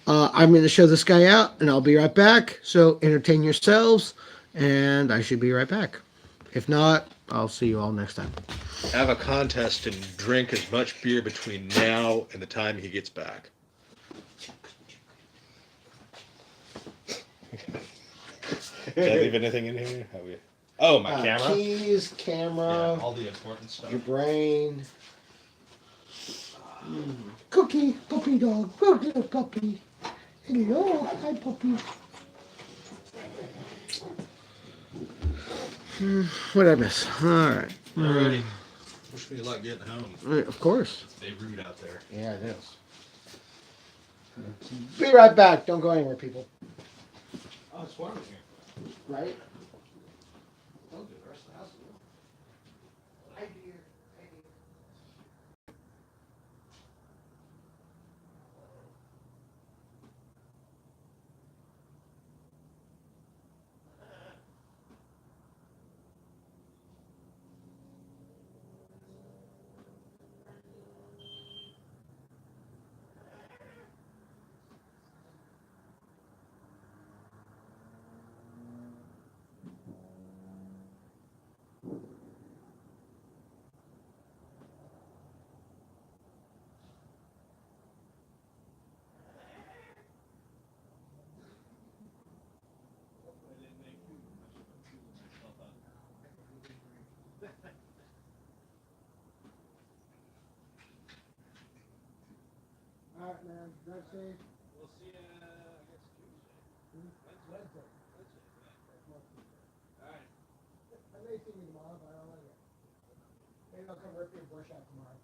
I'm going to show this guy out, and I'll be right back. So entertain yourselves, and I should be right back. If not, I'll see you all next time. Have a contest and drink as much beer between now and the time he gets back. Did I leave anything in here? Oh, my camera. Keys, Yeah, camera, all the important stuff. your brain. Cookie, puppy dog, oh, little puppy. Hello, hi puppy. What'd I miss? All right. Alrighty. Wish me luck getting home. Of course. They rude out there. Yeah, it is. Be right back. Don't go anywhere, people. Oh, it's warm in here. Right? Don't do the rest of the house. Hi, dear. Hi, dear. All right, man. Drive safe. We'll see you, I guess, Tuesday. Wednesday. All right. I may see you tomorrow, but I don't know yet. Maybe I'll come rip your bush out tomorrow.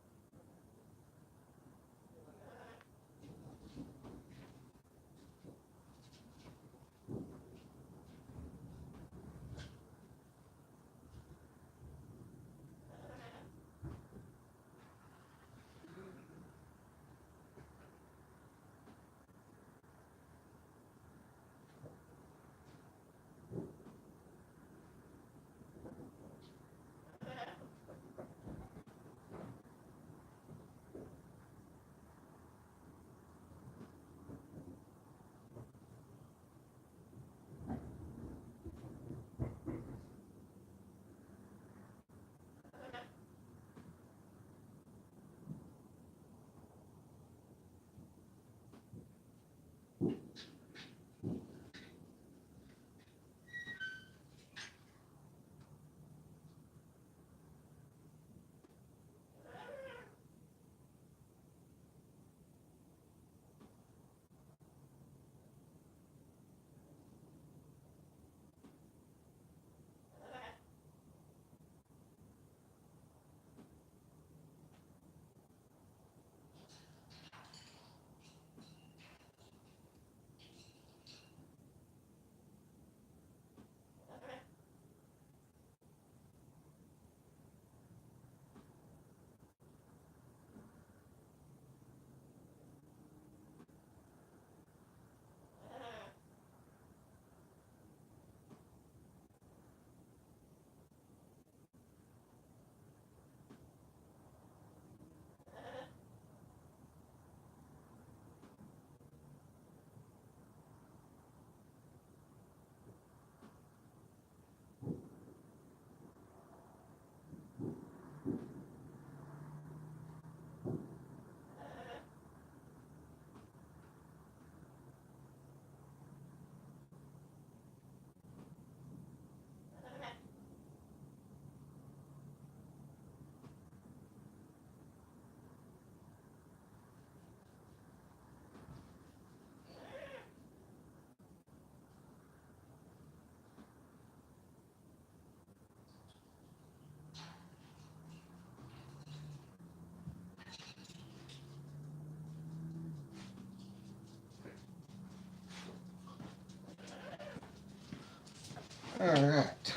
Alright.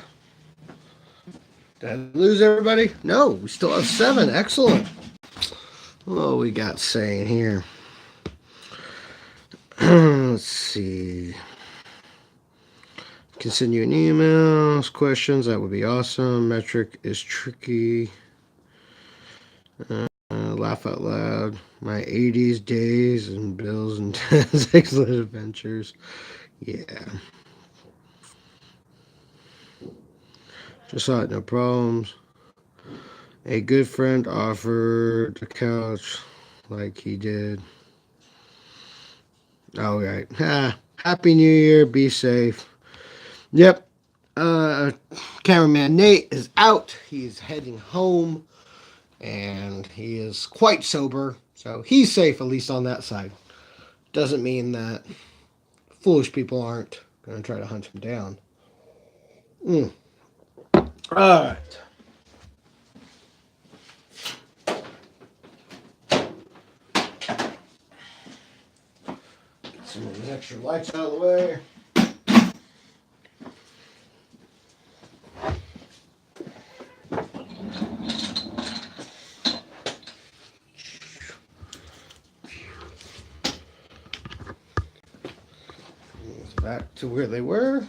Did I lose everybody? No, we still have 7. Excellent. What we got saying here? Let's see. Can send you an email, questions. That would be awesome. Metric is tricky. Laugh out loud. My 80s days and Bills and Ted's excellent adventures. Yeah. Just saw it, no problems. A good friend offered the couch like he did. All right. Happy New Year. Be safe. Yep. Cameraman Nate is out. He's heading home. And he is quite sober. So he's safe, at least on that side. Doesn't mean that foolish people aren't going to try to hunt him down. Alright. Get some of these extra lights out of the way. Back to where they were.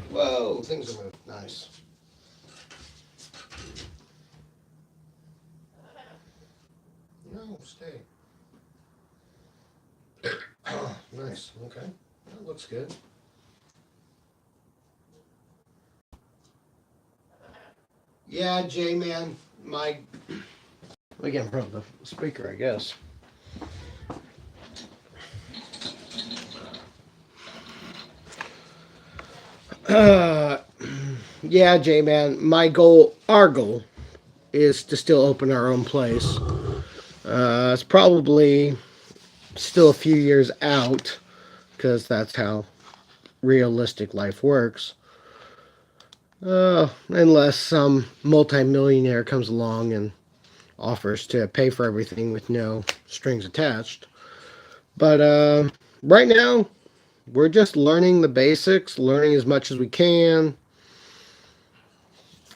Whoa, things are moving. Nice. No, stay. Nice. Okay. That looks good. Yeah, J-Man. We get in front of the speaker, I guess. Yeah, J-Man, our goal is to still open our own place. It's probably still a few years out, because that's how realistic life works. Unless some multimillionaire comes along and offers to pay for everything with no strings attached. But right now, we're just learning the basics, learning as much as we can.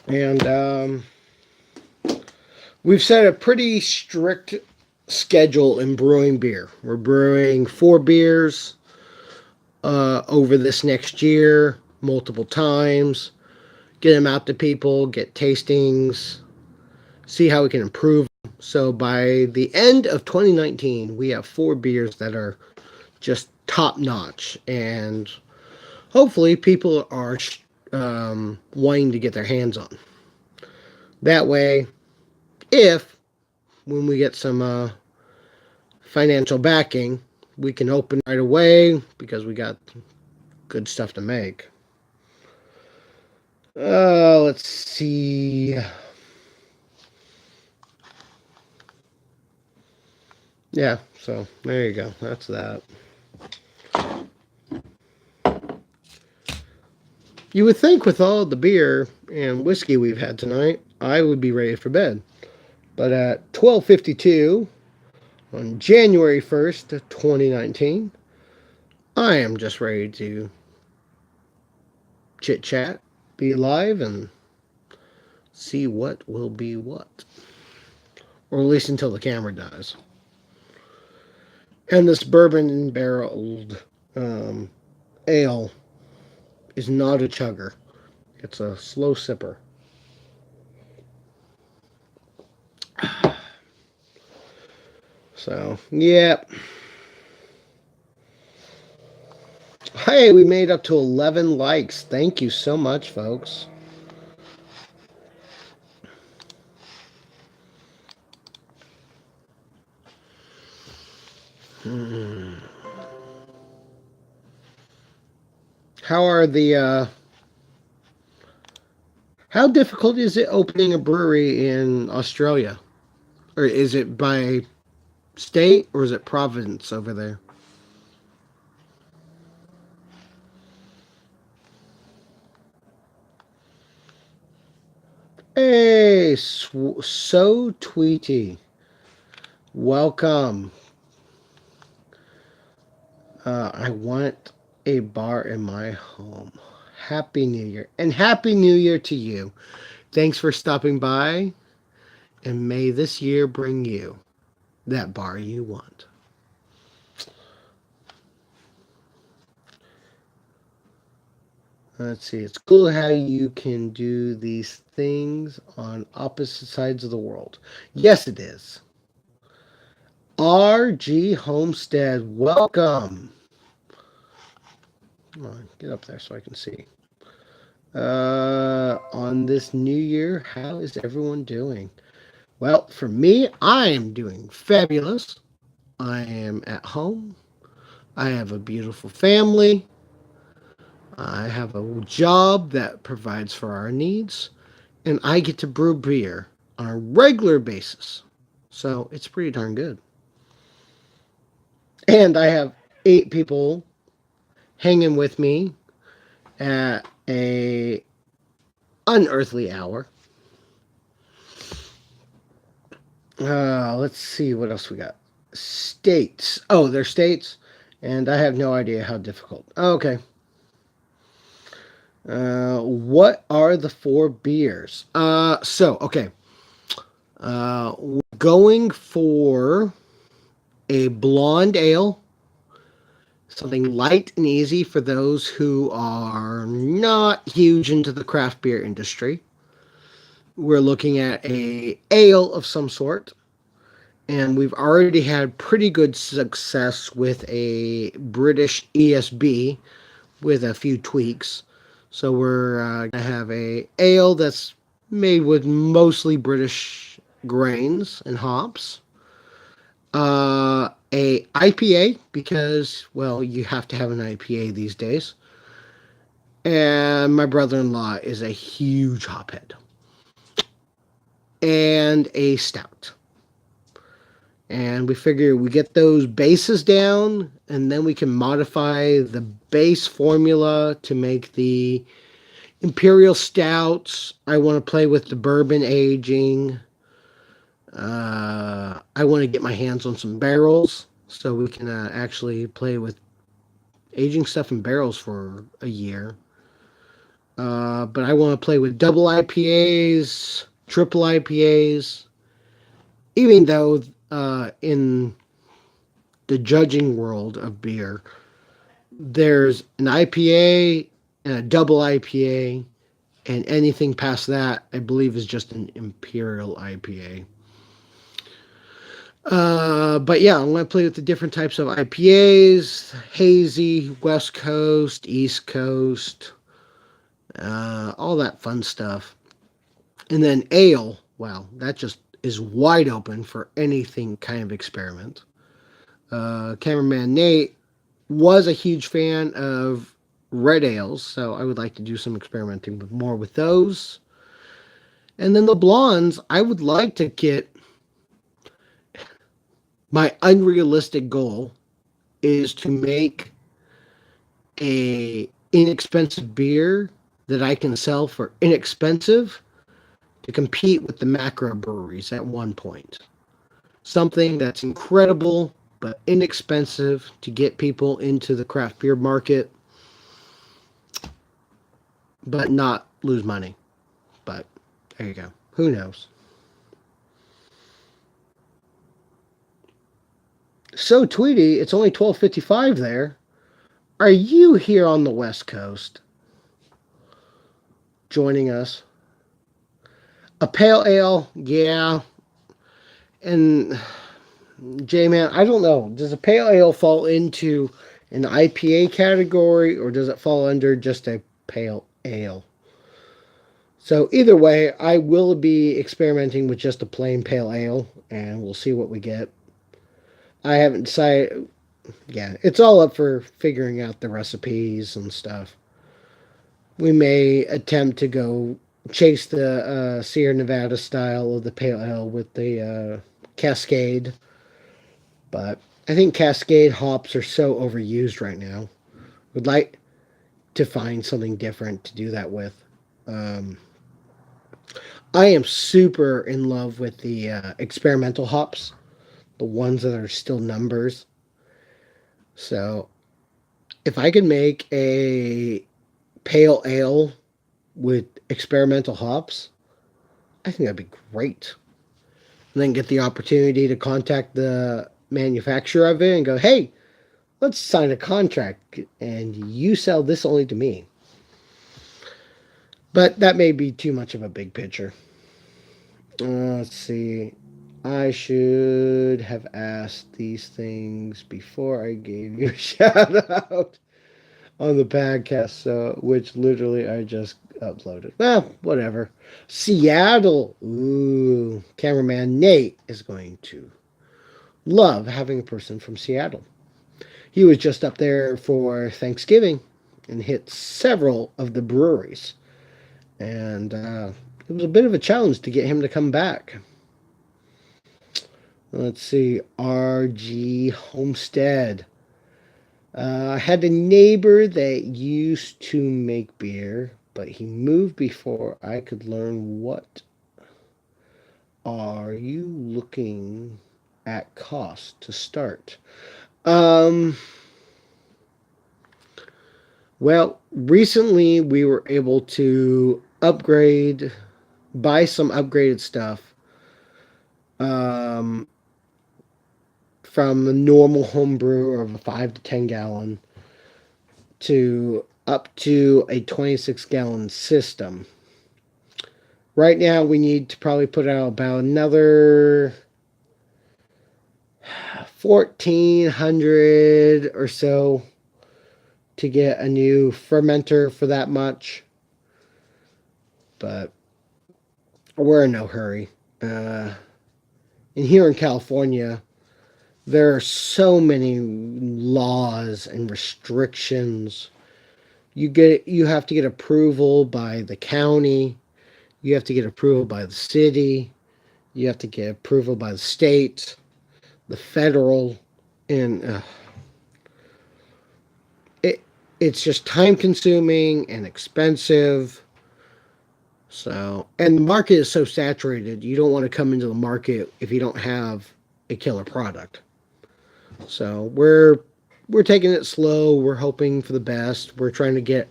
And we've set a pretty strict schedule in brewing beer. We're brewing 4 beers over this next year, multiple times. Get them out to people, get tastings, see how we can improve. So by the end of 2019, we have 4 beers that are just top notch, and hopefully people are wanting to get their hands on. That way, when we get some financial backing, we can open right away because we got good stuff to make. Let's see. Yeah, so there you go. That's that. You would think with all the beer and whiskey we've had tonight, I would be ready for bed. But at 12:52 on January 1st, 2019, I am just ready to chit-chat, be live, and see what will be what. Or at least until the camera dies. And this bourbon barreled ale is not a chugger. It's a slow sipper. So, yeah. Hey, we made up to 11 likes. Thank you so much, folks. How difficult is it opening a brewery in Australia? Or is it by state or is it province over there? Hey, so Tweety. Welcome. I want a bar in my home. Happy New Year. And Happy New Year to you. Thanks for stopping by. And may this year bring you that bar you want. Let's see. It's cool how you can do these things on opposite sides of the world. Yes, it is. RG Homestead, welcome. Come on, get up there so I can see. On this new year, how is everyone doing? Well, for me, I am doing fabulous. I am at home. I have a beautiful family. I have a job that provides for our needs. And I get to brew beer on a regular basis. So it's pretty darn good. And I have 8 people hanging with me at a unearthly hour. Let's see what else we got. States. Oh, they're states. And I have no idea how difficult. Okay. What are the 4 beers? Okay. Going for a blonde ale. Something light and easy for those who are not huge into the craft beer industry. We're looking at a ale of some sort. And we've already had pretty good success with a British ESB with a few tweaks. So we're going to have a ale that's made with mostly British grains and hops. A IPA, because, well, you have to have an IPA these days. And my brother-in-law is a huge hophead. And a stout. And we figure we get those bases down, and then we can modify the base formula to make the imperial stouts. I want to play with the bourbon aging. I want to get my hands on some barrels so we can actually play with aging stuff in barrels for a year. But I want to play with double IPAs, triple IPAs, even though in the judging world of beer, there's an IPA and a double IPA, and anything past that, I believe, is just an imperial IPA. But yeah, I'm going to play with the different types of IPAs, hazy, West Coast, East Coast, all that fun stuff. And then ale, wow, that just is wide open for anything kind of experiment. Cameraman Nate was a huge fan of red ales, so I would like to do some experimenting with more with those. And then the blondes, I would like to get... My unrealistic goal is to make a inexpensive beer that I can sell for inexpensive to compete with the macro breweries at one point. Something that's incredible but inexpensive to get people into the craft beer market, but not lose money. But there you go. Who knows? So, Tweety, it's only 12:55 there. Are you here on the West Coast joining us? A pale ale, yeah. And, J-Man, I don't know. Does a pale ale fall into an IPA category, or does it fall under just a pale ale? So, either way, I will be experimenting with just a plain pale ale, and we'll see what we get. I haven't decided. Yeah, it's all up for figuring out the recipes and stuff. We may attempt to go chase the Sierra Nevada style of the pale ale with the Cascade. But I think Cascade hops are so overused right now. Would like to find something different to do that with. I am super in love with the experimental hops. The ones that are still numbers. So, if I could make a pale ale with experimental hops, I think that'd be great. And then get the opportunity to contact the manufacturer of it and go, hey, let's sign a contract and you sell this only to me. But that may be too much of a big picture. Let's see. I should have asked these things before I gave you a shout out on the podcast, so which literally I just uploaded. Well, whatever. Seattle. Ooh, cameraman Nate is going to love having a person from Seattle. He was just up there for Thanksgiving and hit several of the breweries. And it was a bit of a challenge to get him to come back. Let's see. RG Homestead. I had a neighbor that used to make beer, but he moved before I could learn. What are you looking at cost to start? Well, recently we were able to buy some upgraded stuff from the normal home brew of a 5 to 10 gallon to up to a 26 gallon system. Right now we need to probably put out about another 1,400 or so to get a new fermenter for that much. But we're in no hurry. And here in California, there are so many laws and restrictions. You have to get approval by the county. You have to get approval by the city. You have to get approval by the state, the federal, and it's just time consuming and expensive. So, and the market is so saturated, you don't want to come into the market if you don't have a killer product. So we're taking it slow. We're hoping for the best. We're trying to get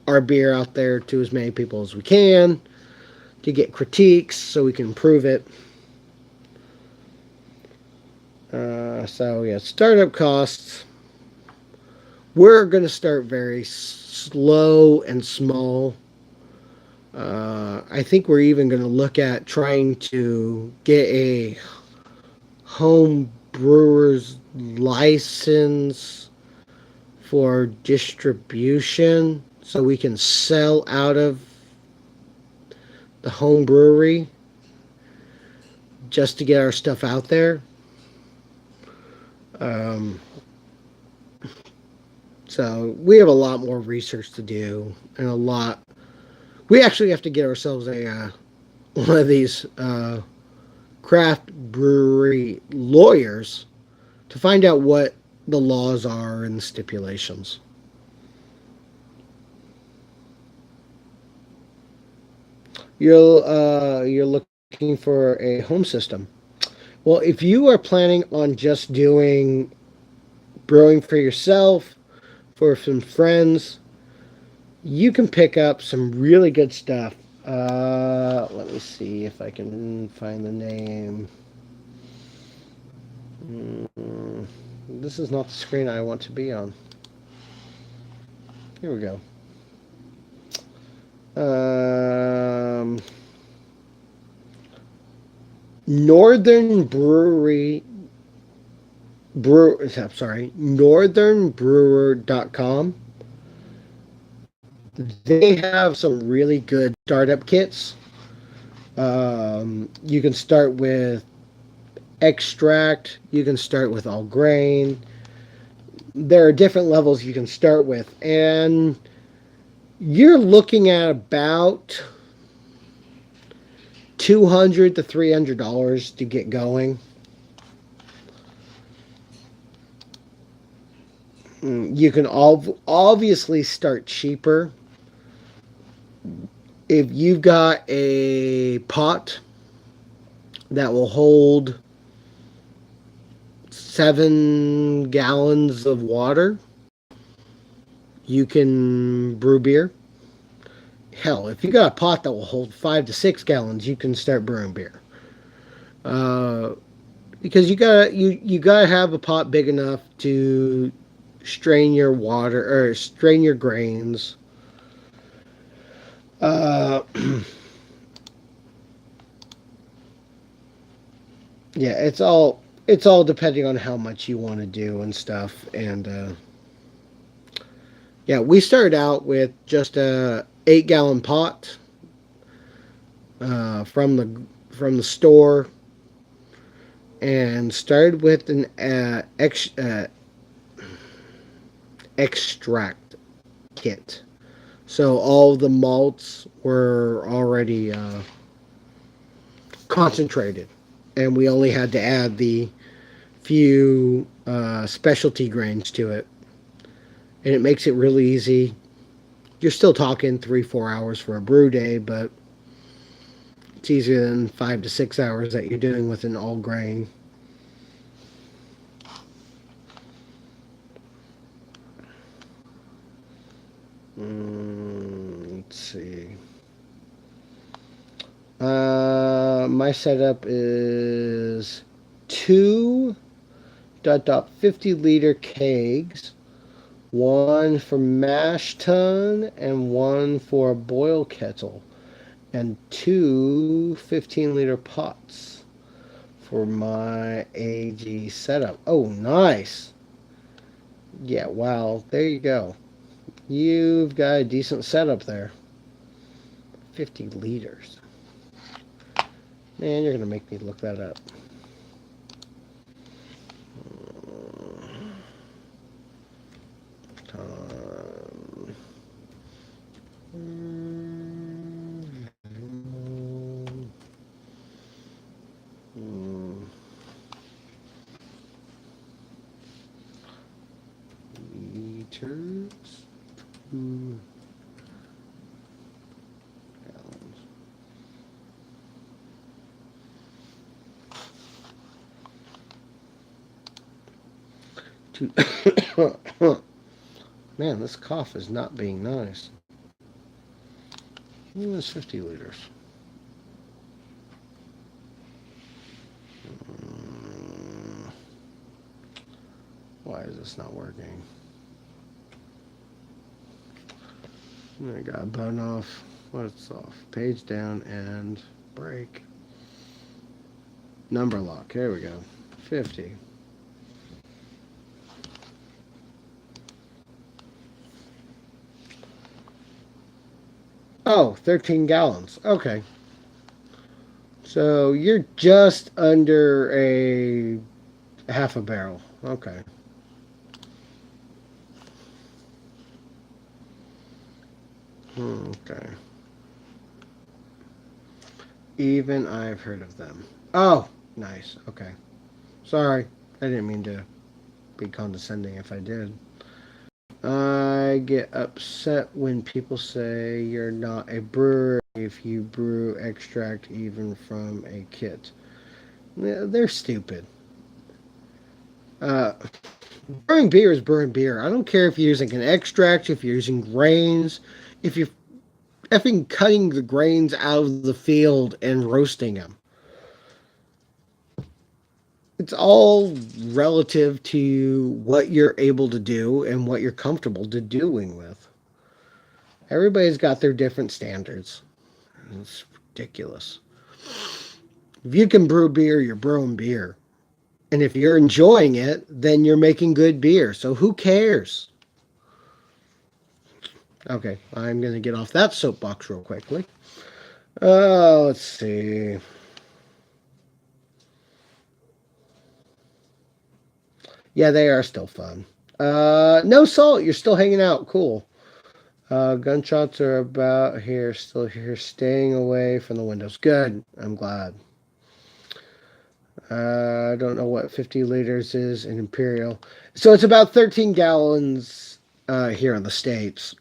our beer out there to as many people as we can to get critiques so we can improve it. So yeah, startup costs. We're going to start very slow and small. I think we're even going to look at trying to get a home brewer's license for distribution so we can sell out of the home brewery just to get our stuff out there. So we have a lot more research to do and we actually have to get ourselves one of these craft brewery lawyers to find out what the laws are and the stipulations. You're looking for a home system. Well, if you are planning on just doing brewing for yourself, for some friends, you can pick up some really good stuff. Let me see if I can find the name. This is not the screen I want to be on. Here we go. northernbrewer.com. They have some really good startup kits. You can start with extract. You can start with all grain. There are different levels you can start with. And you're looking at about $200 to $300 to get going. You can obviously start cheaper. If you've got a pot that will hold 7 gallons of water, you can brew beer hell, if you got a pot that will hold 5 to 6 gallons, you can start brewing beer. Because you gotta have a pot big enough to strain your water or strain your grains. Uh, yeah, it's all depending on how much you want to do and stuff. And yeah, we started out with just a 8 gallon pot from the store, and started with an extract kit. So all the malts were already concentrated, and we only had to add the few specialty grains to it, and it makes it really easy. You're still talking 3-4 hours for a brew day, but it's easier than 5 to 6 hours that you're doing with an all grain. Let's see. My setup is 2.50 liter kegs, one for mash tun and one for a boil kettle, and 2 15-liter pots for my AG setup. Oh, nice. Yeah, wow. There you go. You've got a decent setup there. 50 liters. Man, you're going to make me look that up. Liters. 2 gallons. Man, this cough is not being nice. Ooh, it's 50 liters. Why is this not working? I got a button off. What's off? Page down and break. Number lock. There we go. 50. Oh, 13 gallons. Okay. So you're just under a half a barrel. Okay. Okay. Even I've heard of them. Oh, nice. Okay. Sorry. I didn't mean to be condescending if I did. I get upset when people say you're not a brewer if you brew extract even from a kit. They're stupid. Brewing beer is brewing beer. I don't care if you're using an extract, if you're using grains, if you're effing cutting the grains out of the field and roasting them. It's all relative to what you're able to do and what you're comfortable to doing with. Everybody's got their different standards. It's ridiculous. If you can brew beer, you're brewing beer. And if you're enjoying it, then you're making good beer. So who cares? Okay, I'm going to get off that soapbox real quickly. Let's see. Yeah, they are still fun. No salt. You're still hanging out. Cool. Gunshots are about here. Still here. Staying away from the windows. Good. I'm glad. I don't know what 50 liters is in Imperial. So it's about 13 gallons here in the States.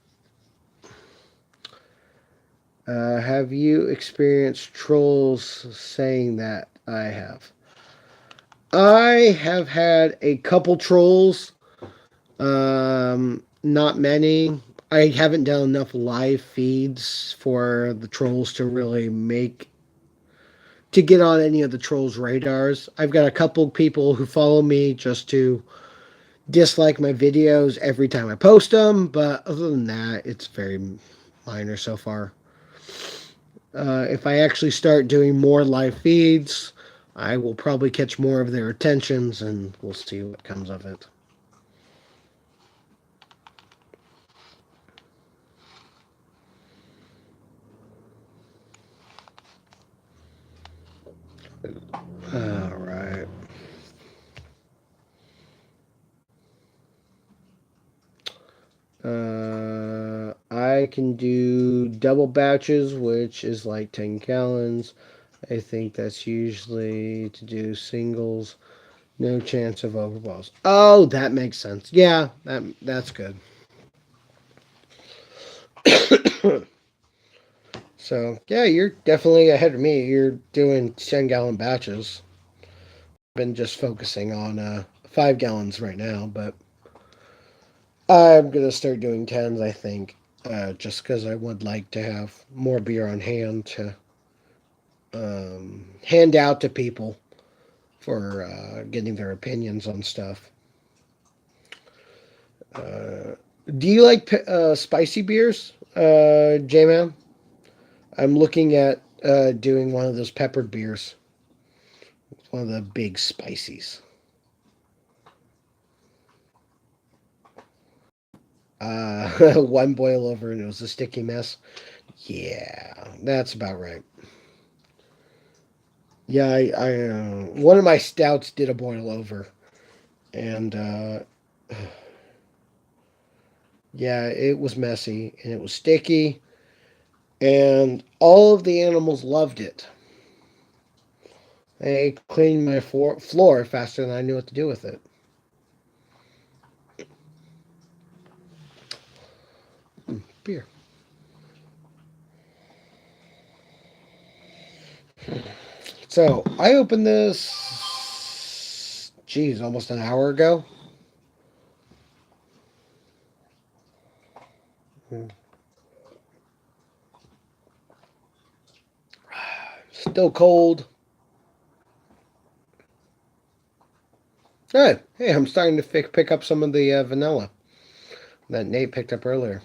Have you experienced trolls saying that? I have. I have had a couple trolls. Not many. I haven't done enough live feeds for the trolls to really get on any of the trolls' radars. I've got a couple people who follow me just to dislike my videos every time I post them, but other than that, it's very minor so far. If I actually start doing more live feeds, I will probably catch more of their attentions, and we'll see what comes of it. All right. I can do double batches, which is like 10 gallons. I think that's usually to do singles. No chance of overballs. Oh, that makes sense. Yeah, that's good. So, yeah, you're definitely ahead of me. You're doing 10-gallon batches. Been just focusing on 5 gallons right now, but I'm going to start doing 10s, I think, just because I would like to have more beer on hand to hand out to people for getting their opinions on stuff. Do you like spicy beers, J-Man? I'm looking at doing one of those peppered beers. One of the big spicies. One boil over and it was a sticky mess. Yeah, that's about right. Yeah, I one of my stouts did a boil over, and yeah, it was messy and it was sticky, and all of the animals loved it. They cleaned my floor faster than I knew what to do with it. Beer. So I opened this, geez, almost an hour ago. Still cold. Good. Hey, I'm starting to pick up some of the vanilla that Nate picked up earlier.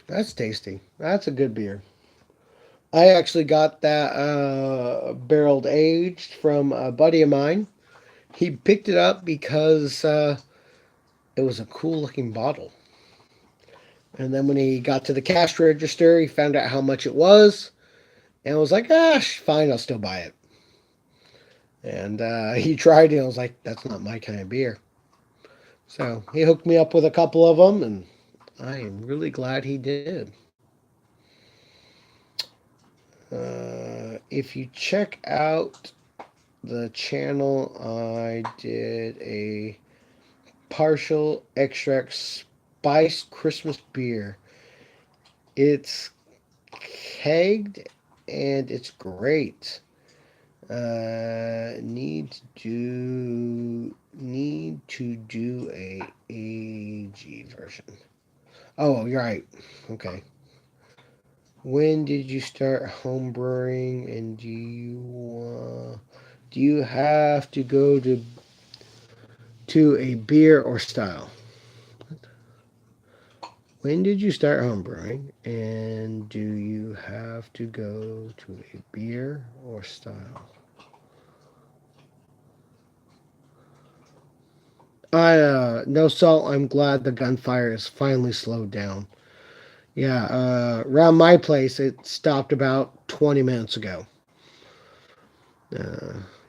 That's tasty. That's a good beer. I actually got that barreled aged from a buddy of mine. He picked it up because it was a cool looking bottle. And then when he got to the cash register, he found out how much it was and was like, gosh, fine, I'll still buy it. And he tried it and I was like, that's not my kind of beer. So he hooked me up with a couple of them, and I am really glad he did. If you check out the channel, I did a partial extract spiced Christmas beer. It's kegged and it's great. Need to do a AG version. Oh, you're right. Okay. When did you start homebrewing, and do you have to go to a beer or style? When did you start homebrewing, and do you have to go to a beer or style? No salt. I'm glad the gunfire is finally slowed down. Yeah, around my place, it stopped about 20 minutes ago.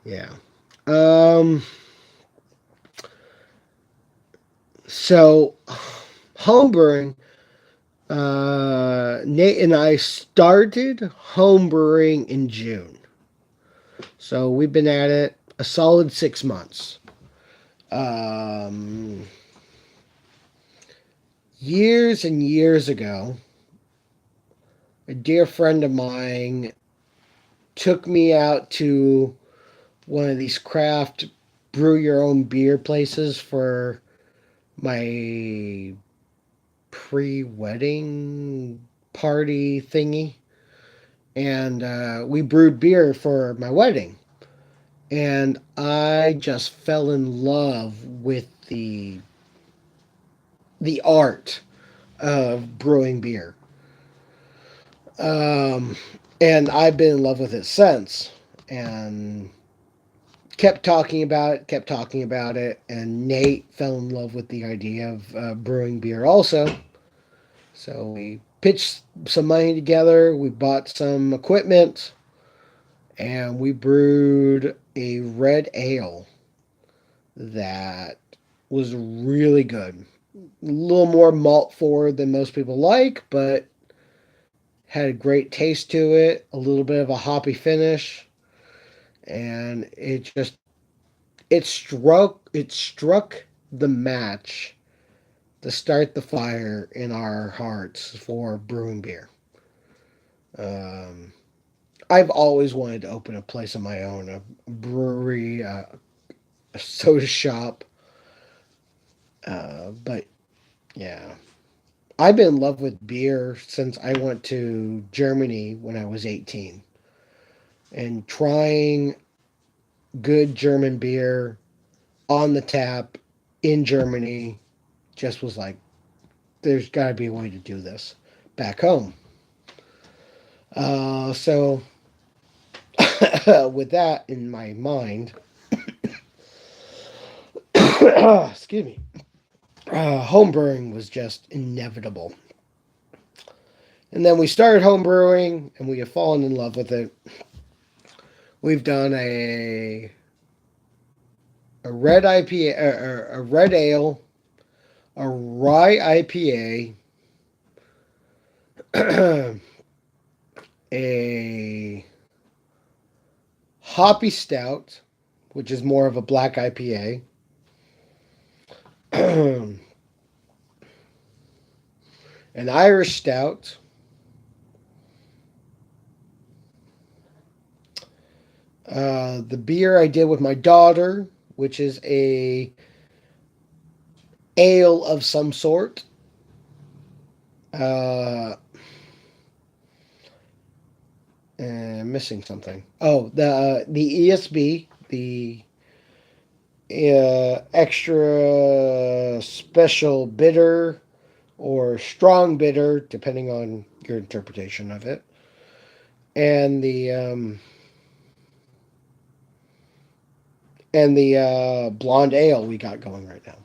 Yeah. So, homebrewing, Nate and I started homebrewing in June. So, we've been at it a solid 6 months. Years and years ago, a dear friend of mine took me out to one of these craft brew your own beer places for my pre-wedding party thingy, and we brewed beer for my wedding, and I just fell in love with the art of brewing beer. Um, and I've been in love with it since, and kept talking about it, and Nate fell in love with the idea of brewing beer also. So we pitched some money together, we bought some equipment, and we brewed a red ale that was really good. A little more malt forward than most people like, but had a great taste to it, a little bit of a hoppy finish, and it struck the match to start the fire in our hearts for brewing beer. Um, I've always wanted to open a place of my own, a brewery, a soda shop, but yeah. I've been in love with beer since I went to Germany when I was 18. And trying good German beer on the tap in Germany just was like, there's got to be a way to do this back home. So, with that in my mind, excuse me, home brewing was just inevitable. And then we started home brewing, and we have fallen in love with it. We've done a red IPA, a red ale, a rye IPA, a hoppy stout, which is more of a black IPA, an Irish stout, the beer I did with my daughter, which is a ale of some sort. I'm missing something. Oh, the ESB, the extra special bitter or strong bitter, depending on your interpretation of it, and the blonde ale we got going right now.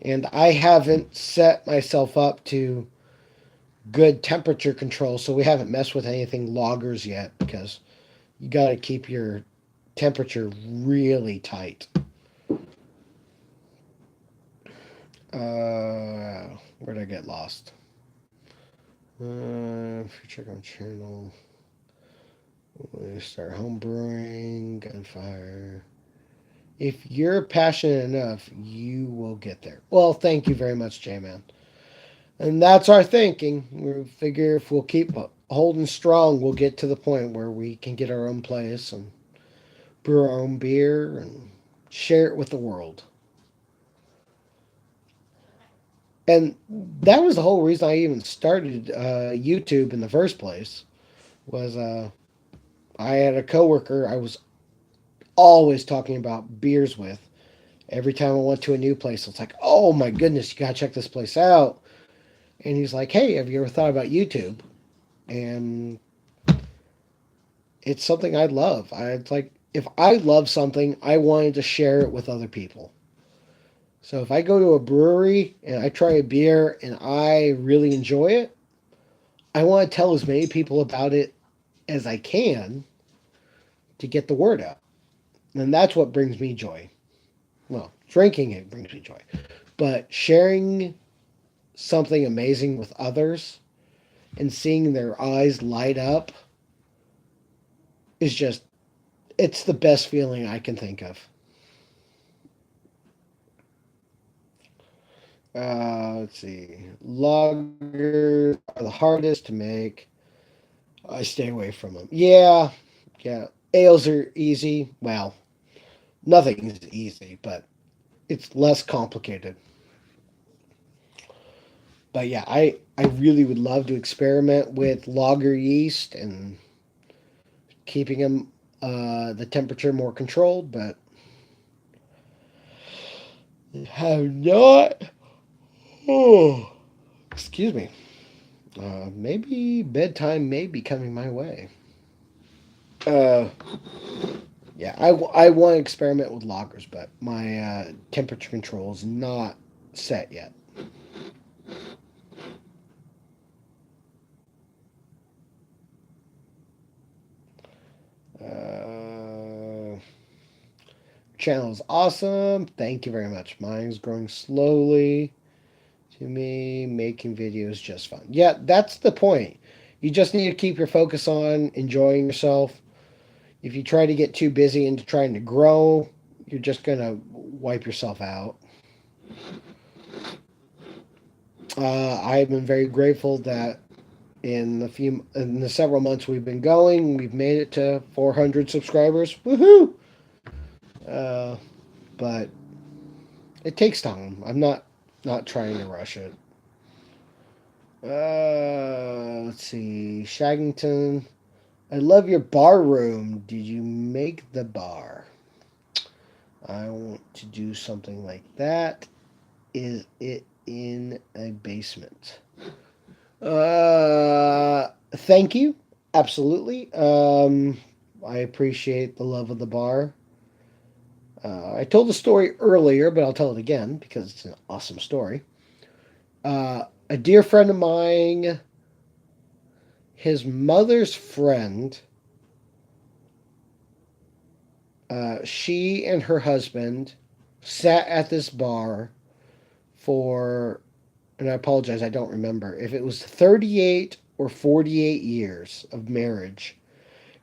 And I haven't set myself up to good temperature control, so we haven't messed with anything lagers yet because you got to keep your temperature really tight. Where did I get lost? If you check on channel, we start home brewing, gunfire. If you're passionate enough, you will get there. Well, thank you very much, J-Man. And that's our thinking. We figure if we'll keep holding strong, we'll get to the point where we can get our own place and brew our own beer and share it with the world. And that was the whole reason I even started YouTube in the first place. Was I had a coworker I was always talking about beers with. Every time I went to a new place, it's like, oh my goodness, you gotta check this place out. And he's like, hey, have you ever thought about YouTube? And it's something I love. It's like, if I love something, I wanted to share it with other people. So if I go to a brewery and I try a beer and I really enjoy it, I want to tell as many people about it as I can to get the word out. And that's what brings me joy. Well, drinking it brings me joy. But sharing something amazing with others and seeing their eyes light up is just, it's the best feeling I can think of. Let's see. Lagers are the hardest to make. I stay away from them. Yeah. Ales are easy. Well, nothing is easy, but it's less complicated. But yeah, I really would love to experiment with lager yeast and keeping them the temperature more controlled, but have not. Oh, excuse me. Maybe bedtime may be coming my way. Yeah, I want to experiment with lagers, but my temperature control is not set yet. Channel is awesome. Thank you very much. Mine's growing slowly. To me, making videos just fun. Yeah, that's the point. You just need to keep your focus on enjoying yourself. If you try to get too busy into trying to grow, you're just gonna wipe yourself out. I've been very grateful that in the several months we've been going, we've made it to 400 subscribers. Woohoo! But it takes time. I'm not trying to rush it. Let's see. Shaggington. I love your bar room. Did you make the bar? I want to do something like that. Is it in a basement? Thank you. Absolutely. I appreciate the love of the bar. I told the story earlier, but I'll tell it again because it's an awesome story. A dear friend of mine, his mother's friend, she and her husband sat at this bar for, and I apologize, I don't remember if it was 38 or 48 years of marriage,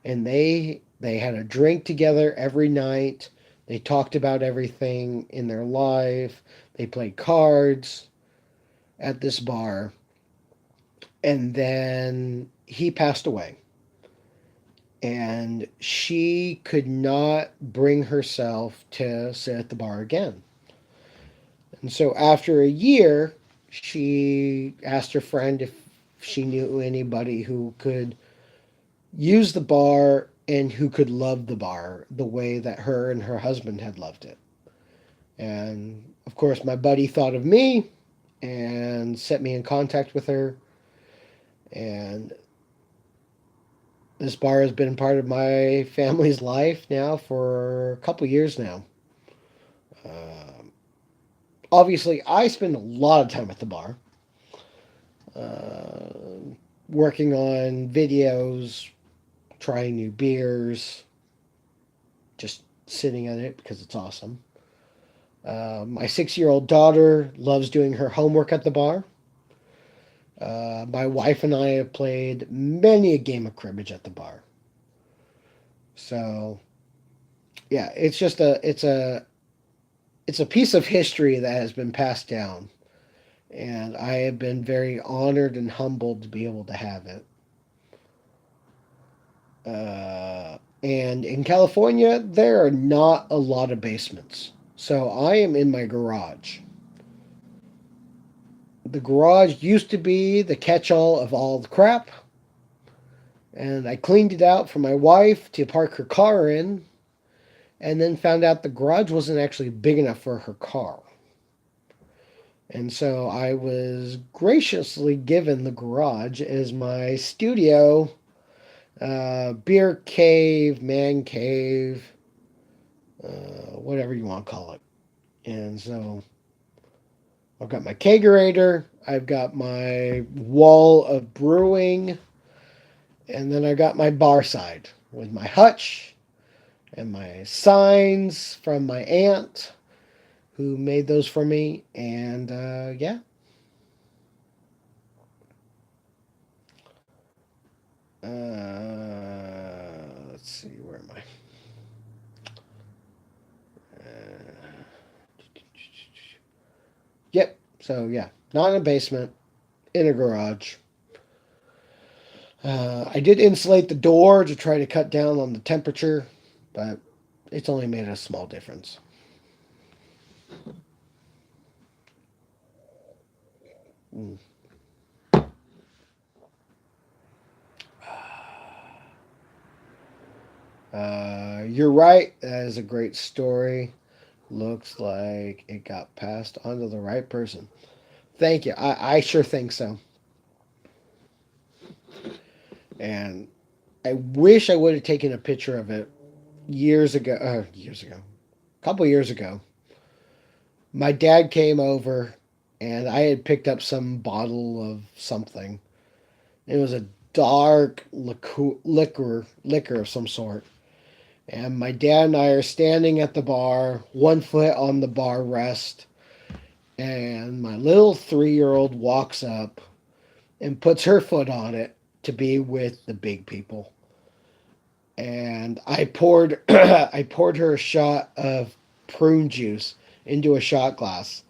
and they had a drink together every night. They talked about everything in their life. They played cards at this bar. And then he passed away. And she could not bring herself to sit at the bar again. And so after a year, she asked her friend if she knew anybody who could use the bar and who could love the bar the way that her and her husband had loved it. And of course, my buddy thought of me and set me in contact with her. And this bar has been part of my family's life now for a couple years now. Obviously, I spend a lot of time at the bar, working on videos, trying new beers, just sitting at it because it's awesome. My 6-year-old daughter loves doing her homework at the bar. My wife and I have played many a game of cribbage at the bar. So, yeah, it's just it's a piece of history that has been passed down, and I have been very honored and humbled to be able to have it. And in California, there are not a lot of basements, so I am in my garage. The garage used to be the catch-all of all the crap, and I cleaned it out for my wife to park her car in, and then found out the garage wasn't actually big enough for her car. And so I was graciously given the garage as my studio, beer cave, man cave, whatever you want to call it. And so I've got my kegerator, I've got my wall of brewing, and then I got my bar side with my hutch and my signs from my aunt who made those for me. And yeah. Let's see, where am I? Yep. So yeah, not in a basement, in a garage. I did insulate the door to try to cut down on the temperature, but it's only made a small difference. Mm. You're right. That is a great story. Looks like it got passed on to the right person. Thank you. I sure think so. And I wish I would have taken a picture of it years ago. A couple years ago. My dad came over, and I had picked up some bottle of something. It was a dark liquor of some sort. And my dad and I are standing at the bar, one foot on the bar rest, and my little 3-year-old walks up and puts her foot on it to be with the big people. And I poured I poured her a shot of prune juice into a shot glass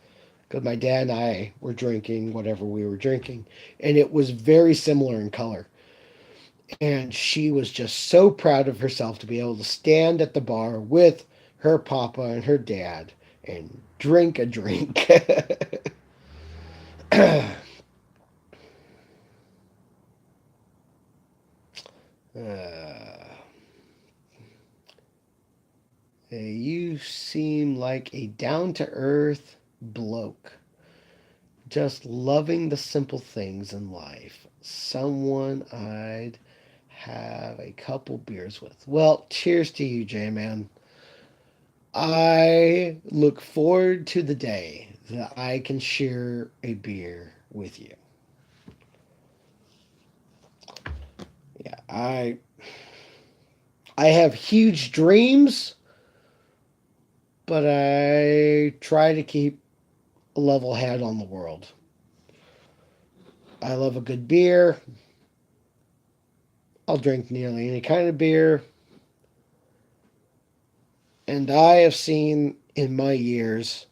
because my dad and I were drinking whatever we were drinking, and it was very similar in color. And she was just so proud of herself to be able to stand at the bar with her papa and her dad and drink a drink. uh, you seem like a down to earth bloke, just loving the simple things in life. Someone I'd have a couple beers with. Well, cheers to you, J Man. I look forward to the day that I can share a beer with you. Yeah, I have huge dreams, but I try to keep a level head on the world. I love a good beer. I'll drink nearly any kind of beer. And I have seen in my years,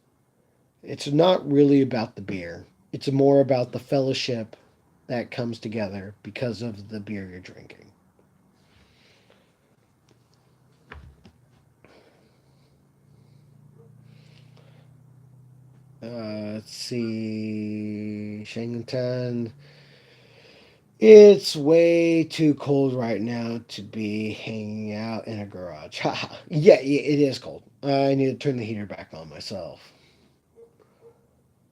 it's not really about the beer. It's more about the fellowship that comes together because of the beer you're drinking. Let's see. Shanghai. It's way too cold right now to be hanging out in a garage. Yeah, it is cold. I need to turn the heater back on myself.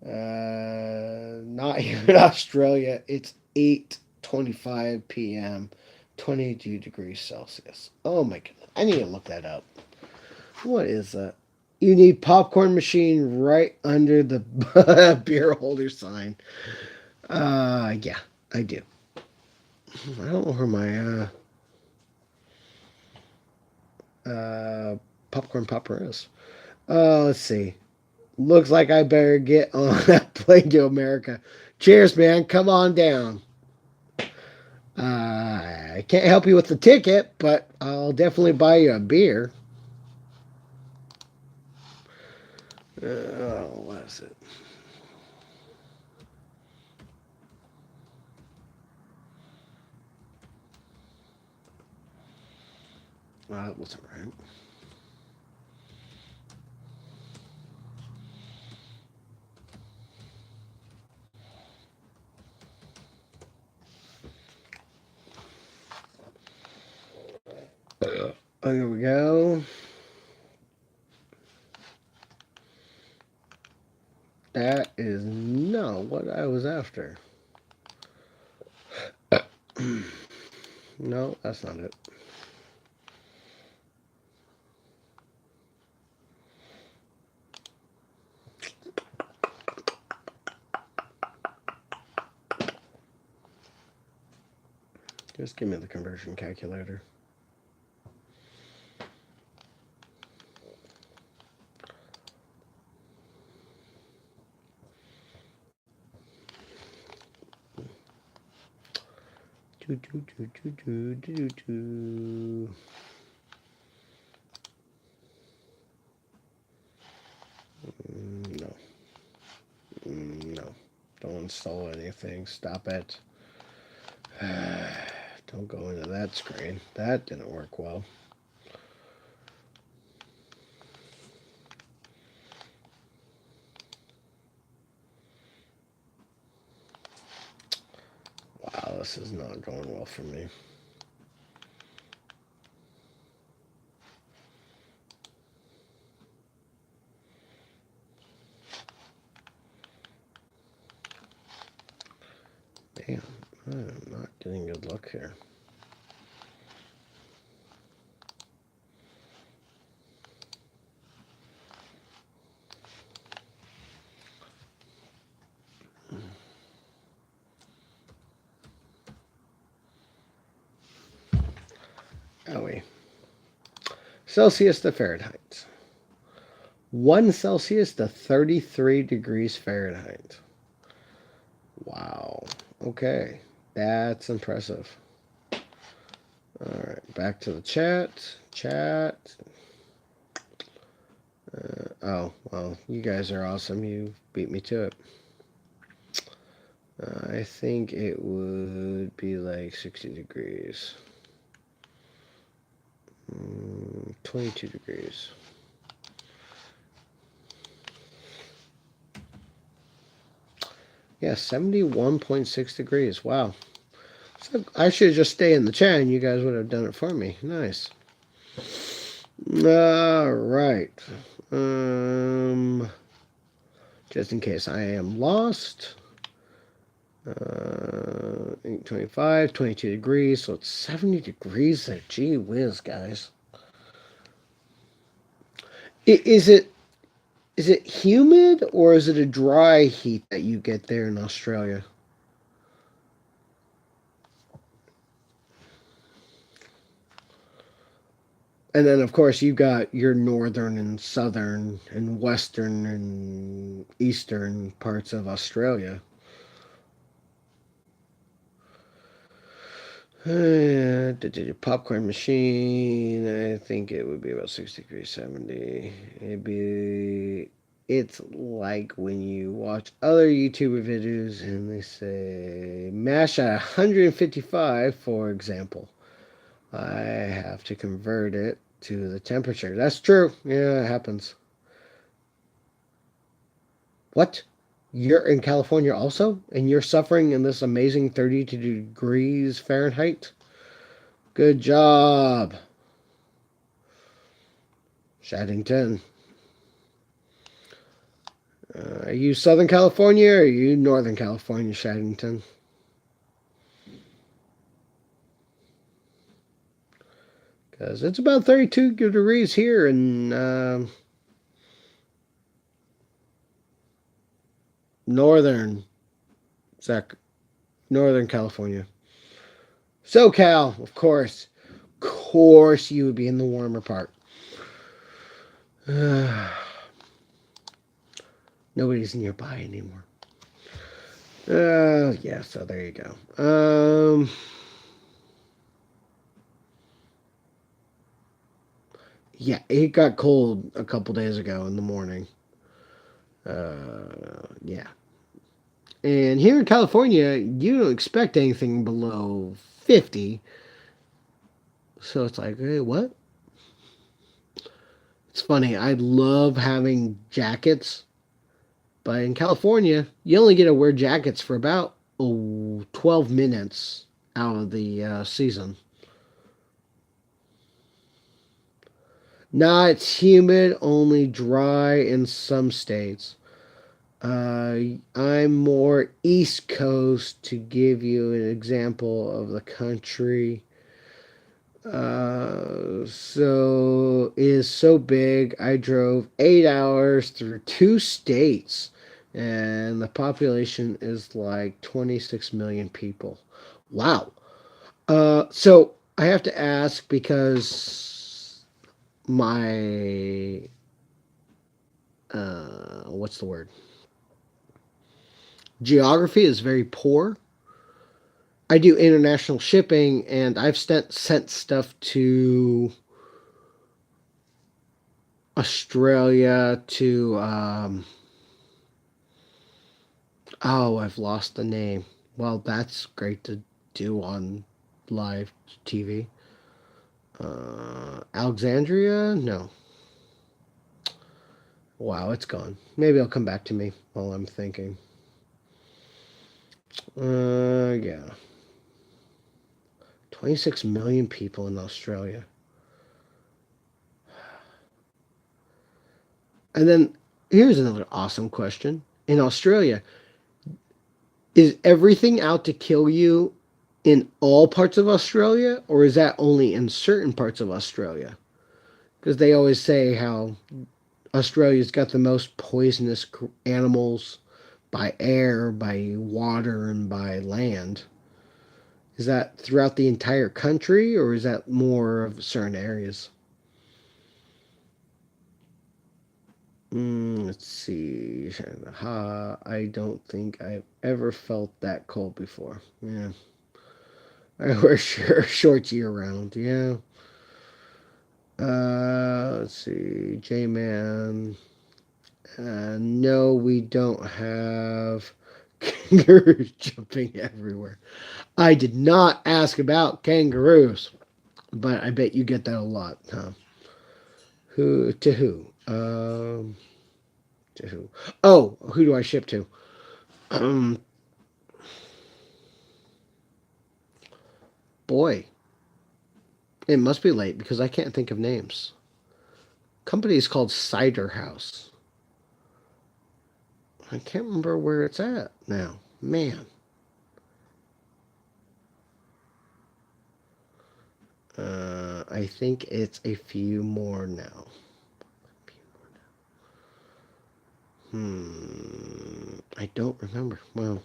Not here in Australia. It's 8:25 p.m. 22 degrees Celsius. Oh my goodness. I need to look that up. What is that? You need popcorn machine right under the beer holder sign. Yeah, I do. I don't know where my popcorn popper is. Let's see. Looks like I better get on that plane to America. Cheers, man. Come on down. I can't help you with the ticket, but I'll definitely buy you a beer. What is it? That wasn't right. Oh, here we go. That is not what I was after. No, that's not it. Just give me the conversion calculator. Do, do, do, do, do, do, do. No. No. Don't install anything. Stop it. Don't go into that screen. That didn't work well. Oh, this is not going well for me. Man, I'm not getting good luck here. Oh, wait. Celsius to Fahrenheit. 1 Celsius to 33 degrees Fahrenheit. Wow. Okay. That's impressive. All right. Back to the chat. Chat. Oh, well, you guys are awesome. You beat me to it. I think it would be like 60 degrees. 22 degrees. Yeah, 71.6 degrees. Wow. So I should just stay in the chat and you guys would have done it for me. Nice. All right. Just in case I am lost. 825, 22 degrees, so it's 70 degrees there. Gee whiz, guys. Is it humid or is it a dry heat that you get there in Australia? And then, of course, you've got your northern and southern and western and eastern parts of Australia. Popcorn machine, I think it would be about 60 degrees, 70. It's like when you watch other YouTuber videos and they say mash at 155, for example. I have to convert it to the temperature. That's true. Yeah, it happens. What? You're in California also? And you're suffering in this amazing 32 degrees Fahrenheit? Good job. Shaddington. Are you Southern California or are you Northern California, Shaddington? Because it's about 32 degrees here in Northern California. SoCal, of course. Of course you would be in the warmer part. Nobody's nearby anymore. Yeah, so there you go. Yeah, it got cold a couple days ago in the morning. Yeah. And here in California, you don't expect anything below 50. So it's like, hey, what? It's funny. I love having jackets. But in California, you only get to wear jackets for about 12 minutes out of the season. Nah, it's humid, only dry in some states. I'm more East Coast to give you an example of the country. So it is so big. I drove 8 hours through 2 states, and the population is like 26 million people. Wow. So I have to ask because my what's the word? Geography is very poor. I do international shipping, and I've sent stuff to Australia, to I've lost the name. Well, that's great to do on live TV. Alexandria? No. Wow, it's gone. Maybe it'll come back to me while I'm thinking. Yeah. 26 million people in Australia. And then here's another awesome question. In Australia, is everything out to kill you in all parts of Australia, or is that only in certain parts of Australia? Because they always say how Australia's got the most poisonous animals by air, by water, and by land. Is that throughout the entire country, or is that more of certain areas? Let's see. I don't think I've ever felt that cold before. Yeah. I wear shorts year round. Yeah. Let's see. J-Man. No, we don't have kangaroos jumping everywhere. I did not ask about kangaroos, but I bet you get that a lot, huh? To who? To who? Oh, who do I ship to? Boy, it must be late because I can't think of names. Company is called Cider House. I can't remember where it's at now. Man. I think it's a few more now. I don't remember. Well,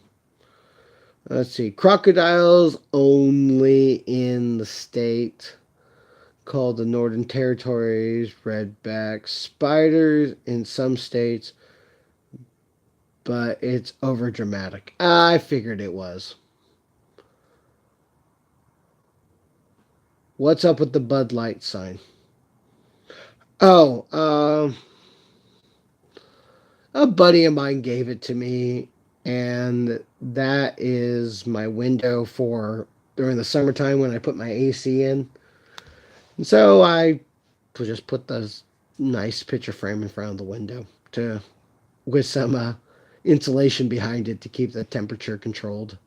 let's see. Crocodiles only in the state called the Northern Territories. Redback. Spiders in some states, but it's over dramatic. I figured it was. What's up with the Bud Light sign? Oh, a buddy of mine gave it to me, and that is my window for during the summertime when I put my AC in. And so I just put this nice picture frame in front of the window with some insulation behind it to keep the temperature controlled.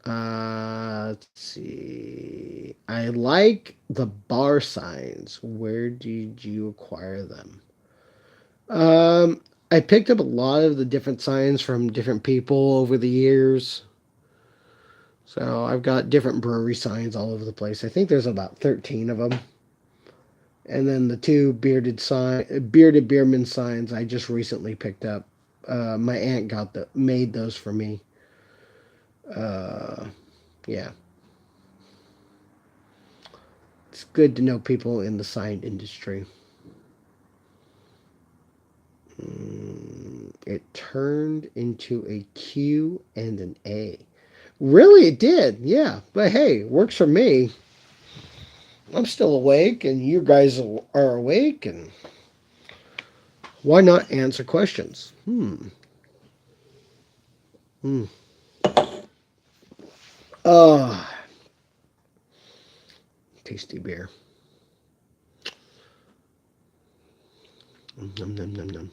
Let's see. I like the bar signs. Where did you acquire them? I picked up a lot of the different signs from different people over the years. So I've got different brewery signs all over the place. I think there's about 13 of them. And then the two bearded beerman signs I just recently picked up. My aunt made those for me. Yeah. It's good to know people in the sign industry. It turned into a Q and an A. Really, it did. Yeah. But hey, works for me. I'm still awake, and you guys are awake, and why not answer questions? Tasty beer. Num, num, num, num.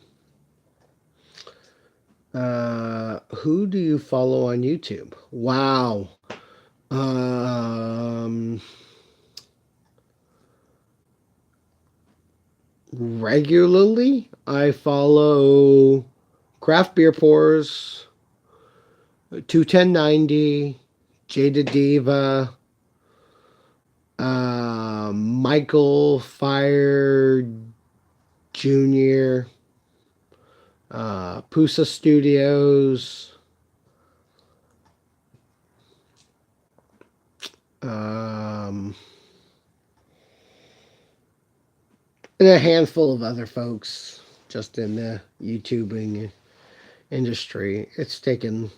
Who do you follow on YouTube? Wow. Regularly, I follow Craft Beer Pours, 21090, Jada Diva, Michael Fire Jr., Pusa Studios, and a handful of other folks just in the YouTubing industry. It's taken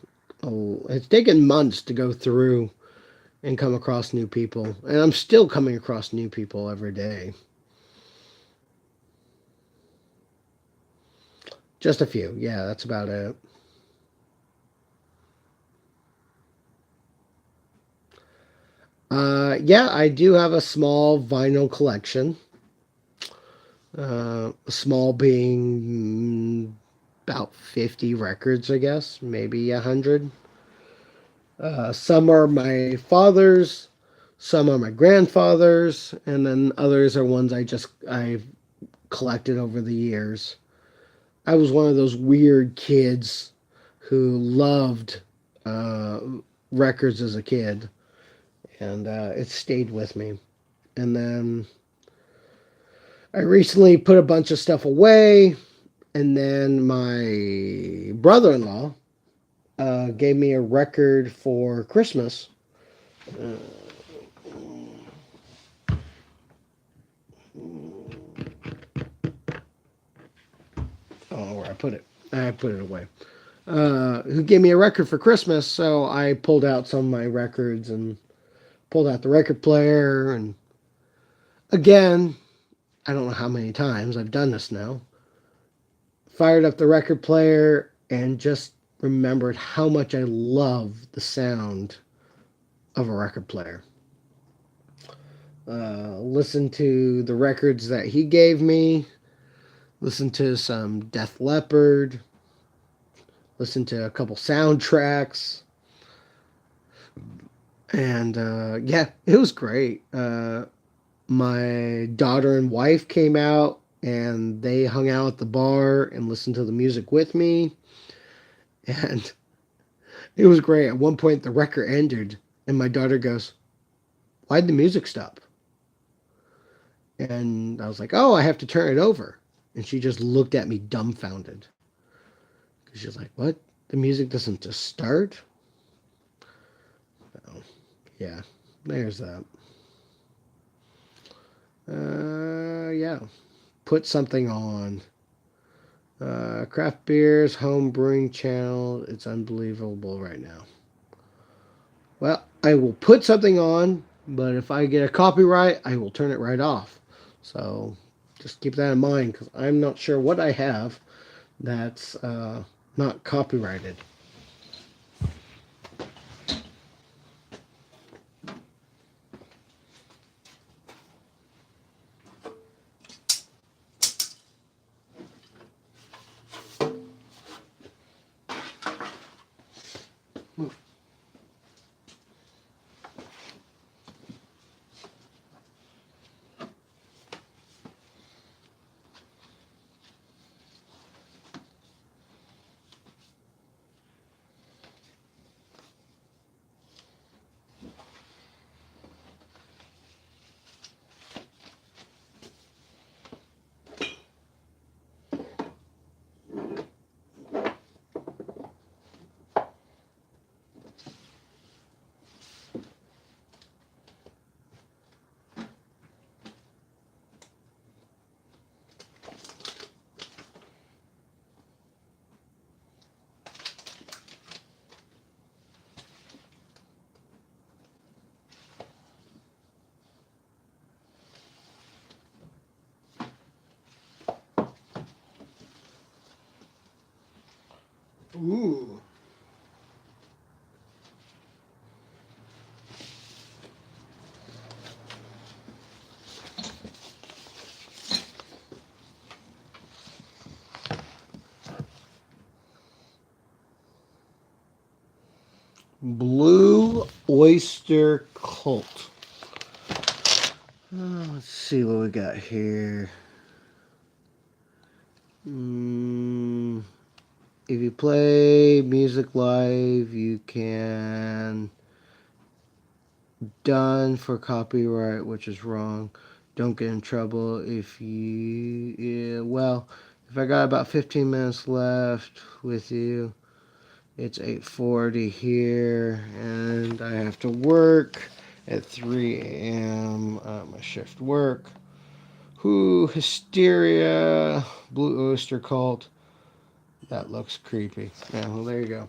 months to go through and come across new people, and I'm still coming across new people every day. Just a few. Yeah, that's about it. Yeah, I do have a small vinyl collection. Small being about 50 records, I guess, maybe 100. Some are my father's, some are my grandfather's, and then others are ones I've collected over the years. I was one of those weird kids who loved uh, records as a kid, and it stayed with me. And then I recently put a bunch of stuff away, and then my brother-in-law gave me a record for Christmas. Uh, I don't know where I put it. I put it away. Who gave me a record for Christmas? So I pulled out some of my records and pulled out the record player. And again, I don't know how many times I've done this now. Fired up the record player and just remembered how much I love the sound of a record player. Listen to the records that he gave me. Listen to some Def Leppard. Listen to a couple soundtracks. And yeah, it was great. My daughter and wife came out and they hung out at the bar and listened to the music with me. And it was great. At one point, the record ended, and my daughter goes, "Why'd the music stop?" And I was like, "Oh, I have to turn it over." And she just looked at me dumbfounded. She was like, "What? The music doesn't just start?" So, yeah, there's that. Yeah. Put something on. Craft Beer's home brewing channel. It's unbelievable right now. Well, I will put something on, but if I get a copyright, I will turn it right off. So just keep that in mind because I'm not sure what I have that's not copyrighted. Ooh. Blue Oyster Cult. Let's see what we got here. If you play music live, you can done for copyright, which is wrong. Don't get in trouble if you. Yeah, well, if I got about 15 minutes left with you, it's 8:40 here, and I have to work at 3 a.m. My shift work. Who Hysteria, Blue Oyster Cult. That looks creepy. Yeah, well, there you go.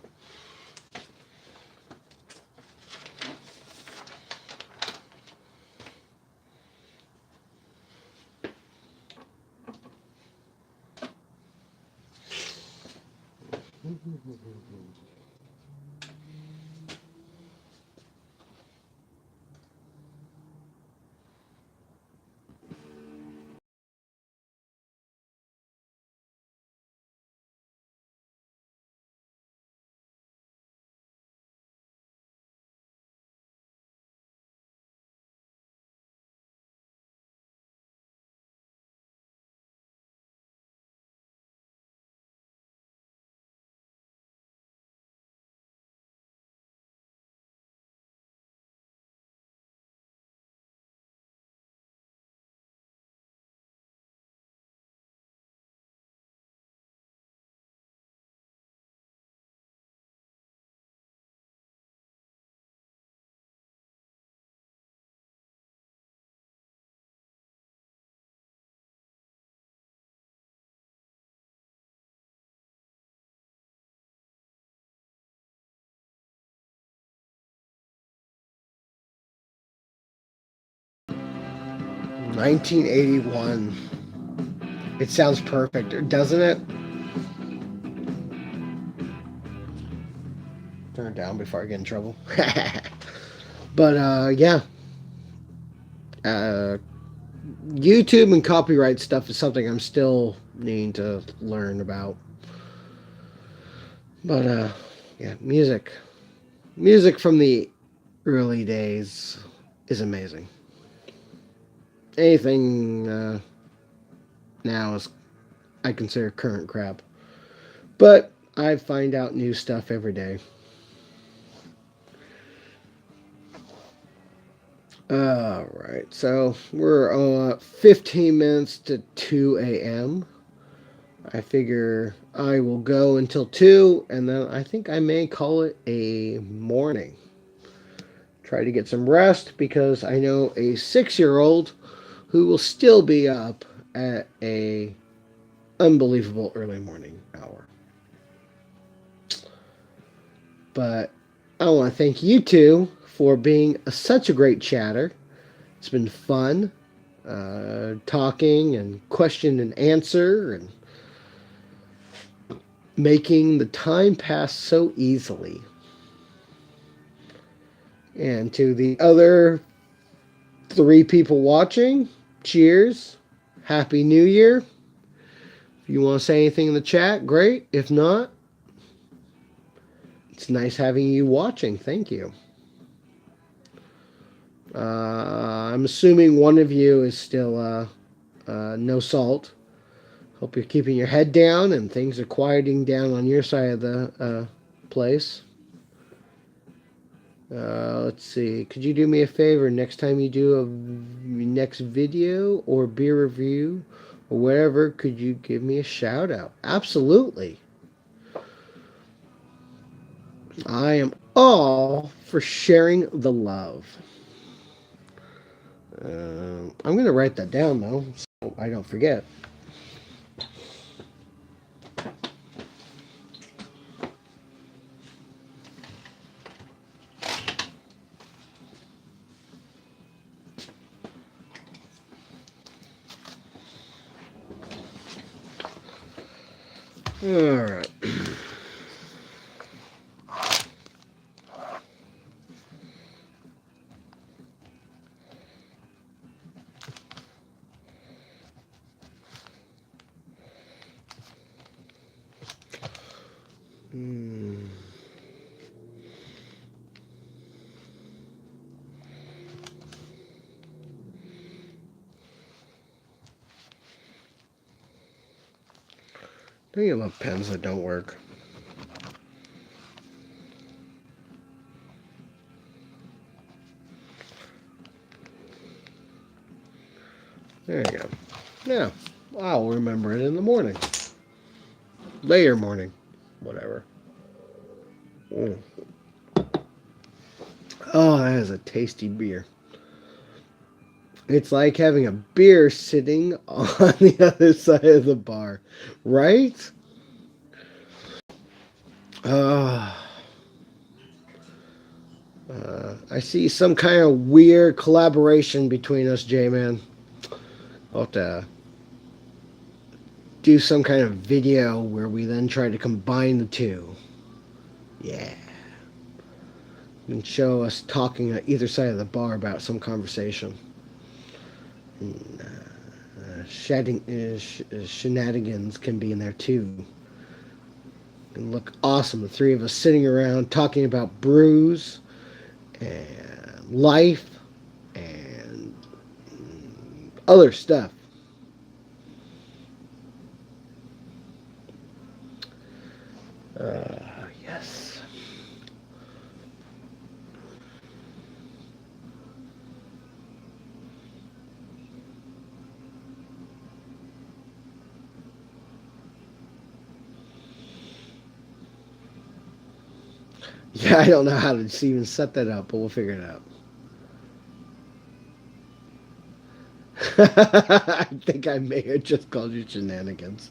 1981. It sounds perfect, doesn't it? Turn it down before I get in trouble. But yeah. YouTube and copyright stuff is something I'm still needing to learn about. But yeah, music from the early days is amazing. Anything now is, I consider, current crap, but I find out new stuff every day. All right, so we're 15 minutes to 2 a.m. I figure I will go until 2, and then I think I may call it a morning. Try to get some rest, because I know a 6-year-old who will still be up at a unbelievable early morning hour. But I want to thank you two for being such a great chatter. It's been fun talking and question and answer and making the time pass so easily. And to the other 3 people watching, cheers. Happy New Year. If you want to say anything in the chat, great. If not, it's nice having you watching. Thank you. I'm assuming one of you is still no salt. Hope you're keeping your head down and things are quieting down on your side of the place. Let's see. Could you do me a favor next time you do a next video or beer review or whatever? Could you give me a shout out? Absolutely. I am all for sharing the love. I'm going to write that down though, so I don't forget. All right. Don't you love pens that don't work? There you go. Yeah, I'll remember it in the morning. Later morning. Whatever. Mm. Oh, that is a tasty beer. It's like having a beer sitting on the other side of the bar, right? I see some kind of weird collaboration between us, J-Man. I'll have to do some kind of video where we then try to combine the two. Yeah. And show us talking at either side of the bar about some conversation. And, shenanigans can be in there too. And look awesome. The 3 of us sitting around talking about brews and life and other stuff. Yes. Yeah, I don't know how to even set that up, but we'll figure it out. I think I may have just called you shenanigans.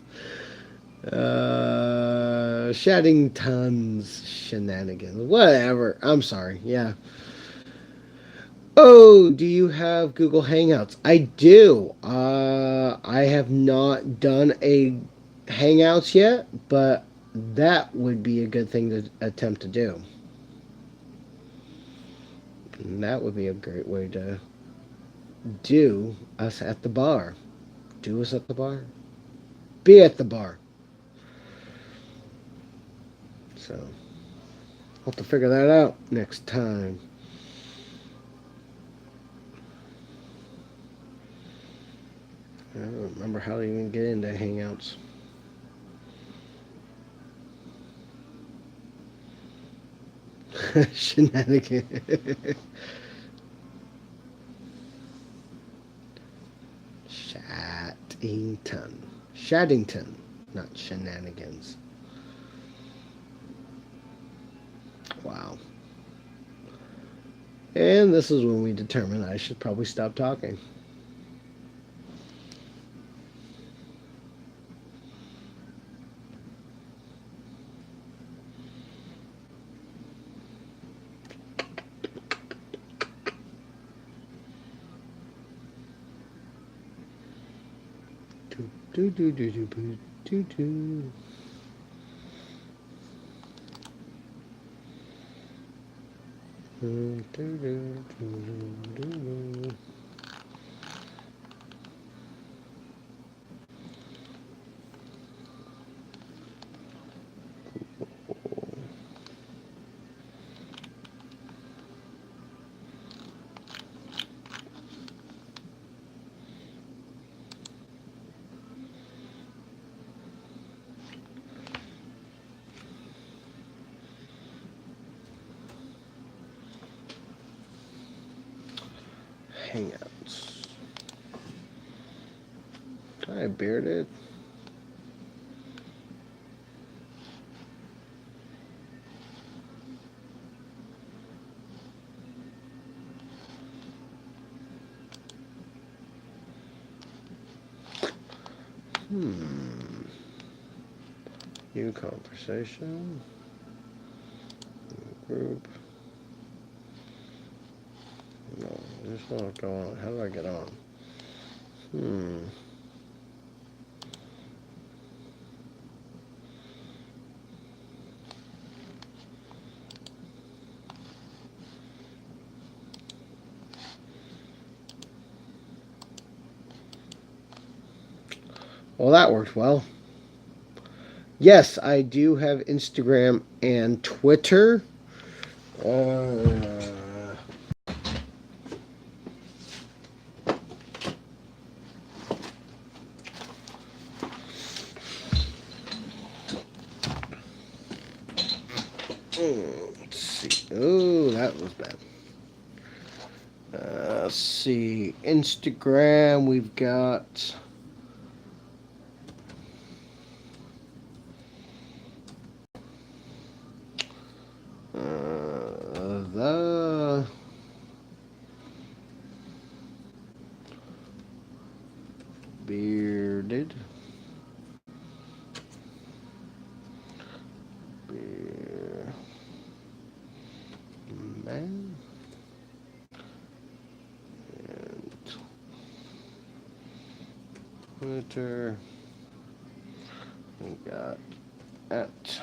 Shaddington's shenanigans. Whatever. I'm sorry. Yeah. Oh, do you have Google Hangouts? I do. I have not done a Hangouts yet, but that would be a good thing to attempt to do. And that would be a great way to do us at the bar. Do us at the bar? Be at the bar. So, we'll have to figure that out next time. I don't remember how to even get into Hangouts. Shenanigans. Shaddington. Shaddington, not shenanigans. Wow. And this is when we determine I should probably stop talking. Do do do do do do do. Do do do do do. Hangouts. Hi, Bearded. New conversation. Group. No, there's not go on. How do I get on? Well, that worked well. Yes, I do have Instagram and Twitter. Let's see. Oh, that was bad. Let's see. Instagram, we've got. The Bearded Beer Man and Twitter. We got at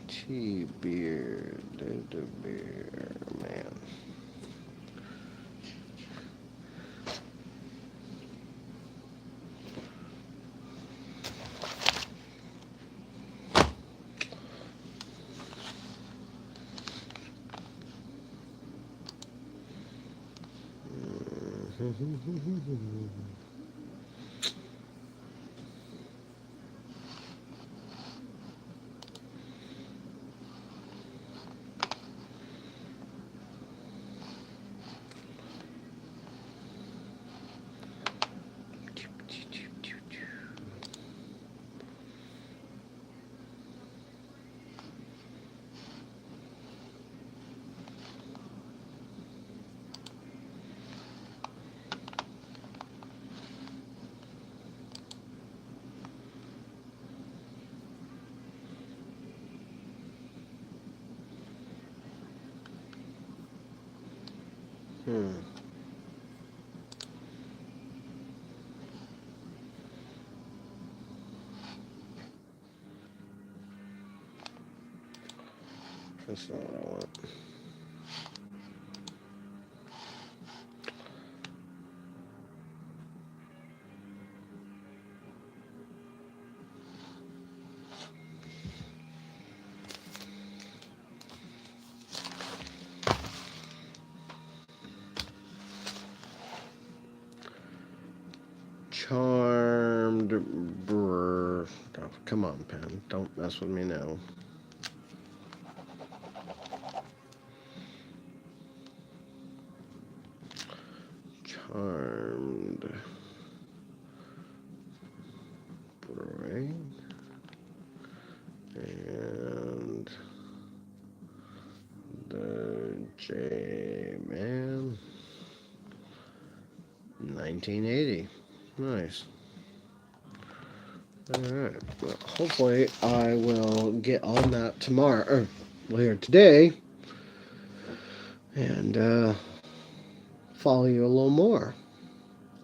T-Beard, the Beer Man. That's not what I want. Charmed brr. Oh, come on, pen. Don't mess with me now. Charmed brain and the J-Man 1980. Nice. Alright. Well, hopefully I will get on that tomorrow, or later today, and follow you a little more.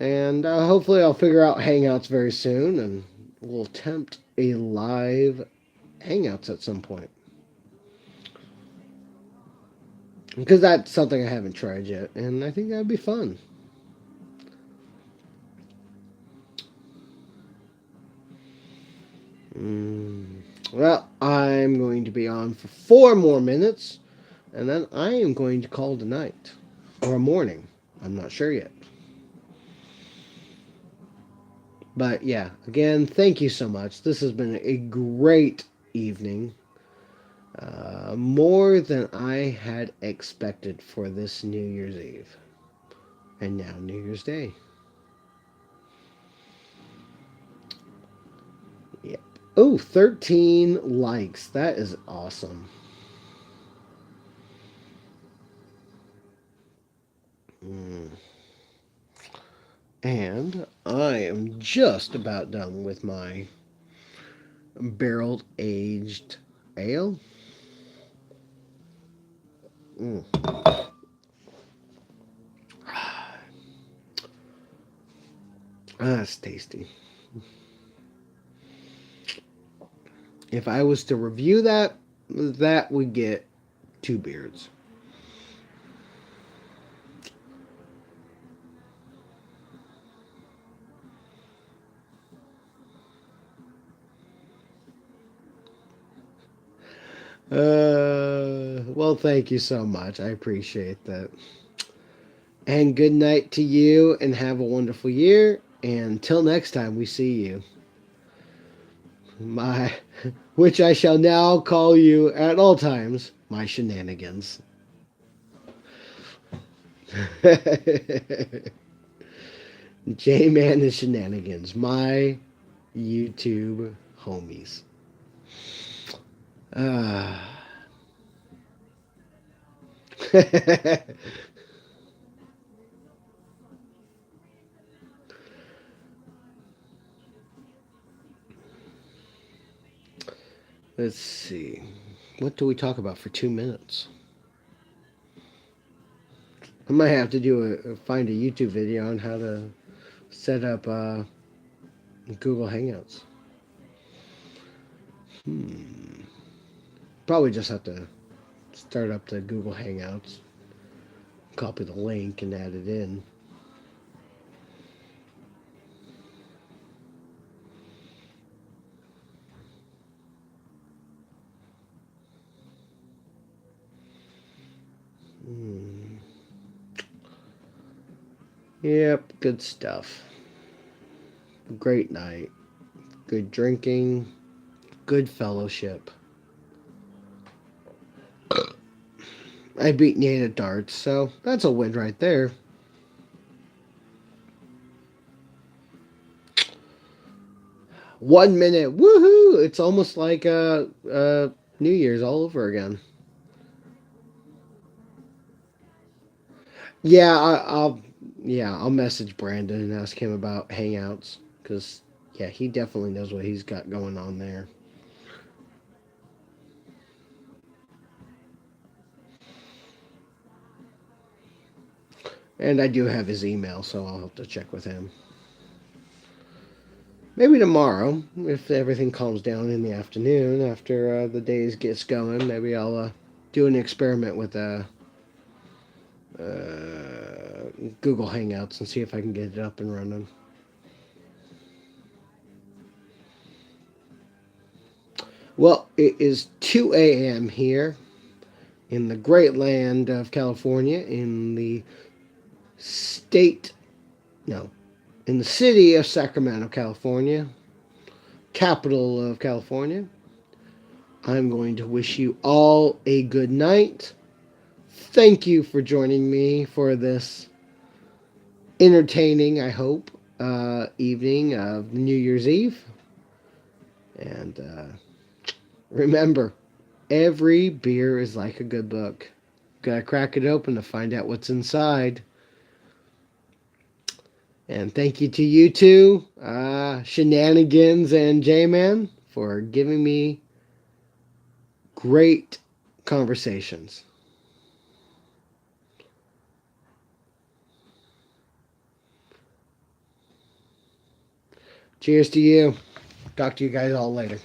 And hopefully I'll figure out Hangouts very soon, and we'll attempt a live Hangouts at some point. Because that's something I haven't tried yet, and I think that'd be fun. Well, I'm going to be on for 4 more minutes, and then I am going to call it a night. Or a morning. I'm not sure yet. But yeah, again, thank you so much. This has been a great evening. More than I had expected for this New Year's Eve. And now New Year's Day. Yep. Oh, 13 likes. That is awesome. And I am just about done with my barrel aged ale. That's tasty. If I was to review that, that would get 2 beards. Well, thank you so much. I appreciate that. And good night to you, and have a wonderful year. And until next time we see you. Which I shall now call you at all times, my shenanigans. J-Man and Shenanigans, my YouTube homies. Let's see. What do we talk about for 2 minutes? I might have to find a YouTube video on how to set up Google Hangouts. Probably just have to start up the Google Hangouts, copy the link, and add it in. Yep, good stuff. Great night. Good drinking. Good fellowship. I beat Nate at darts, so that's a win right there. One minute. Woohoo! It's almost like New Year's all over again. Yeah, I'll message Brandon and ask him about Hangouts, because yeah, he definitely knows what he's got going on there. And I do have his email, so I'll have to check with him. Maybe tomorrow, if everything calms down in the afternoon after the days gets going, maybe I'll do an experiment with Google Hangouts and see if I can get it up and running. Well, it is 2 a.m. here in the great land of California, in the in the city of Sacramento, California, capital of California. I'm going to wish you all a good night. Thank you for joining me for this entertaining, I hope, evening of New Year's Eve. And remember, every beer is like a good book. Gotta crack it open to find out what's inside. And thank you to you two, Shenanigans and J-Man, for giving me great conversations. Cheers to you. Talk to you guys all later.